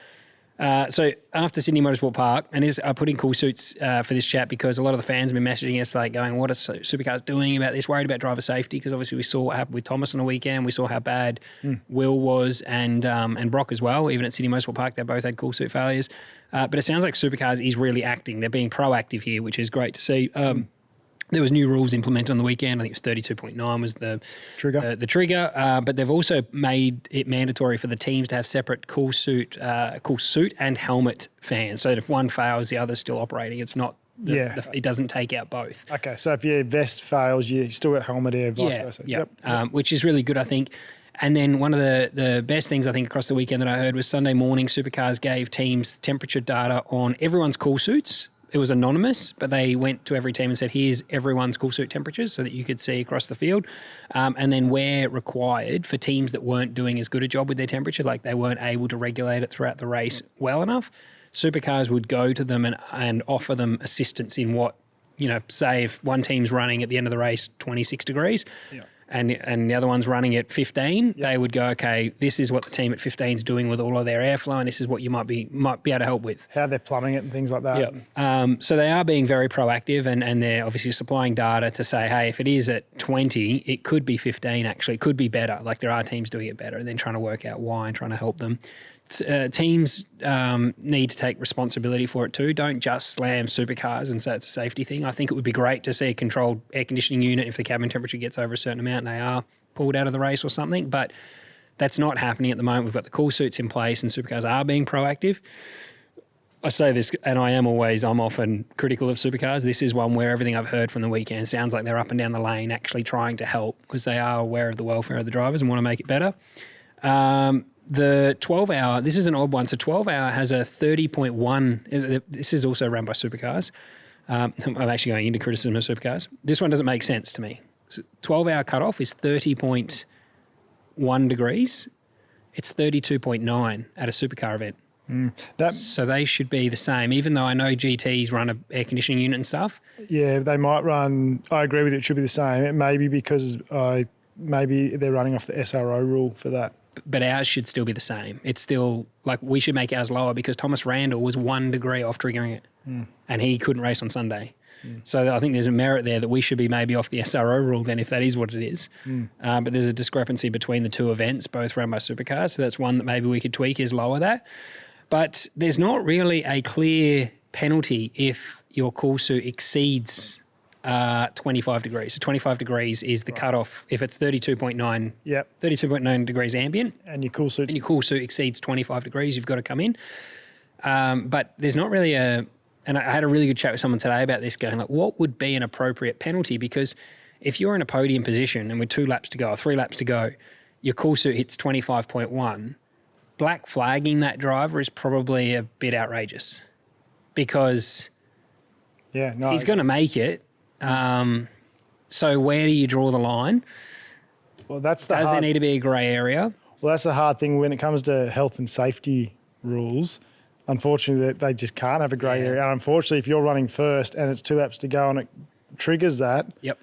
Speaker 2: so after Sydney Motorsport Park, and I put in cool suits for this chat because a lot of the fans have been messaging us like going, what are Supercars doing about this? Worried about driver safety because obviously we saw what happened with Thomas on the weekend. We saw how bad Will was and Brock as well. Even at Sydney Motorsport Park, they both had cool suit failures. But it sounds like Supercars is really acting. They're being proactive here, which is great to see. There was new rules implemented on the weekend. I think it was 32.9 was the trigger. The trigger, but they've also made it mandatory for the teams to have separate cool suit and helmet fans. So that if one fails, the other's still operating. It's not. It doesn't take out both.
Speaker 1: Okay, so if your vest fails, you still got helmet air, vice versa.
Speaker 2: Yep. Which is really good, I think. And then one of the best things I think across the weekend that I heard was Sunday morning, Supercars gave teams temperature data on everyone's cool suits. It was anonymous, but they went to every team and said, here's everyone's cool suit temperatures so that you could see across the field. And then where required for teams that weren't doing as good a job with their temperature, like they weren't able to regulate it throughout the race well enough, Supercars would go to them and offer them assistance in what, say if one team's running at the end of the race 26 degrees, and the other one's running at 15, they would go, okay, this is what the team at 15 is doing with all of their airflow, and this is what you might be able to help with.
Speaker 1: How they're plumbing it and things like that.
Speaker 2: So they are being very proactive, and they're obviously supplying data to say, hey, if it is at 20, it could be 15 actually. It could be better. Like there are teams doing it better and then trying to work out why and trying to help them. Teams need to take responsibility for it too. Don't just slam Supercars and say it's a safety thing. I think it would be great to see a controlled air conditioning unit if the cabin temperature gets over a certain amount and they are pulled out of the race or something, but that's not happening at the moment. We've got the cool suits in place and Supercars are being proactive. I say this, and I'm often critical of Supercars. This is one where everything I've heard from the weekend sounds like they're up and down the lane actually trying to help because they are aware of the welfare of the drivers and want to make it better. The 12-hour, this is an odd one. So 12-hour has a 30.1. This is also run by Supercars. I'm actually going into criticism of Supercars. This one doesn't make sense to me. So 12-hour cutoff is 30.1 degrees. It's 32.9 at a Supercar event. So they should be the same, even though I know GTs run an air conditioning unit and stuff.
Speaker 1: Yeah, they might run. I agree with you. It should be the same. It may be because maybe they're running off the SRO rule for that.
Speaker 2: But ours should still be the same. It's still like we should make ours lower because Thomas Randall was 1 degree off triggering it and he couldn't race on Sunday. So I think there's a merit there that we should be maybe off the SRO rule then if that is what it is. But there's a discrepancy between the two events, both run by Supercars. So that's one that maybe we could tweak is lower that. But there's not really a clear penalty if your cool suit exceeds 25 degrees. So 25 degrees is the cutoff if it's 32.9. 32.9 degrees ambient.
Speaker 1: And your cool suit
Speaker 2: exceeds 25 degrees, you've got to come in. But there's not really and I had a really good chat with someone today about this going like, what would be an appropriate penalty? Because if you're in a podium position and with 2 laps to go or 3 laps to go, your cool suit hits 25.1, black flagging that driver is probably a bit outrageous because he's going to make it. So where do you draw the line?
Speaker 1: Well, that's the
Speaker 2: Does there
Speaker 1: hard,
Speaker 2: need to be a grey area?
Speaker 1: well, that's the hard thing when it comes to health and safety rules. Unfortunately, they just can't have a grey area. And unfortunately, if you're running first and it's 2 laps to go and it triggers that,
Speaker 2: Yep.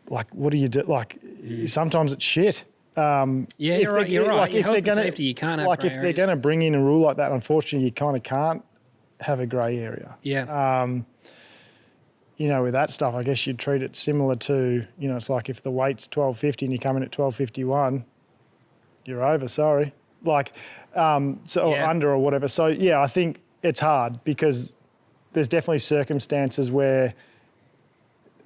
Speaker 1: like, what do you do? Like, sometimes it's shit.
Speaker 2: Yeah, you're right.
Speaker 1: Like,
Speaker 2: Your health and safety, you can't have
Speaker 1: like,
Speaker 2: grey
Speaker 1: if they're
Speaker 2: areas.
Speaker 1: going to bring in a rule like that, unfortunately, you kind of can't have a grey area.
Speaker 2: Yeah.
Speaker 1: You know, with that stuff, I guess you'd treat it similar to, you know, it's like if the weight's 1250 and you come in at 1251, you're over, sorry. Like, or under or whatever. So, yeah, I think it's hard because there's definitely circumstances where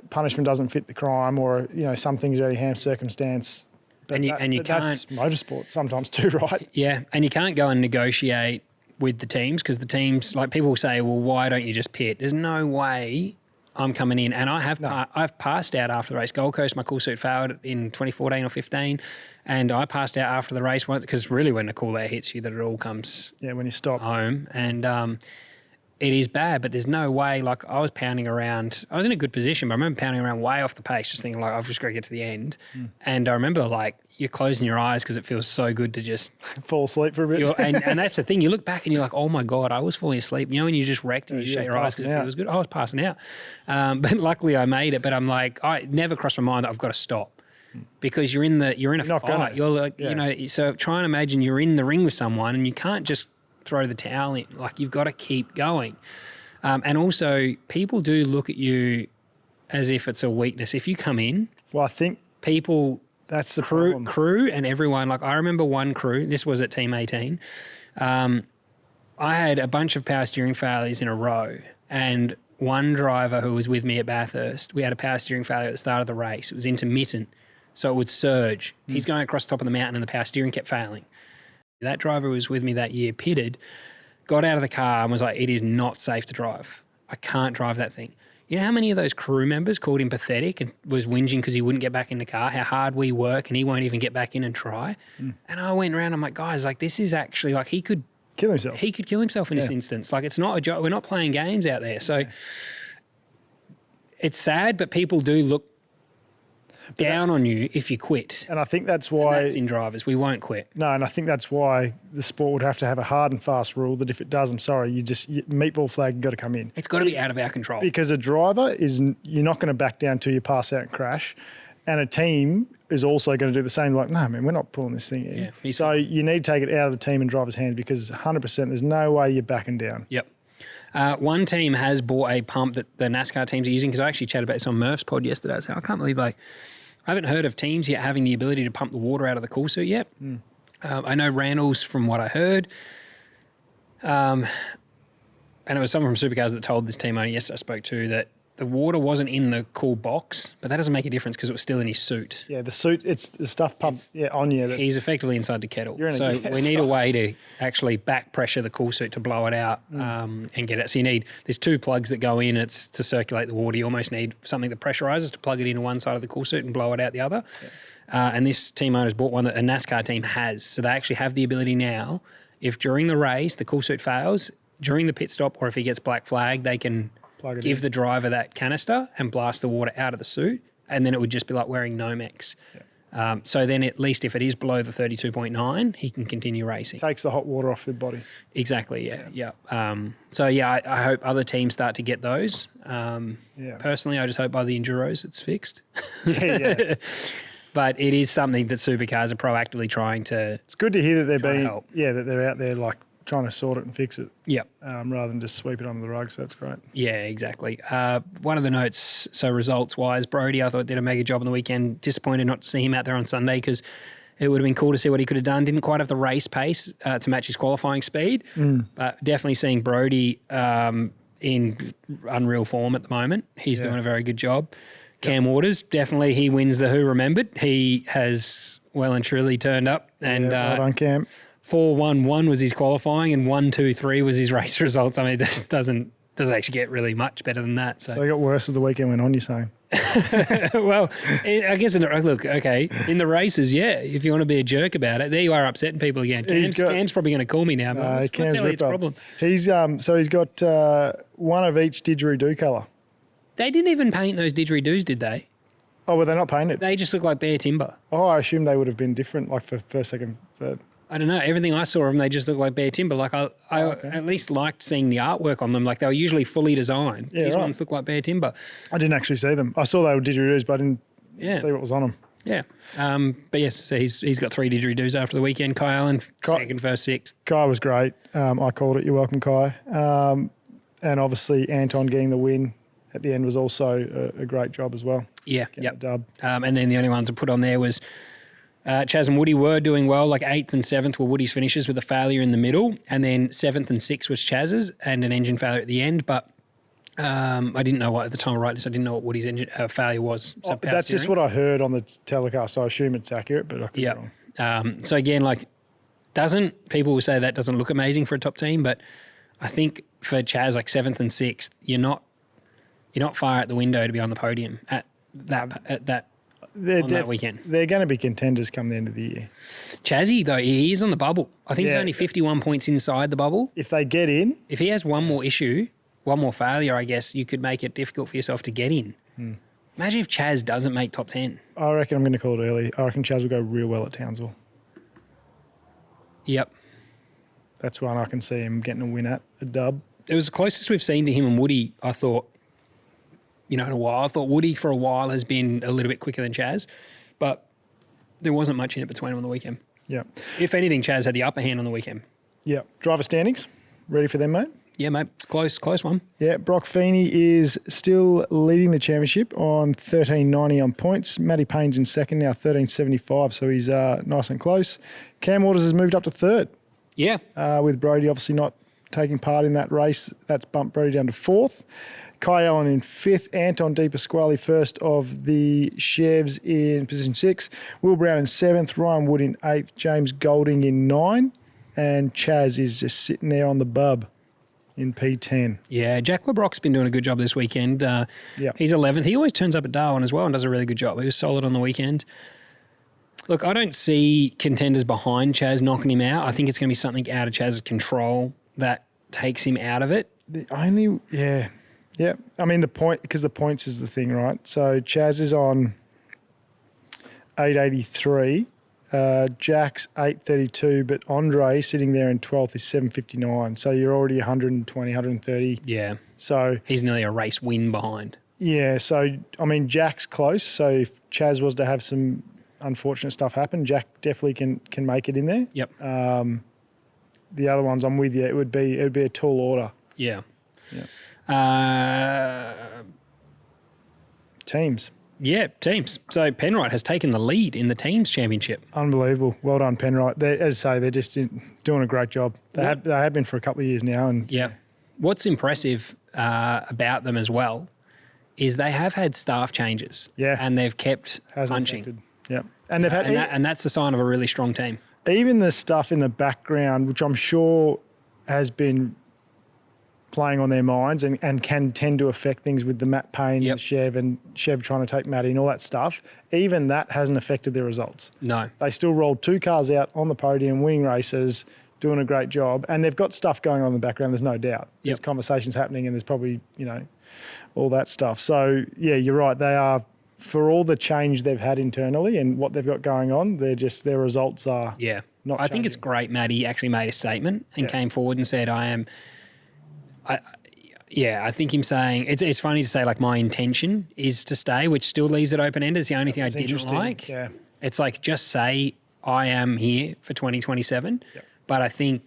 Speaker 1: punishment doesn't fit the crime, or, you know, some things are out of hand circumstance. But
Speaker 2: And you can't.
Speaker 1: That's motorsport sometimes too, right?
Speaker 2: Yeah, and you can't go and negotiate with the teams, because the teams, like, people say, well, why don't you just pit? There's no way I'm coming in. And I've passed out after the race. Gold Coast, my cool suit failed in 2014 or 15, and I passed out after the race because really when the cool air hits you, that it all comes
Speaker 1: when you stop
Speaker 2: home. And it is bad, but there's no way. Like, I was pounding around. I was in a good position, but I remember pounding around way off the pace, just thinking, like, I've just got to get to the end. And I remember, like, you're closing your eyes because it feels so good to just
Speaker 1: fall asleep for a bit.
Speaker 2: and that's the thing. You look back and you're like, oh, my God, I was falling asleep. You know, when you just wrecked and you shut your eyes because it feels good. I was passing out. But luckily I made it. But I'm like, I never crossed my mind that I've got to stop, because you're in a fight. You're like, you know, so try and imagine you're in the ring with someone and you can't just throw the towel in. Like, you've got to keep going. And also, people do look at you as if it's a weakness. If you come in,
Speaker 1: well, I think
Speaker 2: people,
Speaker 1: that's the problem.
Speaker 2: Crew and everyone. Like, I remember one crew, this was at Team 18. I had a bunch of power steering failures in a row, and one driver who was with me at Bathurst, we had a power steering failure at the start of the race. It was intermittent, so it would surge. He's going across the top of the mountain and the power steering kept failing. That driver who was with me that year pitted, got out of the car and was like, it is not safe to drive. I can't drive that thing. You know how many of those crew members called him pathetic and was whinging because he wouldn't get back in the car, how hard we work, and he won't even get back in and try. And I went around, I'm like, guys, like, this is actually, like, he could
Speaker 1: kill himself.
Speaker 2: He could kill himself in this instance. Like, it's not a joke. We're not playing games out there. So it's sad, but people do look down on you if you quit.
Speaker 1: And I think that's why...
Speaker 2: And that's in drivers. We won't quit.
Speaker 1: No, and I think that's why the sport would have to have a hard and fast rule that if it does, I'm sorry, meatball flag, got to come in.
Speaker 2: It's got to be out of our control.
Speaker 1: Because a driver you're not going to back down till you pass out and crash. And a team is also going to do the same. Like, no, man, we're not pulling this thing in. Yeah, so you need to take it out of the team and driver's hands, because 100% there's no way you're backing down.
Speaker 2: Yep. One team has bought a pump that the NASCAR teams are using, because I actually chatted about this on Murph's pod yesterday. So I can't believe, like, I haven't heard of teams yet having the ability to pump the water out of the cool suit yet. I know Randall's, from what I heard. And it was someone from Supercars that told this team owner yesterday I spoke to that the water wasn't in the cool box, but that doesn't make a difference because it was still in his suit.
Speaker 1: Yeah, the suit, it's the stuff pumped on you.
Speaker 2: He's effectively inside the kettle. So we need a way to actually back pressure the cool suit to blow it out and get it. So there's 2 plugs that go in. It's to circulate the water. You almost need something that pressurizes to plug it into one side of the cool suit and blow it out the other. Yeah. And this team owner's bought one that a NASCAR team has. So they actually have the ability now, if during the race the cool suit fails, during the pit stop, or if he gets black flag, they can give the driver that canister and blast the water out of the suit, and then it would just be like wearing Nomex. Yeah. So then at least if it is below the 32.9, he can continue racing.
Speaker 1: Takes the hot water off the body.
Speaker 2: Exactly, yeah. I hope other teams start to get those. Personally, I just hope by the Enduros it's fixed.
Speaker 1: Yeah.
Speaker 2: But it is something that Supercars are proactively trying to.
Speaker 1: It's good to hear that
Speaker 2: help.
Speaker 1: that they're out there, like, trying to sort it and fix it.
Speaker 2: Yep.
Speaker 1: Rather than just sweep it under the rug, so that's great.
Speaker 2: Yeah, exactly. One of the notes, so results-wise, Brody, I thought, did a mega job on the weekend. Disappointed not to see him out there on Sunday, because it would have been cool to see what he could have done. Didn't quite have the race pace to match his qualifying speed, but definitely seeing Brody in unreal form at the moment. He's doing a very good job. Cam Waters, definitely he wins the Who Remembered. He has well and truly turned up. And
Speaker 1: well done, Cam.
Speaker 2: 4-1-1 was his qualifying, and 1-2-3 was his race results. I mean, this doesn't actually get really much better than that. So
Speaker 1: it got worse as the weekend went on, you're saying?
Speaker 2: Well, I guess, look, okay, in the races, if you want to be a jerk about it, there you are upsetting people again. Cam's probably going to call me now. But
Speaker 1: Cam's
Speaker 2: Elliot's problem?
Speaker 1: He's got one of each didgeridoo colour.
Speaker 2: They didn't even paint those didgeridoos, did they?
Speaker 1: Oh, were they not painted?
Speaker 2: They just look like bare timber.
Speaker 1: Oh, I assume they would have been different, like for first, second, third.
Speaker 2: I don't know. Everything I saw of them, they just look like bare timber. Like I at least liked seeing the artwork on them. Like they were usually fully designed.
Speaker 1: Yeah,
Speaker 2: These
Speaker 1: right.
Speaker 2: ones look like bare timber.
Speaker 1: I didn't actually see them. I saw they were didgeridoos, but I didn't
Speaker 2: Yeah.
Speaker 1: see what was on them.
Speaker 2: Yeah. But yes, so he's got 3 didgeridoos after the weekend. Kai Allen, second, first, sixth.
Speaker 1: Kai was great. I called it. You're welcome, Kai. And obviously Anton getting the win at the end was also a great job as well.
Speaker 2: Yeah.
Speaker 1: Getting
Speaker 2: Yep.
Speaker 1: the dub.
Speaker 2: And then the only ones I put on there was Chaz and Woody were doing well. Like 8th and 7th were Woody's finishes with a failure in the middle. And then 7th and 6th was Chaz's and an engine failure at the end. But I didn't know what, at the time of writing this, I didn't know what Woody's engine failure was. So
Speaker 1: That's just what I heard on the telecast, so I assume it's accurate, but I could be wrong.
Speaker 2: So again, like, people will say that doesn't look amazing for a top team, but I think for Chaz, like 7th and 6th, you're not far out the window to be on the podium at that weekend.
Speaker 1: They're going to be contenders come the end of the year.
Speaker 2: Chazzy, though, he is on the bubble. I think he's only 51 points inside the bubble.
Speaker 1: If they get in,
Speaker 2: If he has one more issue, one more failure, I guess, you could make it difficult for yourself to get in. Imagine if Chaz doesn't make top 10.
Speaker 1: I reckon I'm going to call it early. I reckon Chaz will go real well at Townsville.
Speaker 2: Yep.
Speaker 1: That's one I can see him getting a win at, a dub.
Speaker 2: It was the closest we've seen to him and Woody, I thought, in a while. I thought Woody for a while has been a little bit quicker than Chaz, but there wasn't much in it between them on the weekend.
Speaker 1: Yeah.
Speaker 2: If anything, Chaz had the upper hand on the weekend.
Speaker 1: Yeah. Driver standings. Ready for them, mate?
Speaker 2: Yeah, mate. Close one.
Speaker 1: Yeah. Brock Feeney is still leading the championship on 13.90 on points. Matty Payne's in second now, 13.75, so he's nice and close. Cam Waters has moved up to third.
Speaker 2: Yeah.
Speaker 1: With Brody obviously not taking part in that race. That's bumped Brody down to fourth. Kai Allen in fifth. Anton De Pasquale first of the Chevs in position 6. Will Brown in seventh. Ryan Wood in eighth. James Golding in 9. And Chaz is just sitting there on the bub in P10.
Speaker 2: Yeah, Jack LeBrock's been doing a good job this weekend. He's 11th. He always turns up at Darwin as well and does a really good job. He was solid on the weekend. Look, I don't see contenders behind Chaz knocking him out. I think it's going to be something out of Chaz's control that takes him out of it.
Speaker 1: Yeah. I mean, because the points is the thing, right? So Chaz is on 883. Jack's 832, but Andre sitting there in 12th is 759. So you're already 120, 130.
Speaker 2: Yeah.
Speaker 1: So
Speaker 2: he's nearly a race win behind.
Speaker 1: Yeah. So, I mean, Jack's close. So if Chaz was to have some unfortunate stuff happen, Jack definitely can make it in there.
Speaker 2: Yep.
Speaker 1: The other ones, I'm with you. It would be a tall order.
Speaker 2: Yeah.
Speaker 1: Teams.
Speaker 2: Yeah, teams. So Penrite has taken the lead in the teams championship.
Speaker 1: Unbelievable. Well done, Penrite. As I say, they're just doing a great job. They have been for a couple of years now. And
Speaker 2: yeah. What's impressive about them as well is they have had staff changes.
Speaker 1: Yeah.
Speaker 2: And they've kept
Speaker 1: Hasn't
Speaker 2: punching.
Speaker 1: affected. Yeah. And they've had
Speaker 2: and that's the sign of a really strong team.
Speaker 1: Even the stuff in the background, which I'm sure has been playing on their minds and can tend to affect things with the Matt Payne and Chev trying to take Matty and all that stuff, even that hasn't affected their results.
Speaker 2: No.
Speaker 1: They still rolled 2 cars out on the podium, winning races, doing a great job. And they've got stuff going on in the background, there's no doubt. There's conversations happening and there's probably, all that stuff. So, yeah, you're right. They are, for all the change they've had internally and what they've got going on, their results are not
Speaker 2: I think it's great Matty actually made a statement and came forward and said, I think him saying, it's funny to say, like, my intention is to stay, which still leaves it open-ended. It's the only thing I didn't like.
Speaker 1: Yeah.
Speaker 2: It's like, just say I am here for 2027. Yep. But I think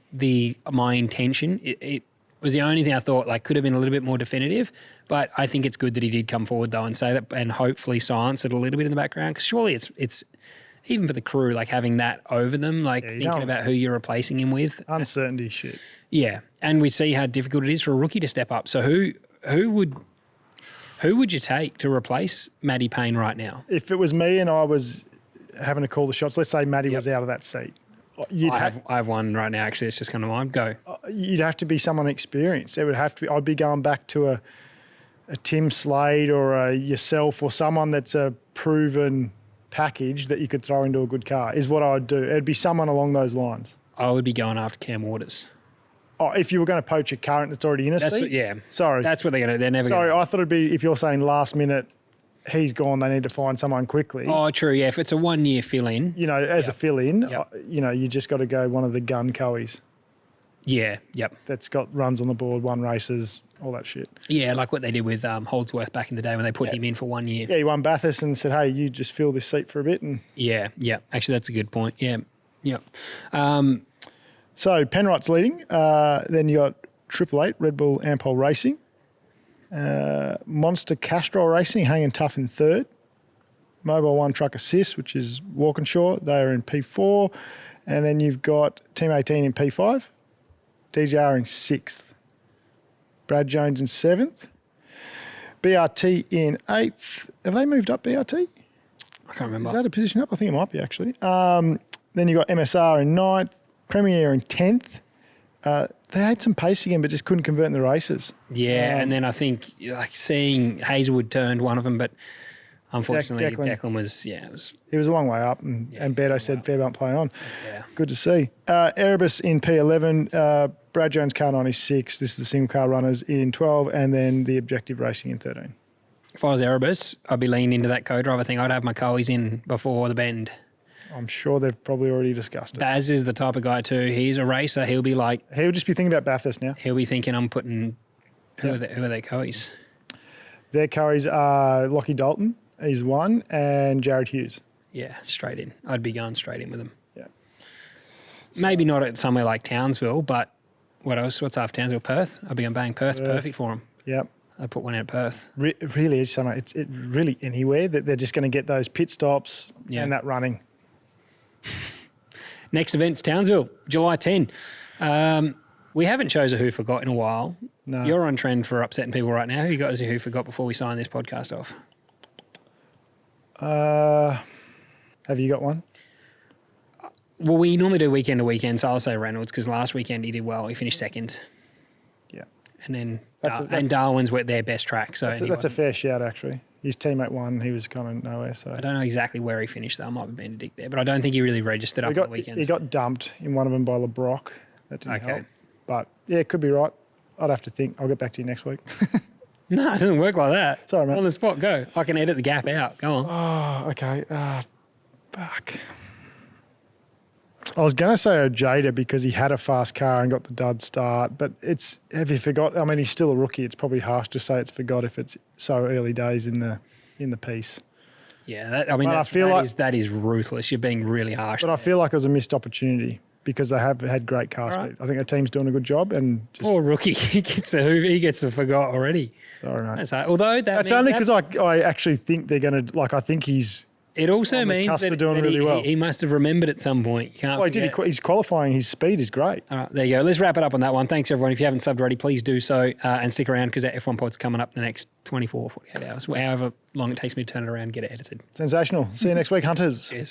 Speaker 2: my intention, it was the only thing I thought, like, could have been a little bit more definitive. But I think it's good that he did come forward, though, and say that, and hopefully silence it a little bit in the background. Because surely it's even for the crew, like, having that over them, like, thinking about who you're replacing him with.
Speaker 1: Uncertainty shit.
Speaker 2: Yeah, and we see how difficult it is for a rookie to step up. So who would you take to replace Matty Payne right now?
Speaker 1: If it was me and I was having to call the shots, let's say Matty was out of that seat.
Speaker 2: I have one right now, actually. It's just come to mind. Go.
Speaker 1: You'd have to be someone experienced. It would have to be, I'd be going back to a Tim Slade or a yourself or someone that's a proven package that you could throw into a good car is what I would do. It'd be someone along those lines.
Speaker 2: I would be going after Cam Waters.
Speaker 1: Oh, if you were going to poach a current that's already in a seat?
Speaker 2: Yeah.
Speaker 1: Sorry.
Speaker 2: That's what they're going to. They're never.
Speaker 1: Sorry, I thought it'd be if you're saying last minute, he's gone. They need to find someone quickly.
Speaker 2: Oh, true. Yeah, if it's a 1 year fill in.
Speaker 1: You know, as a fill in,
Speaker 2: Yep.
Speaker 1: you just got to go one of the gun coes
Speaker 2: Yeah. Yep.
Speaker 1: that's got runs on the board, won races, all that shit.
Speaker 2: Yeah, like what they did with Holdsworth back in the day when they put him in for 1 year.
Speaker 1: Yeah, he won Bathurst and said, "Hey, you just fill this seat for a bit." And
Speaker 2: Yeah. Yeah. Actually, that's a good point. Yeah. Yep.
Speaker 1: so Penright's leading. Then you got Triple Eight Red Bull Ampol Racing, Monster Castrol Racing hanging tough in third. Mobile One Truck Assist, which is Walkinshaw, they are in P4, and then you've got Team 18 in P5, DJR in 6th, Brad Jones in 7th, BRT in 8th. Have they moved up BRT?
Speaker 2: I can't remember.
Speaker 1: Is that a position up? I think it might be actually. Then you've got MSR in 9th, Premier in 10th. They had some pace again, but just couldn't convert in the races.
Speaker 2: Yeah, and then I think like seeing Hazelwood turned one of them, but unfortunately Declan was
Speaker 1: He was a long way up, and Beto said Fairmont play on.
Speaker 2: Yeah.
Speaker 1: Good to see. Erebus in P11, Brad Jones car 96. This is the single car runners in 12, and then the objective racing in 13.
Speaker 2: If I was Erebus, I'd be leaning into that co-driver thing. I'd have my coes in before the bend.
Speaker 1: I'm sure they've probably already discussed it.
Speaker 2: Baz is the type of guy too. He's a racer. He'll be like,
Speaker 1: He'll just be thinking about Bathurst now.
Speaker 2: he'll be thinking, I'm putting, who are their coes?
Speaker 1: Their curries are Lockie Dalton, he's one, and Jared Hughes.
Speaker 2: Yeah, straight in. I'd be going straight in with them.
Speaker 1: Yeah.
Speaker 2: Maybe not at somewhere like Townsville, but what else? What's after Townsville? Perth? I'd be going bang. Perth's perfect for them.
Speaker 1: Yep.
Speaker 2: I'd put one out at Perth.
Speaker 1: Really is something. It's really anywhere that they're just going to get those pit stops and that running.
Speaker 2: Next event's Townsville, July 10. We haven't chose a Who Forgot in a while.
Speaker 1: No.
Speaker 2: You're on trend for upsetting people right now. Who you got as a Who Forgot before we sign this podcast off?
Speaker 1: Have you got one?
Speaker 2: Well, we normally do weekend to weekend, so I'll say Reynolds because last weekend he did well. He finished second.
Speaker 1: Yeah.
Speaker 2: And then Darwin's were their best track. So
Speaker 1: that's a fair shout, actually. His teammate won. He was kind of nowhere. So
Speaker 2: I don't know exactly where he finished, though. I might be Benedict there, but I don't think he really registered up on the weekends.
Speaker 1: He got dumped in one of them by LeBrock. That didn't help. But, yeah, it could be right. I'd have to think. I'll get back to you next week.
Speaker 2: No, it doesn't work like that.
Speaker 1: Sorry, mate.
Speaker 2: On the spot, go. I can edit the gap out. Go on.
Speaker 1: Oh, okay. Fuck. I was going to say Ojeda because he had a fast car and got the dud start, but have you forgot? I mean, he's still a rookie. It's probably harsh to say it's forgot if it's so early days in the piece.
Speaker 2: Yeah, that is ruthless. You're being really harsh.
Speaker 1: But I feel like it was a missed opportunity because they have had great car speed. I think the team's doing a good job. And
Speaker 2: poor rookie, he gets a forgot already.
Speaker 1: Sorry, mate.
Speaker 2: That's
Speaker 1: only because I actually think they're going to, I think he's.
Speaker 2: It also means that
Speaker 1: doing really well.
Speaker 2: He must have remembered at some point. You can't forget.
Speaker 1: He's qualifying. His speed is great.
Speaker 2: All right, there you go. Let's wrap it up on that one. Thanks, everyone. If you haven't subbed already, please do so and stick around because that F1 pod's coming up in the next 24, 48 hours. However long it takes me to turn it around and get it edited.
Speaker 1: Sensational. See you next week, Hunters.
Speaker 2: Cheers.